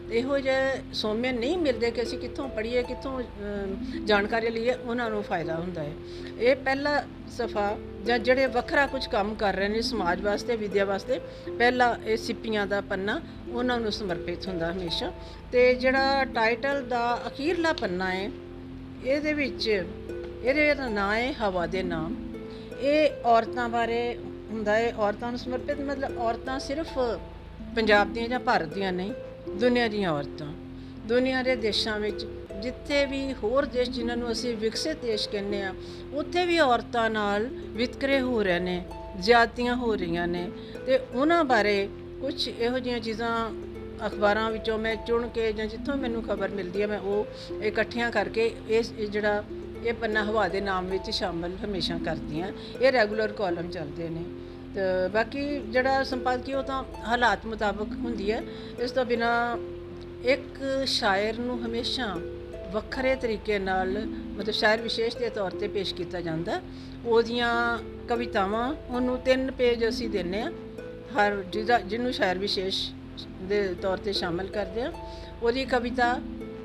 ਇਹੋ ਜਿਹੇ ਸੋਮੇ ਨਹੀਂ ਮਿਲਦੇ ਕਿ ਅਸੀਂ ਕਿੱਥੋਂ ਪੜ੍ਹੀਏ, ਕਿੱਥੋਂ ਜਾਣਕਾਰੀ ਲਈਏ, ਉਹਨਾਂ ਨੂੰ ਫਾਇਦਾ ਹੁੰਦਾ ਹੈ। ਇਹ ਪਹਿਲਾ ਸਫਾ ਜਾਂ ਜਿਹੜੇ ਵੱਖਰਾ ਕੁਝ ਕੰਮ ਕਰ ਰਹੇ ਨੇ ਸਮਾਜ ਵਾਸਤੇ, ਵਿਦਿਆ ਵਾਸਤੇ, ਪਹਿਲਾ ਇਹ ਸਿੱਪੀਆਂ ਦਾ ਪੰਨਾ ਉਹਨਾਂ ਨੂੰ ਸਮਰਪਿਤ ਹੁੰਦਾ ਹਮੇਸ਼ਾ। ਅਤੇ ਜਿਹੜਾ ਟਾਈਟਲ ਦਾ ਅਖੀਰਲਾ ਪੰਨਾ ਹੈ, ਇਹਦੇ ਵਿੱਚ ਇਹਦੇ ਦਾ ਨਾਂ ਹੈ ਹਵਾ ਦੇ ਨਾਮ। ਇਹ ਔਰਤਾਂ ਬਾਰੇ ਹੁੰਦਾ ਹੈ, ਔਰਤਾਂ ਨੂੰ ਸਮਰਪਿਤ, ਮਤਲਬ ਔਰਤਾਂ ਸਿਰਫ ਪੰਜਾਬ ਦੀਆਂ ਜਾਂ ਭਾਰਤ ਦੀਆਂ ਨਹੀਂ, ਦੁਨੀਆ ਦੀਆਂ ਔਰਤਾਂ, ਦੁਨੀਆ ਦੇ ਦੇਸ਼ਾਂ ਵਿੱਚ ਜਿੱਥੇ ਵੀ ਹੋਰ ਦੇਸ਼ ਜਿਨ੍ਹਾਂ ਨੂੰ ਅਸੀਂ ਵਿਕਸਿਤ ਦੇਸ਼ ਕਹਿੰਦੇ ਹਾਂ, ਉੱਥੇ ਵੀ ਔਰਤਾਂ ਨਾਲ ਵਿਤਕਰੇ ਹੋ ਰਹੇ ਨੇ, ਜ਼ਿਆਦਤੀਆਂ ਹੋ ਰਹੀਆਂ ਨੇ, ਅਤੇ ਉਹਨਾਂ ਬਾਰੇ ਕੁਝ ਇਹੋ ਜਿਹੀਆਂ ਚੀਜ਼ਾਂ ਅਖਬਾਰਾਂ ਵਿੱਚੋਂ ਮੈਂ ਚੁਣ ਕੇ ਜਾਂ ਜਿੱਥੋਂ ਮੈਨੂੰ ਖਬਰ ਮਿਲਦੀ ਹੈ, ਮੈਂ ਉਹ ਇਕੱਠੀਆਂ ਕਰਕੇ ਜਿਹੜਾ ਇਹ ਪੰਨਾ ਹਵਾ ਦੇ ਨਾਮ ਵਿੱਚ ਸ਼ਾਮਲ ਹਮੇਸ਼ਾ ਕਰਦੀ ਹਾਂ। ਇਹ ਰੈਗੂਲਰ ਕਾਲਮ ਚੱਲਦੇ ਨੇ। ਅਤੇ ਬਾਕੀ ਜਿਹੜਾ ਸੰਪਾਦਕੀ ਉਹ ਤਾਂ ਹਾਲਾਤ ਮੁਤਾਬਕ ਹੁੰਦੀ ਹੈ। ਇਸ ਤੋਂ ਬਿਨਾਂ ਇੱਕ ਸ਼ਾਇਰ ਨੂੰ ਹਮੇਸ਼ਾ ਵੱਖਰੇ ਤਰੀਕੇ ਨਾਲ, ਮਤਲਬ ਸ਼ਾਇਰ ਵਿਸ਼ੇਸ਼ ਦੇ ਤੌਰ 'ਤੇ ਪੇਸ਼ ਕੀਤਾ ਜਾਂਦਾ। ਉਹਦੀਆਂ ਕਵਿਤਾਵਾਂ ਉਹਨੂੰ 3 ਪੇਜ ਅਸੀਂ ਦਿੰਦੇ ਹਾਂ, ਹਰ ਜਿਹਨੂੰ ਸ਼ਾਇਰ ਵਿਸ਼ੇਸ਼ ਦੇ ਤੌਰ 'ਤੇ ਸ਼ਾਮਲ ਕਰਦੇ ਹਾਂ। ਉਹਦੀ ਕਵਿਤਾ,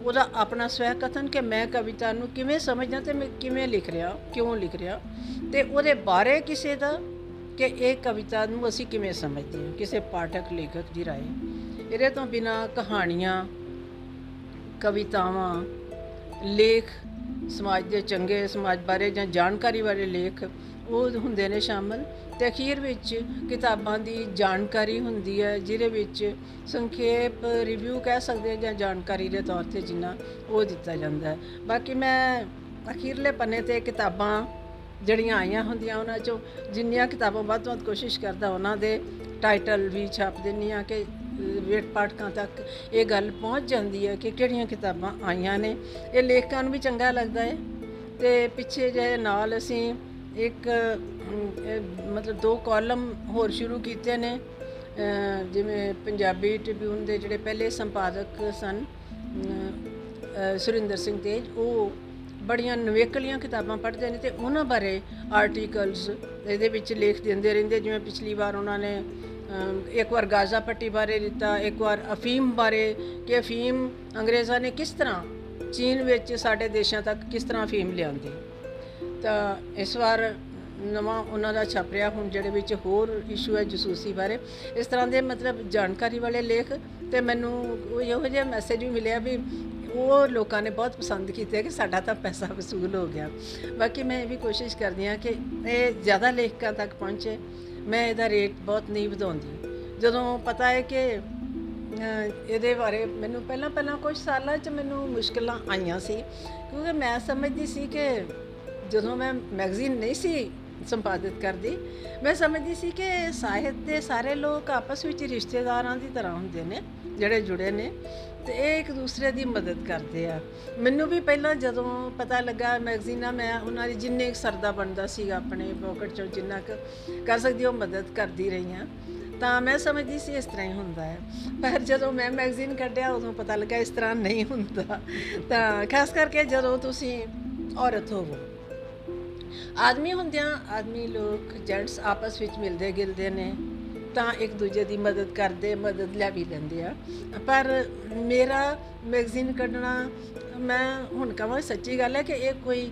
ਉਹਦਾ ਆਪਣਾ ਸਵੈ ਕਥਨ ਕਿ ਮੈਂ ਕਵਿਤਾ ਨੂੰ ਕਿਵੇਂ ਸਮਝਦਾ ਅਤੇ ਮੈਂ ਕਿਵੇਂ ਲਿਖ ਰਿਹਾ, ਕਿਉਂ ਲਿਖ ਰਿਹਾ, ਅਤੇ ਉਹਦੇ ਬਾਰੇ ਕਿਸੇ ਦਾ ਕਿ ਇਹ ਕਵਿਤਾ ਨੂੰ ਅਸੀਂ ਕਿਵੇਂ ਸਮਝਦੇ ਹਾਂ, ਕਿਸੇ ਪਾਠਕ ਲੇਖਕ ਦੀ ਰਾਏ। ਇਹਦੇ ਤੋਂ ਬਿਨਾਂ ਕਹਾਣੀਆਂ, ਕਵਿਤਾਵਾਂ, ਲੇਖ, ਸਮਾਜ ਦੇ ਚੰਗੇ, ਸਮਾਜ ਬਾਰੇ ਜਾਂ ਜਾਣਕਾਰੀ ਬਾਰੇ ਲੇਖ ਉਹ ਹੁੰਦੇ ਨੇ ਸ਼ਾਮਲ। ਅਤੇ ਅਖੀਰ ਵਿੱਚ ਕਿਤਾਬਾਂ ਦੀ ਜਾਣਕਾਰੀ ਹੁੰਦੀ ਹੈ, ਜਿਹਦੇ ਵਿੱਚ ਸੰਖੇਪ ਰਿਵਿਊ ਕਹਿ ਸਕਦੇ ਹਾਂ ਜਾਂ ਜਾਣਕਾਰੀ ਦੇ ਤੌਰ 'ਤੇ ਜਿੰਨਾ ਉਹ ਦਿੱਤਾ ਜਾਂਦਾ ਹੈ। ਬਾਕੀ ਮੈਂ ਅਖੀਰਲੇ ਪੰਨੇ 'ਤੇ ਕਿਤਾਬਾਂ ਜਿਹੜੀਆਂ ਆਈਆਂ ਹੁੰਦੀਆਂ ਉਹਨਾਂ 'ਚੋਂ ਜਿੰਨੀਆਂ ਕਿਤਾਬਾਂ ਵੱਧ ਤੋਂ ਵੱਧ ਕੋਸ਼ਿਸ਼ ਕਰਦਾ ਉਹਨਾਂ ਦੇ ਟਾਈਟਲ ਵੀ ਛਾਪ ਦਿੰਦੀ ਹਾਂ ਕਿ ਵੇਟ ਪਾਠਕਾਂ ਤੱਕ ਇਹ ਗੱਲ ਪਹੁੰਚ ਜਾਂਦੀ ਹੈ ਕਿ ਕਿਹੜੀਆਂ ਕਿਤਾਬਾਂ ਆਈਆਂ ਨੇ। ਇਹ ਲੇਖਕਾਂ ਨੂੰ ਵੀ ਚੰਗਾ ਲੱਗਦਾ ਹੈ। ਅਤੇ ਪਿੱਛੇ ਜਿਹੇ ਨਾਲ ਅਸੀਂ ਇੱਕ ਮਤਲਬ 2 ਕਾਲਮ ਹੋਰ ਸ਼ੁਰੂ ਕੀਤੇ ਨੇ, ਜਿਵੇਂ ਪੰਜਾਬੀ ਟ੍ਰਿਬਿਊਨ ਦੇ ਜਿਹੜੇ ਪਹਿਲੇ ਸੰਪਾਦਕ ਸਨ ਸੁਰਿੰਦਰ ਸਿੰਘ ਤੇਜ, ਉਹ ਬੜੀਆਂ ਨਵੇਕਲੀਆਂ ਕਿਤਾਬਾਂ ਪੜ੍ਹਦੇ ਨੇ ਅਤੇ ਉਹਨਾਂ ਬਾਰੇ ਆਰਟੀਕਲਸ ਇਹਦੇ ਵਿੱਚ ਲੇਖ ਦਿੰਦੇ ਰਹਿੰਦੇ। ਜਿਵੇਂ ਪਿਛਲੀ ਵਾਰ ਉਹਨਾਂ ਨੇ ਇੱਕ ਵਾਰ ਗਾਜ਼ਾ ਪੱਟੀ ਬਾਰੇ ਦਿੱਤਾ, ਇੱਕ ਵਾਰ ਅਫੀਮ ਬਾਰੇ ਕਿ ਅਫੀਮ ਅੰਗਰੇਜ਼ਾਂ ਨੇ ਕਿਸ ਤਰ੍ਹਾਂ ਚੀਨ ਵਿੱਚ ਸਾਡੇ ਦੇਸ਼ਾਂ ਤੱਕ ਕਿਸ ਤਰ੍ਹਾਂ ਅਫੀਮ ਲਿਆਂਦੀ। ਤਾਂ ਇਸ ਵਾਰ ਨਵਾਂ ਉਹਨਾਂ ਦਾ ਛਪ ਰਿਹਾ ਹੁਣ, ਜਿਹੜੇ ਵਿੱਚ ਹੋਰ ਇਸ਼ੂ ਹੈ ਜਸੂਸੀ ਬਾਰੇ। ਇਸ ਤਰ੍ਹਾਂ ਦੇ ਮਤਲਬ ਜਾਣਕਾਰੀ ਵਾਲੇ ਲੇਖ। ਅਤੇ ਮੈਨੂੰ ਇਹੋ ਜਿਹਾ ਮੈਸੇਜ ਵੀ ਮਿਲਿਆ ਵੀ ਉਹ ਲੋਕਾਂ ਨੇ ਬਹੁਤ ਪਸੰਦ ਕੀਤੇ ਕਿ ਸਾਡਾ ਤਾਂ ਪੈਸਾ ਵਸੂਲ ਹੋ ਗਿਆ। ਬਾਕੀ ਮੈਂ ਇਹ ਵੀ ਕੋਸ਼ਿਸ਼ ਕਰਦੀ ਹਾਂ ਕਿ ਇਹ ਜ਼ਿਆਦਾ ਲੇਖਕਾਂ ਤੱਕ ਪਹੁੰਚੇ। ਮੈਂ ਇਹਦਾ ਰੇਟ ਬਹੁਤ ਨਹੀਂ ਵਧਾਉਂਦੀ। ਜਦੋਂ ਪਤਾ ਹੈ ਕਿ ਇਹਦੇ ਬਾਰੇ ਮੈਨੂੰ ਪਹਿਲਾਂ ਕੁਝ ਸਾਲਾਂ 'ਚ ਮੈਨੂੰ ਮੁਸ਼ਕਿਲਾਂ ਆਈਆਂ ਸੀ, ਕਿਉਂਕਿ ਮੈਂ ਸਮਝਦੀ ਸੀ ਕਿ ਜਦੋਂ ਮੈਂ ਮੈਗਜ਼ੀਨ ਨਹੀਂ ਸੀ ਸੰਪਾਦਿਤ ਕਰਦੀ, ਮੈਂ ਸਮਝਦੀ ਸੀ ਕਿ ਸਾਹਿਤ ਦੇ ਸਾਰੇ ਲੋਕ ਆਪਸ ਵਿੱਚ ਰਿਸ਼ਤੇਦਾਰਾਂ ਦੀ ਤਰ੍ਹਾਂ ਹੁੰਦੇ ਨੇ ਜਿਹੜੇ ਜੁੜੇ ਨੇ, ਤੇ ਇਹ ਇੱਕ ਦੂਸਰੇ ਦੀ ਮਦਦ ਕਰਦੇ ਆ। ਮੈਨੂੰ ਵੀ ਪਹਿਲਾਂ ਜਦੋਂ ਪਤਾ ਲੱਗਾ ਮੈਗਜ਼ੀਨਾਂ, ਮੈਂ ਉਹਨਾਂ ਦੀ ਜਿੰਨੇ ਕੁ ਸਰਦਾ ਬਣਦਾ ਸੀਗਾ ਆਪਣੇ ਪੋਕਟ 'ਚੋਂ ਜਿੰਨਾ ਕੁ ਕਰ ਸਕਦੀ ਉਹ ਮਦਦ ਕਰਦੀ ਰਹੀ ਹਾਂ, ਤਾਂ ਮੈਂ ਸਮਝਦੀ ਸੀ ਇਸ ਤਰ੍ਹਾਂ ਹੀ ਹੁੰਦਾ ਹੈ। ਪਰ ਜਦੋਂ ਮੈਂ ਮੈਗਜ਼ੀਨ ਕੱਢਿਆ ਉਦੋਂ ਪਤਾ ਲੱਗਾ ਇਸ ਤਰ੍ਹਾਂ ਨਹੀਂ ਹੁੰਦਾ। ਤਾਂ ਖਾਸ ਕਰਕੇ ਜਦੋਂ ਤੁਸੀਂ ਔਰਤ ਹੋਵੋ, ਆਦਮੀ ਹੁੰਦਿਆਂ ਆਦਮੀ ਲੋਕ ਜੈਂਟਸ ਆਪਸ ਵਿੱਚ ਮਿਲਦੇ ਗਿਲਦੇ ਨੇ ਤਾਂ ਇੱਕ ਦੂਜੇ ਦੀ ਮਦਦ ਕਰਦੇ, ਮਦਦ ਲੈ ਵੀ ਲੈਂਦੇ ਆ। ਪਰ ਮੇਰਾ ਮੈਗਜ਼ੀਨ ਕੱਢਣਾ, ਮੈਂ ਹੁਣ ਕਹਾਂ ਸੱਚੀ ਗੱਲ ਹੈ ਕਿ ਇਹ ਕੋਈ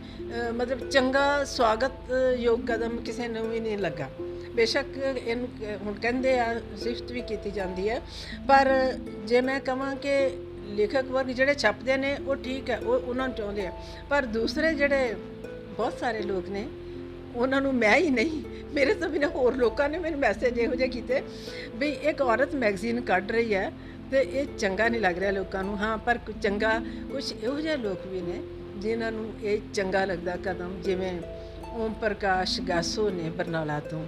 ਮਤਲਬ ਚੰਗਾ ਸਵਾਗਤ ਯੋਗ ਕਦਮ ਕਿਸੇ ਨੂੰ ਵੀ ਨਹੀਂ ਲੱਗਾ। ਬੇਸ਼ੱਕ ਇਹਨੂੰ ਹੁਣ ਕਹਿੰਦੇ ਆ, ਸਿਫਤ ਵੀ ਕੀਤੀ ਜਾਂਦੀ ਹੈ, ਪਰ ਜੇ ਮੈਂ ਕਹਾਂ ਕਿ ਲੇਖਕ ਵਰਗ ਜਿਹੜੇ ਛਪਦੇ ਨੇ ਉਹ ਠੀਕ ਹੈ, ਉਹ ਉਹਨਾਂ ਨੂੰ ਚਾਹੁੰਦੇ ਆ, ਪਰ ਦੂਸਰੇ ਜਿਹੜੇ ਬਹੁਤ ਸਾਰੇ ਲੋਕ ਨੇ ਉਹਨਾਂ ਨੂੰ ਮੈਂ ਹੀ ਨਹੀਂ, ਮੇਰੇ ਤੋਂ ਬਿਨਾਂ ਹੋਰ ਲੋਕਾਂ ਨੇ ਮੈਨੂੰ ਮੈਸੇਜ ਇਹੋ ਜਿਹੇ ਕੀਤੇ ਵੀ ਇੱਕ ਔਰਤ ਮੈਗਜ਼ੀਨ ਕੱਢ ਰਹੀ ਹੈ ਤੇ ਇਹ ਚੰਗਾ ਨਹੀਂ ਲੱਗ ਰਿਹਾ ਲੋਕਾਂ ਨੂੰ। ਹਾਂ, ਪਰ ਚੰਗਾ ਕੁਝ ਇਹੋ ਜਿਹੇ ਲੋਕ ਵੀ ਨੇ ਜਿਨ੍ਹਾਂ ਨੂੰ ਇਹ ਚੰਗਾ ਲੱਗਦਾ ਕਦਮ, ਜਿਵੇਂ ਓਮ ਪ੍ਰਕਾਸ਼ ਗਾਸੋ ਨੇ ਬਰਨਾਲਾ ਤੋਂ,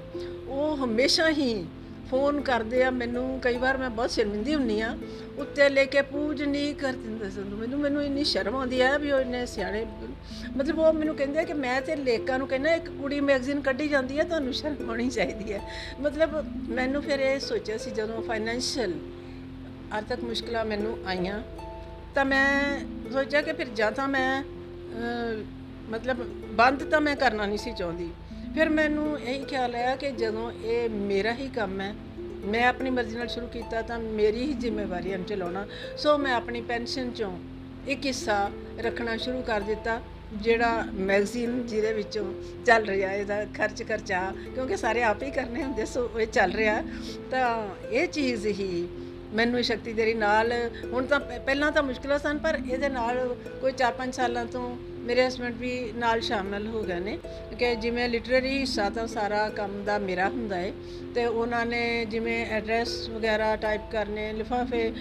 ਉਹ ਹਮੇਸ਼ਾ ਹੀ ਫੋਨ ਕਰਦੇ ਆ ਮੈਨੂੰ। ਕਈ ਵਾਰ ਮੈਂ ਬਹੁਤ ਸ਼ਰਮਿੰਦੀ ਹੁੰਦੀ ਹਾਂ, ਉੱਤੇ ਲੈ ਕੇ ਪੂਜ ਨਹੀਂ ਕਰ ਦਿੰਦੇ ਸਾਨੂੰ। ਮੈਨੂੰ ਇੰਨੀ ਸ਼ਰਮ ਆਉਂਦੀ ਹੈ ਵੀ ਉਹ ਇੰਨੇ ਸਿਆਣੇ, ਮਤਲਬ ਉਹ ਮੈਨੂੰ ਕਹਿੰਦੇ ਆ ਕਿ ਮੈਂ ਤੇ ਲੇਖਕਾਂ ਨੂੰ ਕਹਿੰਦਾ ਇੱਕ ਕੁੜੀ ਮੈਗਜ਼ੀਨ ਕੱਢੀ ਜਾਂਦੀ ਹੈ, ਤੁਹਾਨੂੰ ਸ਼ਰਮ ਆਉਣੀ ਚਾਹੀਦੀ ਹੈ। ਮਤਲਬ ਮੈਨੂੰ ਫਿਰ ਇਹ ਸੋਚਿਆ ਸੀ ਜਦੋਂ ਫਾਈਨੈਂਸ਼ੀਅਲ ਆਰਥਿਕ ਮੁਸ਼ਕਿਲਾਂ ਮੈਨੂੰ ਆਈਆਂ, ਤਾਂ ਮੈਂ ਸੋਚਿਆ ਕਿ ਫਿਰ ਜਾਂ ਤਾਂ ਮੈਂ ਮਤਲਬ ਬੰਦ ਤਾਂ ਮੈਂ ਕਰਨਾ ਨਹੀਂ ਸੀ ਚਾਹੁੰਦੀ। ਫਿਰ ਮੈਨੂੰ ਇਹੀ ਖਿਆਲ ਆਇਆ ਕਿ ਜਦੋਂ ਇਹ ਮੇਰਾ ਹੀ ਕੰਮ ਹੈ, ਮੈਂ ਆਪਣੀ ਮਰਜ਼ੀ ਨਾਲ ਸ਼ੁਰੂ ਕੀਤਾ ਤਾਂ ਮੇਰੀ ਹੀ ਜ਼ਿੰਮੇਵਾਰੀ ਇਹਨੂੰ ਚਲਾਉਣਾ। ਸੋ ਮੈਂ ਆਪਣੀ ਪੈਨਸ਼ਨ 'ਚੋਂ ਇੱਕ ਹਿੱਸਾ ਰੱਖਣਾ ਸ਼ੁਰੂ ਕਰ ਦਿੱਤਾ, ਜਿਹੜਾ ਮੈਗਜ਼ੀਨ ਜਿਹਦੇ ਵਿੱਚੋਂ ਚੱਲ ਰਿਹਾ, ਇਹਦਾ ਖਰਚਾ, ਕਿਉਂਕਿ ਸਾਰੇ ਆਪ ਹੀ ਕਰਨੇ ਹੁੰਦੇ, ਸੋ ਇਹ ਚੱਲ ਰਿਹਾ। ਤਾਂ ਇਹ ਚੀਜ਼ ਹੀ ਮੈਨੂੰ ਸ਼ਕਤੀ ਦੇ ਰਹੀ ਨਾਲ। ਹੁਣ ਤਾਂ ਪਹਿਲਾਂ ਤਾਂ ਮੁਸ਼ਕਿਲਾਂ ਸਨ, ਪਰ ਇਹਦੇ ਨਾਲ ਕੋਈ 4-5 ਸਾਲਾਂ ਤੋਂ ਮੇਰੇ ਹਸਬੈਂਡ ਵੀ ਨਾਲ ਸ਼ਾਮਲ ਹੋ ਗਏ ਨੇ, ਕਿ ਜਿਵੇਂ ਲਿਟਰੇਰੀ ਹਿੱਸਾ ਤਾਂ ਸਾਰਾ ਕੰਮ ਦਾ ਮੇਰਾ ਹੁੰਦਾ ਹੈ, ਅਤੇ ਉਹਨਾਂ ਨੇ ਜਿਵੇਂ ਐਡਰੈਸ ਵਗੈਰਾ ਟਾਈਪ ਕਰਨੇ, ਲਿਫਾਫੇ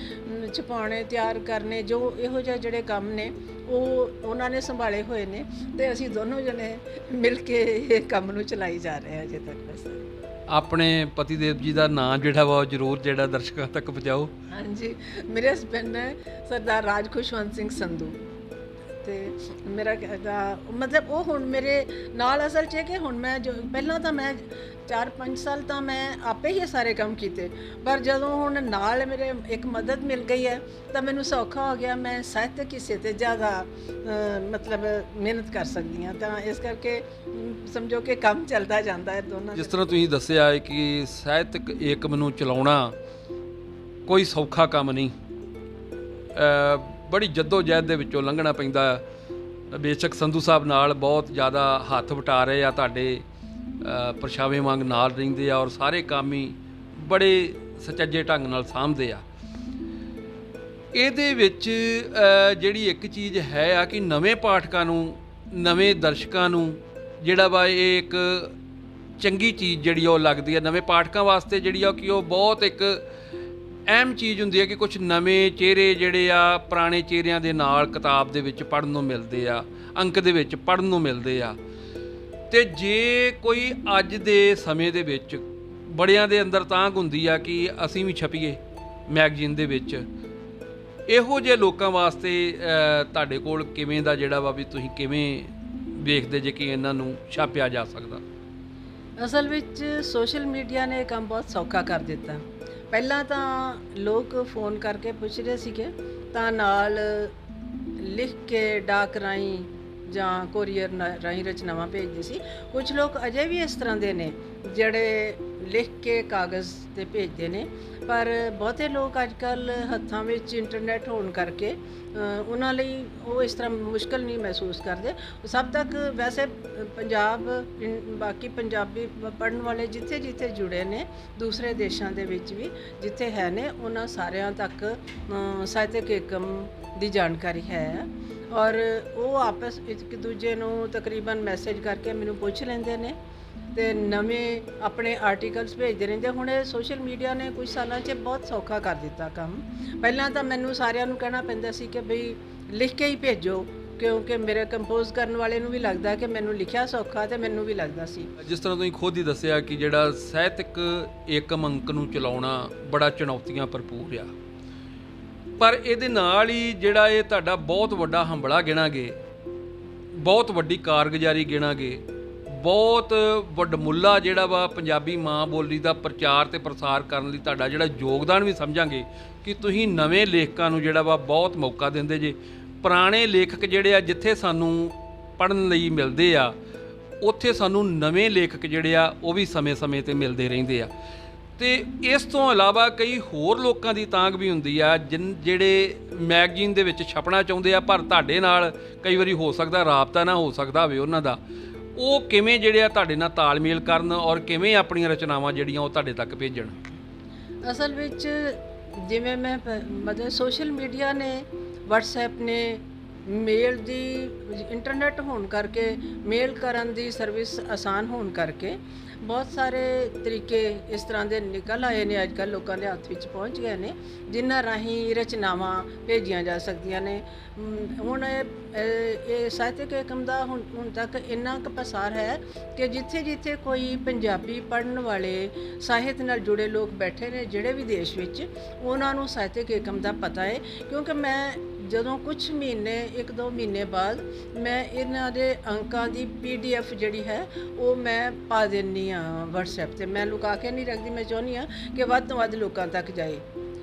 ਛਪਾਉਣੇ, ਤਿਆਰ ਕਰਨੇ, ਜੋ ਇਹੋ ਜਿਹੇ ਜਿਹੜੇ ਕੰਮ ਨੇ ਉਹ ਉਹਨਾਂ ਨੇ ਸੰਭਾਲੇ ਹੋਏ ਨੇ, ਅਤੇ ਅਸੀਂ ਦੋਨੋਂ ਜਣੇ ਮਿਲ ਕੇ ਇਹ ਕੰਮ ਨੂੰ ਚਲਾਈ ਜਾ ਰਹੇ ਹਾਂ ਅਜੇ ਤੱਕ। ਬਸ ਆਪਣੇ ਪਤੀ ਦੇਵ ਜੀ ਦਾ ਨਾਂ ਜਿਹੜਾ ਵਾ ਉਹ ਜ਼ਰੂਰ ਜਿਹੜਾ ਦਰਸ਼ਕਾਂ ਤੱਕ ਪਹੁੰਚਾਓ। ਹਾਂਜੀ, ਮੇਰੇ ਹਸਬੈਂਡ ਨੇ ਸਰਦਾਰ ਰਾਜ ਖੁਸ਼ਵੰਤ ਸਿੰਘ ਸੰਧੂ, ਅਤੇ ਮੇਰਾ ਮਤਲਬ ਉਹ ਹੁਣ ਮੇਰੇ ਨਾਲ ਅਸਲ 'ਚ ਕਿ ਹੁਣ ਮੈਂ ਜੋ ਪਹਿਲਾਂ ਤਾਂ ਮੈਂ 4-5 ਸਾਲ ਤਾਂ ਮੈਂ ਆਪੇ ਹੀ ਸਾਰੇ ਕੰਮ ਕੀਤੇ, ਪਰ ਜਦੋਂ ਹੁਣ ਨਾਲ ਮੇਰੇ ਇੱਕ ਮਦਦ ਮਿਲ ਗਈ ਹੈ ਤਾਂ ਮੈਨੂੰ ਸੌਖਾ ਹੋ ਗਿਆ। ਮੈਂ ਸਾਹਿਤਕ ਹਿੱਸੇ 'ਤੇ ਜ਼ਿਆਦਾ ਮਤਲਬ ਮਿਹਨਤ ਕਰ ਸਕਦੀ ਹਾਂ, ਤਾਂ ਇਸ ਕਰਕੇ ਸਮਝੋ ਕਿ ਕੰਮ ਚੱਲਦਾ ਜਾਂਦਾ ਹੈ ਦੋਨਾਂ। ਜਿਸ ਤਰ੍ਹਾਂ ਤੁਸੀਂ ਦੱਸਿਆ ਹੈ ਕਿ ਸਾਹਿਤਕ ਏਕਮ ਨੂੰ ਚਲਾਉਣਾ ਕੋਈ ਸੌਖਾ ਕੰਮ ਨਹੀਂ, ਬੜੀ ਜੱਦੋ-ਜਹਿਦ ਦੇ ਵਿੱਚੋਂ ਲੰਘਣਾ ਪੈਂਦਾ। ਬੇਸ਼ੱਕ ਸੰਧੂ ਸਾਹਿਬ ਨਾਲ ਬਹੁਤ ਜ਼ਿਆਦਾ ਹੱਥ ਵਟਾ ਰਹੇ ਆ, ਤੁਹਾਡੇ ਪਰਛਾਵੇਂ ਵਾਂਗ ਨਾਲ ਰਹਿੰਦੇ ਆ, ਔਰ ਸਾਰੇ ਕੰਮ ਹੀ ਬੜੇ ਸੁਚੱਜੇ ਢੰਗ ਨਾਲ ਸਾਂਭਦੇ ਆ। ਇਹਦੇ ਵਿੱਚ ਜਿਹੜੀ ਇੱਕ ਚੀਜ਼ ਹੈ ਆ ਕਿ ਨਵੇਂ ਪਾਠਕਾਂ ਨੂੰ, ਨਵੇਂ ਦਰਸ਼ਕਾਂ ਨੂੰ ਜਿਹੜਾ ਵਾ ਇਹ ਇੱਕ ਚੰਗੀ ਚੀਜ਼ ਜਿਹੜੀ ਉਹ ਲੱਗਦੀ ਹੈ। ਨਵੇਂ ਪਾਠਕਾਂ ਵਾਸਤੇ ਜਿਹੜੀ ਆ ਕਿ ਉਹ ਬਹੁਤ ਇੱਕ ਅਹਿਮ ਚੀਜ਼ ਹੁੰਦੀ ਹੈ ਕਿ ਕੁਝ ਨਵੇਂ ਚਿਹਰੇ ਜਿਹੜੇ ਆ ਪੁਰਾਣੇ ਚਿਹਰਿਆਂ ਦੇ ਨਾਲ ਕਿਤਾਬ ਦੇ ਵਿੱਚ ਪੜ੍ਹਨ ਨੂੰ ਮਿਲਦੇ ਆ, ਅੰਕ ਦੇ ਵਿੱਚ ਪੜ੍ਹਨ ਨੂੰ ਮਿਲਦੇ ਆ। ਅਤੇ ਜੇ ਕੋਈ ਅੱਜ ਦੇ ਸਮੇਂ ਦੇ ਵਿੱਚ ਬੜਿਆਂ ਦੇ ਅੰਦਰ ਤਾਂਘ ਹੁੰਦੀ ਆ ਕਿ ਅਸੀਂ ਵੀ ਛਪੀਏ ਮੈਗਜ਼ੀਨ ਦੇ ਵਿੱਚ, ਇਹੋ ਜਿਹੇ ਲੋਕਾਂ ਵਾਸਤੇ ਤੁਹਾਡੇ ਕੋਲ ਕਿਵੇਂ ਦਾ ਜਿਹੜਾ ਵਾ ਵੀ ਤੁਸੀਂ ਕਿਵੇਂ ਵੇਖਦੇ ਜੇ ਕਿ ਇਹਨਾਂ ਨੂੰ ਛਾਪਿਆ ਜਾ ਸਕਦਾ? ਅਸਲ ਵਿੱਚ ਸੋਸ਼ਲ ਮੀਡੀਆ ਨੇ ਇਹ ਕੰਮ ਬਹੁਤ ਸੌਖਾ ਕਰ ਦਿੱਤਾ। ਪਹਿਲਾਂ ਤਾਂ ਲੋਕ ਫੋਨ ਕਰਕੇ ਪੁੱਛ ਰਹੇ ਸੀਗੇ, ਤਾਂ ਨਾਲ ਲਿਖ ਕੇ ਡਾਕ ਰਾਹੀਂ ਜਾਂ ਕੋਰੀਅਰ ਰਾਹੀਂ ਰਚਨਾਵਾਂ ਭੇਜਦੇ ਸੀ। ਕੁਝ ਲੋਕ ਅਜੇ ਵੀ ਇਸ ਤਰ੍ਹਾਂ ਦੇ ਨੇ ਜਿਹੜੇ ਲਿਖ ਕੇ ਕਾਗਜ਼ 'ਤੇ ਭੇਜਦੇ ਨੇ, ਪਰ ਬਹੁਤੇ ਲੋਕ ਅੱਜ ਕੱਲ੍ਹ ਹੱਥਾਂ ਵਿੱਚ ਇੰਟਰਨੈਟ ਹੋਣ ਕਰਕੇ ਉਹਨਾਂ ਲਈ ਉਹ ਇਸ ਤਰ੍ਹਾਂ ਮੁਸ਼ਕਲ ਨਹੀਂ ਮਹਿਸੂਸ ਕਰਦੇ। ਸਭ ਤੱਕ ਵੈਸੇ ਪੰਜਾਬ, ਬਾਕੀ ਪੰਜਾਬੀ ਪੜ੍ਹਨ ਵਾਲੇ ਜਿੱਥੇ ਜਿੱਥੇ ਜੁੜੇ ਨੇ, ਦੂਸਰੇ ਦੇਸ਼ਾਂ ਦੇ ਵਿੱਚ ਵੀ ਜਿੱਥੇ ਹੈ ਨੇ, ਉਹਨਾਂ ਸਾਰਿਆਂ ਤੱਕ ਸਾਹਿਤਕ ਏਕਮ ਦੀ ਜਾਣਕਾਰੀ ਹੈ। ਔਰ ਉਹ ਆਪਸ ਵਿੱਚ ਇੱਕ ਦੂਜੇ ਨੂੰ ਤਕਰੀਬਨ ਮੈਸੇਜ ਕਰਕੇ ਮੈਨੂੰ ਪੁੱਛ ਲੈਂਦੇ ਨੇ ਤੇ ਨਵੇਂ ਆਪਣੇ ਆਰਟੀਕਲਸ ਭੇਜਦੇ ਰਹਿੰਦੇ। ਹੁਣ ਇਹ ਸੋਸ਼ਲ ਮੀਡੀਆ ਨੇ ਕੁਝ ਸਾਲਾਂ 'ਚ ਬਹੁਤ ਸੌਖਾ ਕਰ ਦਿੱਤਾ ਕੰਮ। ਪਹਿਲਾਂ ਤਾਂ ਮੈਨੂੰ ਸਾਰਿਆਂ ਨੂੰ ਕਹਿਣਾ ਪੈਂਦਾ ਸੀ ਕਿ ਬਈ ਲਿਖ ਕੇ ਹੀ ਭੇਜੋ, ਕਿਉਂਕਿ ਮੇਰੇ ਕੰਪੋਜ਼ ਕਰਨ ਵਾਲੇ ਨੂੰ ਵੀ ਲੱਗਦਾ ਕਿ ਮੈਨੂੰ ਲਿਖਿਆ ਸੌਖਾ ਤੇ ਮੈਨੂੰ ਵੀ ਲੱਗਦਾ ਸੀ। ਜਿਸ ਤਰ੍ਹਾਂ ਤੁਸੀਂ ਖੁਦ ਹੀ ਦੱਸਿਆ ਕਿ ਜਿਹੜਾ ਸਾਹਿਤਕ ਏਕਮ ਅੰਕ ਨੂੰ ਚਲਾਉਣਾ ਬੜਾ ਚੁਣੌਤੀਆਂ ਭਰਪੂਰ ਆ, ਪਰ ਇਹਦੇ ਨਾਲ ਹੀ ਜਿਹੜਾ ਇਹ ਤੁਹਾਡਾ ਬਹੁਤ ਵੱਡਾ ਹੰਬਲਾ ਗਿਣਾਂਗੇ, ਬਹੁਤ ਵੱਡੀ ਕਾਰਗੁਜ਼ਾਰੀ ਗਿਣਾਂਗੇ, ਬਹੁਤ ਵੱਡਮੁੱਲਾ ਜਿਹੜਾ ਵਾ ਪੰਜਾਬੀ ਮਾਂ ਬੋਲੀ ਦਾ ਪ੍ਰਚਾਰ ਤੇ ਪ੍ਰਸਾਰ ਕਰਨ ਲਈ ਤੁਹਾਡਾ ਜਿਹੜਾ ਯੋਗਦਾਨ ਵੀ ਸਮਝਾਂਗੇ ਕਿ ਤੁਸੀਂ ਨਵੇਂ ਲੇਖਕਾਂ ਨੂੰ ਜਿਹੜਾ ਵਾ ਬਹੁਤ ਮੌਕਾ ਦਿੰਦੇ ਜੇ। ਪੁਰਾਣੇ ਲੇਖਕ ਜਿਹੜੇ ਆ ਜਿੱਥੇ ਸਾਨੂੰ ਪੜ੍ਹਨ ਲਈ ਮਿਲਦੇ ਆ, ਉੱਥੇ ਸਾਨੂੰ ਨਵੇਂ ਲੇਖਕ ਜਿਹੜੇ ਆ ਉਹ ਵੀ ਸਮੇਂ-ਸਮੇਂ ਤੇ ਮਿਲਦੇ ਰਹਿੰਦੇ ਆ। ਤੇ ਇਸ ਤੋਂ ਇਲਾਵਾ ਕਈ ਹੋਰ ਲੋਕਾਂ ਦੀ ਤਾਂਘ ਵੀ ਹੁੰਦੀ ਆ ਜਿਹੜੇ ਮੈਗਜ਼ੀਨ ਦੇ ਵਿੱਚ ਛਪਣਾ ਚਾਹੁੰਦੇ ਆ, ਪਰ ਤੁਹਾਡੇ ਨਾਲ ਕਈ ਵਾਰੀ ਹੋ ਸਕਦਾ ਰਾਬਤਾ ਨਾ ਹੋ ਸਕਦਾ ਹੋਵੇ ਉਹਨਾਂ ਦਾ। ਉਹ ਕਿਵੇਂ ਜਿਹੜੇ ਆ ਤੁਹਾਡੇ ਨਾਲ ਤਾਲਮੇਲ ਕਰਨ ਔਰ ਕਿਵੇਂ ਆਪਣੀਆਂ ਰਚਨਾਵਾਂ ਜਿਹੜੀਆਂ ਉਹ ਤੁਹਾਡੇ ਤੱਕ ਭੇਜਣ? ਅਸਲ ਵਿੱਚ ਜਿਵੇਂ ਮੈਂ ਮਤਲਬ ਸੋਸ਼ਲ ਮੀਡੀਆ ਨੇ, WhatsApp ਨੇ, ਮੇਲ ਦੀ ਇੰਟਰਨੈਟ ਹੋਣ ਕਰਕੇ ਮੇਲ ਕਰਨ ਦੀ ਸਰਵਿਸ ਆਸਾਨ ਹੋਣ ਕਰਕੇ ਬਹੁਤ ਸਾਰੇ ਤਰੀਕੇ ਇਸ ਤਰ੍ਹਾਂ ਦੇ ਨਿਕਲ ਆਏ ਨੇ। ਅੱਜ ਕੱਲ੍ਹ ਲੋਕਾਂ ਦੇ ਹੱਥ ਵਿੱਚ ਪਹੁੰਚ ਗਏ ਨੇ ਜਿਨ੍ਹਾਂ ਰਾਹੀਂ ਰਚਨਾਵਾਂ ਭੇਜੀਆਂ ਜਾ ਸਕਦੀਆਂ ਨੇ। ਹੁਣ ਇਹ ਸਾਹਿਤਕ ਏਕਮ ਦਾ ਹੁਣ ਤੱਕ ਇੰਨਾ ਕੁ ਪਸਾਰ ਹੈ ਕਿ ਜਿੱਥੇ ਜਿੱਥੇ ਕੋਈ ਪੰਜਾਬੀ ਪੜ੍ਹਨ ਵਾਲੇ ਸਾਹਿਤ ਨਾਲ ਜੁੜੇ ਲੋਕ ਬੈਠੇ ਨੇ ਜਿਹੜੇ ਵੀ ਦੇਸ਼ ਵਿੱਚ, ਉਹਨਾਂ ਨੂੰ ਸਾਹਿਤਕ ਏਕਮ ਦਾ ਪਤਾ ਹੈ। ਕਿਉਂਕਿ ਮੈਂ ਜਦੋਂ ਕੁਝ ਮਹੀਨੇ 1-2 ਮਹੀਨੇ ਬਾਅਦ ਮੈਂ ਇਹਨਾਂ ਦੇ ਅੰਕਾਂ ਦੀ PDF ਜਿਹੜੀ ਹੈ ਉਹ ਮੈਂ ਪਾ ਦਿੰਦੀ ਹਾਂ WhatsApp 'ਤੇ। ਮੈਂ ਲੁਕਾ ਕੇ ਨਹੀਂ ਰੱਖਦੀ, ਮੈਂ ਚਾਹੁੰਦੀ ਹਾਂ ਕਿ ਵੱਧ ਤੋਂ ਵੱਧ ਲੋਕਾਂ ਤੱਕ ਜਾਏ।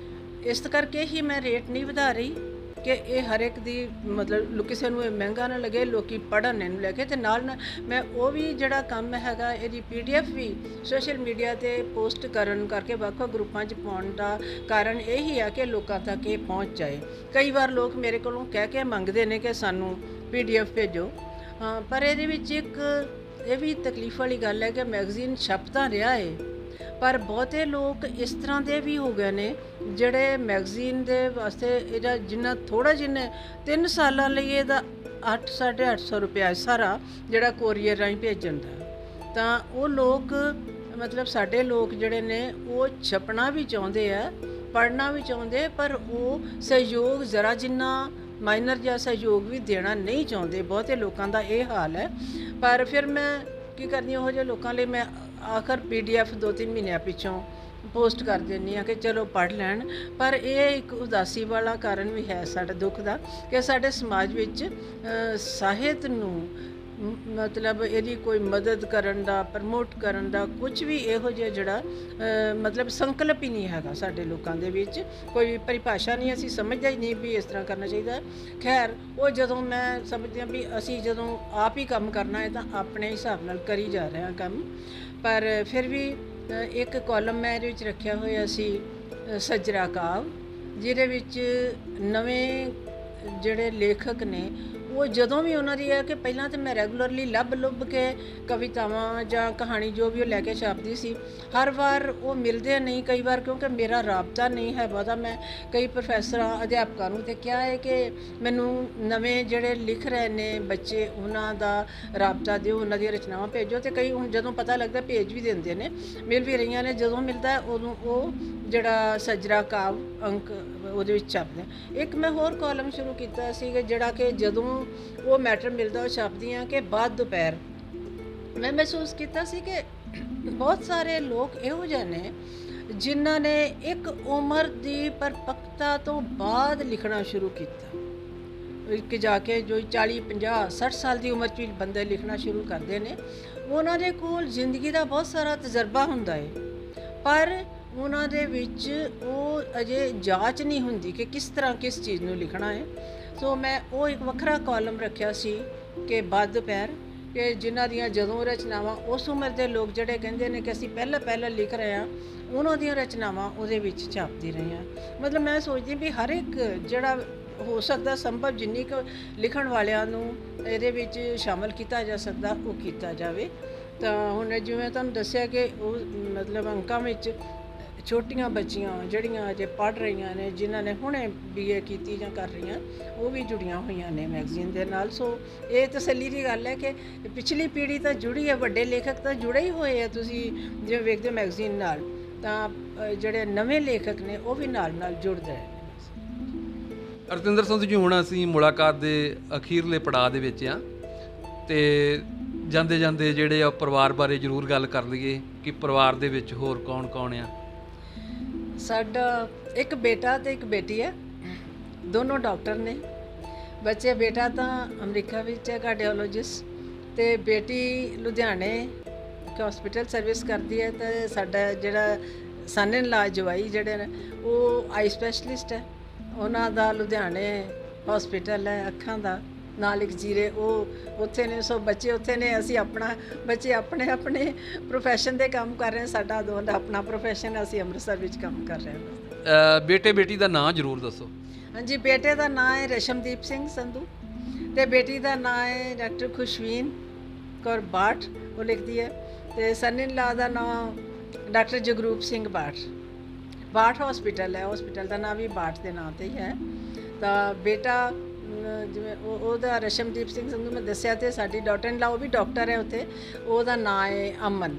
ਇਸ ਕਰਕੇ ਹੀ ਮੈਂ ਰੇਟ ਨਹੀਂ ਵਧਾ ਰਹੀ ਕਿ ਇਹ ਹਰ ਇੱਕ ਦੀ ਮਤਲਬ ਕਿਸੇ ਨੂੰ ਇਹ ਮਹਿੰਗਾ ਨਾ ਲੱਗੇ, ਲੋਕੀ ਪੜ੍ਹਨ ਇਹਨੂੰ ਲੈ ਕੇ। ਅਤੇ ਨਾਲ ਮੈਂ ਉਹ ਵੀ ਜਿਹੜਾ ਕੰਮ ਹੈਗਾ ਇਹਦੀ PDF ਵੀ ਸੋਸ਼ਲ ਮੀਡੀਆ 'ਤੇ ਪੋਸਟ ਕਰਨ ਕਰਕੇ ਵੱਖ-ਵੱਖ ਗਰੁੱਪਾਂ 'ਚ ਪਾਉਣ ਦਾ ਕਾਰਨ ਇਹੀ ਆ ਕਿ ਲੋਕਾਂ ਤੱਕ ਇਹ ਪਹੁੰਚ ਜਾਏ। ਕਈ ਵਾਰ ਲੋਕ ਮੇਰੇ ਕੋਲੋਂ ਕਹਿ ਕੇ ਮੰਗਦੇ ਨੇ ਕਿ ਸਾਨੂੰ PDF ਭੇਜੋ, ਪਰ ਇਹਦੇ ਵਿੱਚ ਇੱਕ ਇਹ ਵੀ ਤਕਲੀਫ ਵਾਲੀ ਗੱਲ ਹੈ ਕਿ ਮੈਗਜ਼ੀਨ ਛਪ ਤਾਂ ਰਿਹਾ ਹੈ, ਪਰ ਬਹੁਤੇ ਲੋਕ ਇਸ ਤਰ੍ਹਾਂ ਦੇ ਵੀ ਹੋ ਗਏ ਨੇ ਜਿਹੜੇ ਮੈਗਜ਼ੀਨ ਦੇ ਵਾਸਤੇ ਇਹਦਾ ਜਿੰਨਾ ਥੋੜ੍ਹਾ ਜਿੰਨੇ 3 ਸਾਲਾਂ ਲਈ ਇਹਦਾ 800-850 ਰੁਪਇਆ ਸਾਰਾ ਜਿਹੜਾ ਕੋਰੀਅਰ ਰਾਹੀਂ ਭੇਜਣ ਦਾ। ਤਾਂ ਉਹ ਲੋਕ ਮਤਲਬ ਸਾਡੇ ਲੋਕ ਜਿਹੜੇ ਨੇ ਉਹ ਛਪਣਾ ਵੀ ਚਾਹੁੰਦੇ ਆ, ਪੜ੍ਹਨਾ ਵੀ ਚਾਹੁੰਦੇ, ਪਰ ਉਹ ਸਹਿਯੋਗ ਜ਼ਰਾ ਜਿੰਨਾ ਮਾਈਨਰ ਜਿਹਾ ਸਹਿਯੋਗ ਵੀ ਦੇਣਾ ਨਹੀਂ ਚਾਹੁੰਦੇ। ਬਹੁਤੇ ਲੋਕਾਂ ਦਾ ਇਹ ਹਾਲ ਹੈ। ਪਰ ਫਿਰ ਮੈਂ ਕੀ ਕਰਦੀ ਹਾਂ, ਉਹੋ ਜਿਹੇ ਲੋਕਾਂ ਲਈ ਮੈਂ ਆਖਰ PDF 2-3 ਮਹੀਨਿਆਂ ਪਿੱਛੋਂ ਪੋਸਟ ਕਰ ਦਿੰਦੀ ਹਾਂ ਕਿ ਚਲੋ ਪੜ੍ਹ ਲੈਣ। ਪਰ ਇਹ ਇੱਕ ਉਦਾਸੀ ਵਾਲਾ ਕਾਰਨ ਵੀ ਹੈ ਸਾਡੇ ਦੁੱਖ ਦਾ ਕਿ ਸਾਡੇ ਸਮਾਜ ਵਿੱਚ ਸਾਹਿਤ ਨੂੰ ਮਤਲਬ ਇਹਦੀ ਕੋਈ ਮਦਦ ਕਰਨ ਦਾ, ਪ੍ਰਮੋਟ ਕਰਨ ਦਾ ਕੁਝ ਵੀ ਇਹੋ ਜਿਹਾ ਜਿਹੜਾ ਮਤਲਬ ਸੰਕਲਪ ਹੀ ਨਹੀਂ ਹੈਗਾ ਸਾਡੇ ਲੋਕਾਂ ਦੇ ਵਿੱਚ। ਕੋਈ ਪਰਿਭਾਸ਼ਾ ਨਹੀਂ, ਅਸੀਂ ਸਮਝਦੇ ਹੀ ਨਹੀਂ ਵੀ ਇਸ ਤਰ੍ਹਾਂ ਕਰਨਾ ਚਾਹੀਦਾ। ਖੈਰ, ਉਹ ਜਦੋਂ ਮੈਂ ਸਮਝਦੀ ਹਾਂ ਵੀ ਅਸੀਂ ਜਦੋਂ ਆਪ ਹੀ ਕੰਮ ਕਰਨਾ ਹੈ ਤਾਂ ਆਪਣੇ ਹਿਸਾਬ ਨਾਲ ਕਰੀ ਜਾ ਰਹੇ ਹਾਂ ਕੰਮ। ਪਰ ਫਿਰ ਵੀ ਇੱਕ ਕਾਲਮ ਮੈਂ ਇਹਦੇ ਵਿੱਚ ਰੱਖਿਆ ਹੋਇਆ ਸੀ ਸੱਜਰਾ ਕਾਵ, ਜਿਹਦੇ ਵਿੱਚ ਨਵੇਂ ਜਿਹੜੇ ਲੇਖਕ ਨੇ ਉਹ ਜਦੋਂ ਵੀ ਉਹਨਾਂ ਦੀ ਹੈ ਕਿ ਪਹਿਲਾਂ ਤਾਂ ਮੈਂ ਰੈਗੂਲਰਲੀ ਲੱਭ ਕੇ ਕਵਿਤਾਵਾਂ ਜਾਂ ਕਹਾਣੀ ਜੋ ਵੀ ਉਹ ਲੈ ਕੇ ਛਾਪਦੀ ਸੀ। ਹਰ ਵਾਰ ਉਹ ਮਿਲਦੇ ਨਹੀਂ, ਕਈ ਵਾਰ ਕਿਉਂਕਿ ਮੇਰਾ ਰਾਬਤਾ ਨਹੀਂ ਹੈ ਬਹੁਤਾ। ਮੈਂ ਕਈ ਪ੍ਰੋਫੈਸਰਾਂ, ਅਧਿਆਪਕਾਂ ਨੂੰ ਤੇ ਕਿਹਾ ਹੈ ਕਿ ਮੈਨੂੰ ਨਵੇਂ ਜਿਹੜੇ ਲਿਖ ਰਹੇ ਨੇ ਬੱਚੇ ਉਹਨਾਂ ਦਾ ਰਾਬਤਾ ਦਿਓ, ਉਹਨਾਂ ਦੀਆਂ ਰਚਨਾਵਾਂ ਭੇਜੋ। ਅਤੇ ਕਈ ਹੁਣ ਜਦੋਂ ਪਤਾ ਲੱਗਦਾ ਭੇਜ ਵੀ ਦਿੰਦੇ ਨੇ, ਮਿਲ ਵੀ ਰਹੀਆਂ ਨੇ। ਜਦੋਂ ਮਿਲਦਾ ਉਦੋਂ ਉਹ ਜਿਹੜਾ ਸੱਜਰਾ ਕਾਵ ਅੰਕ ਉਹਦੇ ਵਿੱਚ ਛਪਦਾ। ਇੱਕ ਮੈਂ ਹੋਰ ਕਾਲਮ ਸ਼ੁਰੂ ਕੀਤਾ ਸੀ ਕਿ ਜਿਹੜਾ ਕਿ ਜਦੋਂ ਉਹ ਮੈਟਰ ਮਿਲਦਾ ਉਹ ਛਾਪਦੀ ਹਾਂ ਕਿ ਬਾਅਦ ਦੁਪਹਿਰ। ਮੈਂ ਮਹਿਸੂਸ ਕੀਤਾ ਸੀ ਕਿ ਬਹੁਤ ਸਾਰੇ ਲੋਕ ਇਹੋ ਜਿਹੇ ਨੇ ਜਿਨ੍ਹਾਂ ਨੇ ਇੱਕ ਉਮਰ ਦੀ ਪਰਪੱਕਤਾ ਤੋਂ ਬਾਅਦ ਲਿਖਣਾ ਸ਼ੁਰੂ ਕੀਤਾ। ਕਿ ਜਾ ਕੇ ਜੋ 40-50-60 ਸਾਲ ਦੀ ਉਮਰ 'ਚ ਬੰਦੇ ਲਿਖਣਾ ਸ਼ੁਰੂ ਕਰਦੇ ਨੇ, ਉਹਨਾਂ ਦੇ ਕੋਲ ਜ਼ਿੰਦਗੀ ਦਾ ਬਹੁਤ ਸਾਰਾ ਤਜਰਬਾ ਹੁੰਦਾ ਹੈ, ਪਰ ਉਹਨਾਂ ਦੇ ਵਿੱਚ ਉਹ ਅਜੇ ਜਾਂਚ ਨਹੀਂ ਹੁੰਦੀ ਕਿ ਕਿਸ ਤਰ੍ਹਾਂ ਕਿਸ ਚੀਜ਼ ਨੂੰ ਲਿਖਣਾ ਹੈ। ਸੋ ਮੈਂ ਉਹ ਇੱਕ ਵੱਖਰਾ ਕਾਲਮ ਰੱਖਿਆ ਸੀ ਕਿ ਬਾਅਦ ਦੁਪਹਿਰ, ਕਿ ਜਿਨ੍ਹਾਂ ਦੀਆਂ ਜਦੋਂ ਰਚਨਾਵਾਂ ਉਸ ਉਮਰ ਦੇ ਲੋਕ ਜਿਹੜੇ ਕਹਿੰਦੇ ਨੇ ਕਿ ਅਸੀਂ ਪਹਿਲਾਂ ਲਿਖ ਰਹੇ ਹਾਂ, ਉਹਨਾਂ ਦੀਆਂ ਰਚਨਾਵਾਂ ਉਹਦੇ ਵਿੱਚ ਛਾਪਦੀ ਰਹੀ ਹਾਂ। ਮਤਲਬ ਮੈਂ ਸੋਚਦੀ ਵੀ ਹਰ ਇੱਕ ਜਿਹੜਾ ਹੋ ਸਕਦਾ ਸੰਭਵ ਜਿੰਨੀ ਕੁ ਲਿਖਣ ਵਾਲਿਆਂ ਨੂੰ ਇਹਦੇ ਵਿੱਚ ਸ਼ਾਮਲ ਕੀਤਾ ਜਾ ਸਕਦਾ ਉਹ ਕੀਤਾ ਜਾਵੇ। ਤਾਂ ਹੁਣ ਜਿਵੇਂ ਤੁਹਾਨੂੰ ਦੱਸਿਆ ਕਿ ਉਹ ਮਤਲਬ ਅੰਕਾਂ ਵਿੱਚ ਛੋਟੀਆਂ ਬੱਚੀਆਂ ਜਿਹੜੀਆਂ ਅਜੇ ਪੜ੍ਹ ਰਹੀਆਂ ਨੇ, ਜਿਨ੍ਹਾਂ ਨੇ ਹੁਣੇ BA ਕੀਤੀ ਜਾਂ ਕਰ ਰਹੀਆਂ, ਉਹ ਵੀ ਜੁੜੀਆਂ ਹੋਈਆਂ ਨੇ ਮੈਗਜ਼ੀਨ ਦੇ ਨਾਲ। ਸੋ ਇਹ ਤਸੱਲੀ ਦੀ ਗੱਲ ਹੈ ਕਿ ਪਿਛਲੀ ਪੀੜ੍ਹੀ ਤਾਂ ਜੁੜੀ ਹੈ, ਵੱਡੇ ਲੇਖਕ ਤਾਂ ਜੁੜੇ ਹੀ ਹੋਏ ਆ। ਤੁਸੀਂ ਜਿਵੇਂ ਵੇਖਦੇ ਹੋ ਮੈਗਜ਼ੀਨ ਨਾਲ, ਤਾਂ ਜਿਹੜੇ ਨਵੇਂ ਲੇਖਕ ਨੇ ਉਹ ਵੀ ਨਾਲ ਜੁੜ ਰਹੇ ਨੇ। ਰਤਿੰਦਰ ਸੰਧੂ ਜੀ, ਹੁਣ ਅਸੀਂ ਮੁਲਾਕਾਤ ਦੇ ਅਖੀਰਲੇ ਪੜਾਅ ਦੇ ਵਿੱਚ ਆ, ਤੇ ਜਾਂਦੇ ਜਾਂਦੇ ਜਿਹੜੇ ਆ ਪਰਿਵਾਰ ਬਾਰੇ ਜ਼ਰੂਰ ਗੱਲ ਕਰ ਲਈਏ ਕਿ ਪਰਿਵਾਰ ਦੇ ਵਿੱਚ ਹੋਰ ਕੌਣ ਕੌਣ ਆ। ਸਾਡਾ ਇੱਕ ਬੇਟਾ ਤੇ ਇੱਕ ਬੇਟੀ ਹੈ, ਦੋਨੋਂ ਡਾਕਟਰ ਨੇ। ਬੱਚੇ, ਬੇਟਾ ਤਾਂ ਅਮਰੀਕਾ ਵਿੱਚ ਹੈ ਕਾਰਡੀਓਲੋਜਿਸਟ, ਤੇ ਬੇਟੀ ਲੁਧਿਆਣੇ ਇੱਕ ਹਸਪੀਟਲ ਸਰਵਿਸ ਕਰਦੀ ਹੈ। ਤੇ ਸਾਡਾ ਜਿਹੜਾ ਸਨ ਇਨ ਲਾ ਜਵਾਈ ਜਿਹੜੇ ਨੇ, ਉਹ ਆਈ ਸਪੈਸ਼ਲਿਸਟ ਹੈ, ਉਹਨਾਂ ਦਾ ਲੁਧਿਆਣੇ ਹਸਪੀਟਲ ਹੈ ਅੱਖਾਂ ਦਾ, ਨਾਲ ਇੱਕ ਜੀਰੇ, ਉਹ ਉੱਥੇ ਨੇ। ਸੋ ਬੱਚੇ ਉੱਥੇ ਨੇ, ਅਸੀਂ ਬੱਚੇ ਆਪਣੇ ਪ੍ਰੋਫੈਸ਼ਨ ਦੇ ਕੰਮ ਕਰ ਰਹੇ ਹਾਂ। ਸਾਡਾ ਦੋਨਾਂ ਆਪਣਾ ਪ੍ਰੋਫੈਸ਼ਨ ਹੈ, ਅਸੀਂ ਅੰਮ੍ਰਿਤਸਰ ਵਿੱਚ ਕੰਮ ਕਰ ਰਹੇ ਹਾਂ। ਬੇਟੇ ਬੇਟੀ ਦਾ ਨਾਂ ਜ਼ਰੂਰ ਦੱਸੋ। ਹਾਂਜੀ, ਬੇਟੇ ਦਾ ਨਾਂ ਹੈ ਰਸ਼ਮਦੀਪ ਸਿੰਘ ਸੰਧੂ, ਤੇ ਬੇਟੀ ਦਾ ਨਾਂ ਹੈ ਡਾਕਟਰ ਖੁਸ਼ਵੀਨ ਕੌਰ ਬਾਠ, ਉਹ ਲਿਖਦੀ ਹੈ। ਤੇ ਸਨ ਇਨ ਲਾ ਦਾ ਨਾਂ ਡਾਕਟਰ ਜਗਰੂਪ ਸਿੰਘ ਬਾਠ ਹਸਪੀਟਲ ਹੈ, ਹਸਪੀਟਲ ਦਾ ਨਾਂ ਵੀ ਬਾਠ ਦੇ ਨਾਂ 'ਤੇ ਹੀ ਹੈ। ਤਾਂ ਬੇਟਾ ਜਿਵੇਂ ਉਹਦਾ ਰਸ਼ਮਦੀਪ ਸਿੰਘ ਸੰਧੂ ਮੈਂ ਦੱਸਿਆ, ਤੇ ਸਾਡੀ ਡਾਟਰ ਇਨ ਲਾ ਉਹ ਵੀ ਡਾਕਟਰ ਹੈ ਉੱਥੇ, ਉਹਦਾ ਨਾਂ ਹੈ ਅਮਨ।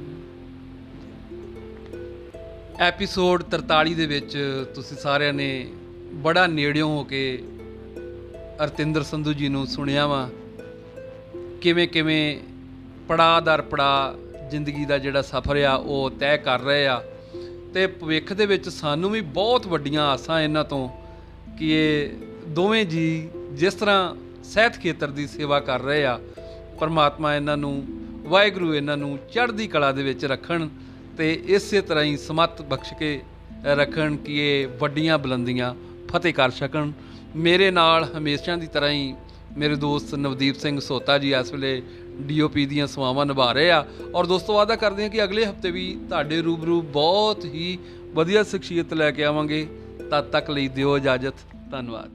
ਐਪੀਸੋਡ 43 ਦੇ ਵਿੱਚ ਤੁਸੀਂ ਸਾਰਿਆਂ ਨੇ ਬੜਾ ਨੇੜਿਓਂ ਹੋ ਕੇ ਰਤਿੰਦਰ ਸੰਧੂ ਜੀ ਨੂੰ ਸੁਣਿਆ ਵਾ, ਕਿਵੇਂ ਪੜਾਅ ਦਰ ਪੜਾਅ ਜ਼ਿੰਦਗੀ ਦਾ ਜਿਹੜਾ ਸਫ਼ਰ ਆ ਉਹ ਤੈਅ ਕਰ ਰਹੇ ਆ। ਤੇ ਭਵਿੱਖ ਦੇ ਵਿੱਚ ਸਾਨੂੰ ਵੀ ਬਹੁਤ ਵੱਡੀਆਂ ਆਸਾਂ ਇਹਨਾਂ ਤੋਂ ਕਿ ਇਹ ਦੋਵੇਂ ਜੀ ਜਿਸ ਤਰ੍ਹਾਂ ਸਿਹਤ ਖੇਤਰ ਦੀ ਸੇਵਾ ਕਰ ਰਹੇ ਆ, ਪਰਮਾਤਮਾ ਇਹਨਾਂ ਨੂੰ, ਵਾਹਿਗੁਰੂ ਇਹਨਾਂ ਨੂੰ ਚੜ੍ਹਦੀ ਕਲਾ ਦੇ ਵਿੱਚ ਰੱਖਣ, ਤੇ ਇਸੇ ਤਰ੍ਹਾਂ ਹੀ ਸਮੱਤ ਬਖਸ਼ ਕੇ ਰੱਖਣ ਕਿ ਇਹ ਵੱਡੀਆਂ ਬੁਲੰਦੀਆਂ ਫਤਿਹ ਕਰ ਸਕਣ। ਮੇਰੇ ਨਾਲ ਹਮੇਸ਼ਾ ਦੀ ਤਰ੍ਹਾਂ ਹੀ ਮੇਰੇ ਦੋਸਤ ਨਵਦੀਪ ਸਿੰਘ ਸੋਤਾ ਜੀ ਇਸ ਵੇਲੇ DOP ਦੀਆਂ ਸੇਵਾਵਾਂ ਨਿਭਾ ਰਹੇ ਆ। ਔਰ ਦੋਸਤੋ, ਵਾਅਦਾ ਕਰਦੇ ਹਾਂ ਕਿ ਅਗਲੇ ਹਫਤੇ ਵੀ ਤੁਹਾਡੇ ਰੂਬਰੂ ਬਹੁਤ ਹੀ ਵਧੀਆ ਸ਼ਖਸੀਅਤ ਲੈ ਕੇ ਆਵਾਂਗੇ। ਤਦ ਤੱਕ ਲਈ ਦਿਓ ਇਜਾਜ਼ਤ। ਧੰਨਵਾਦ।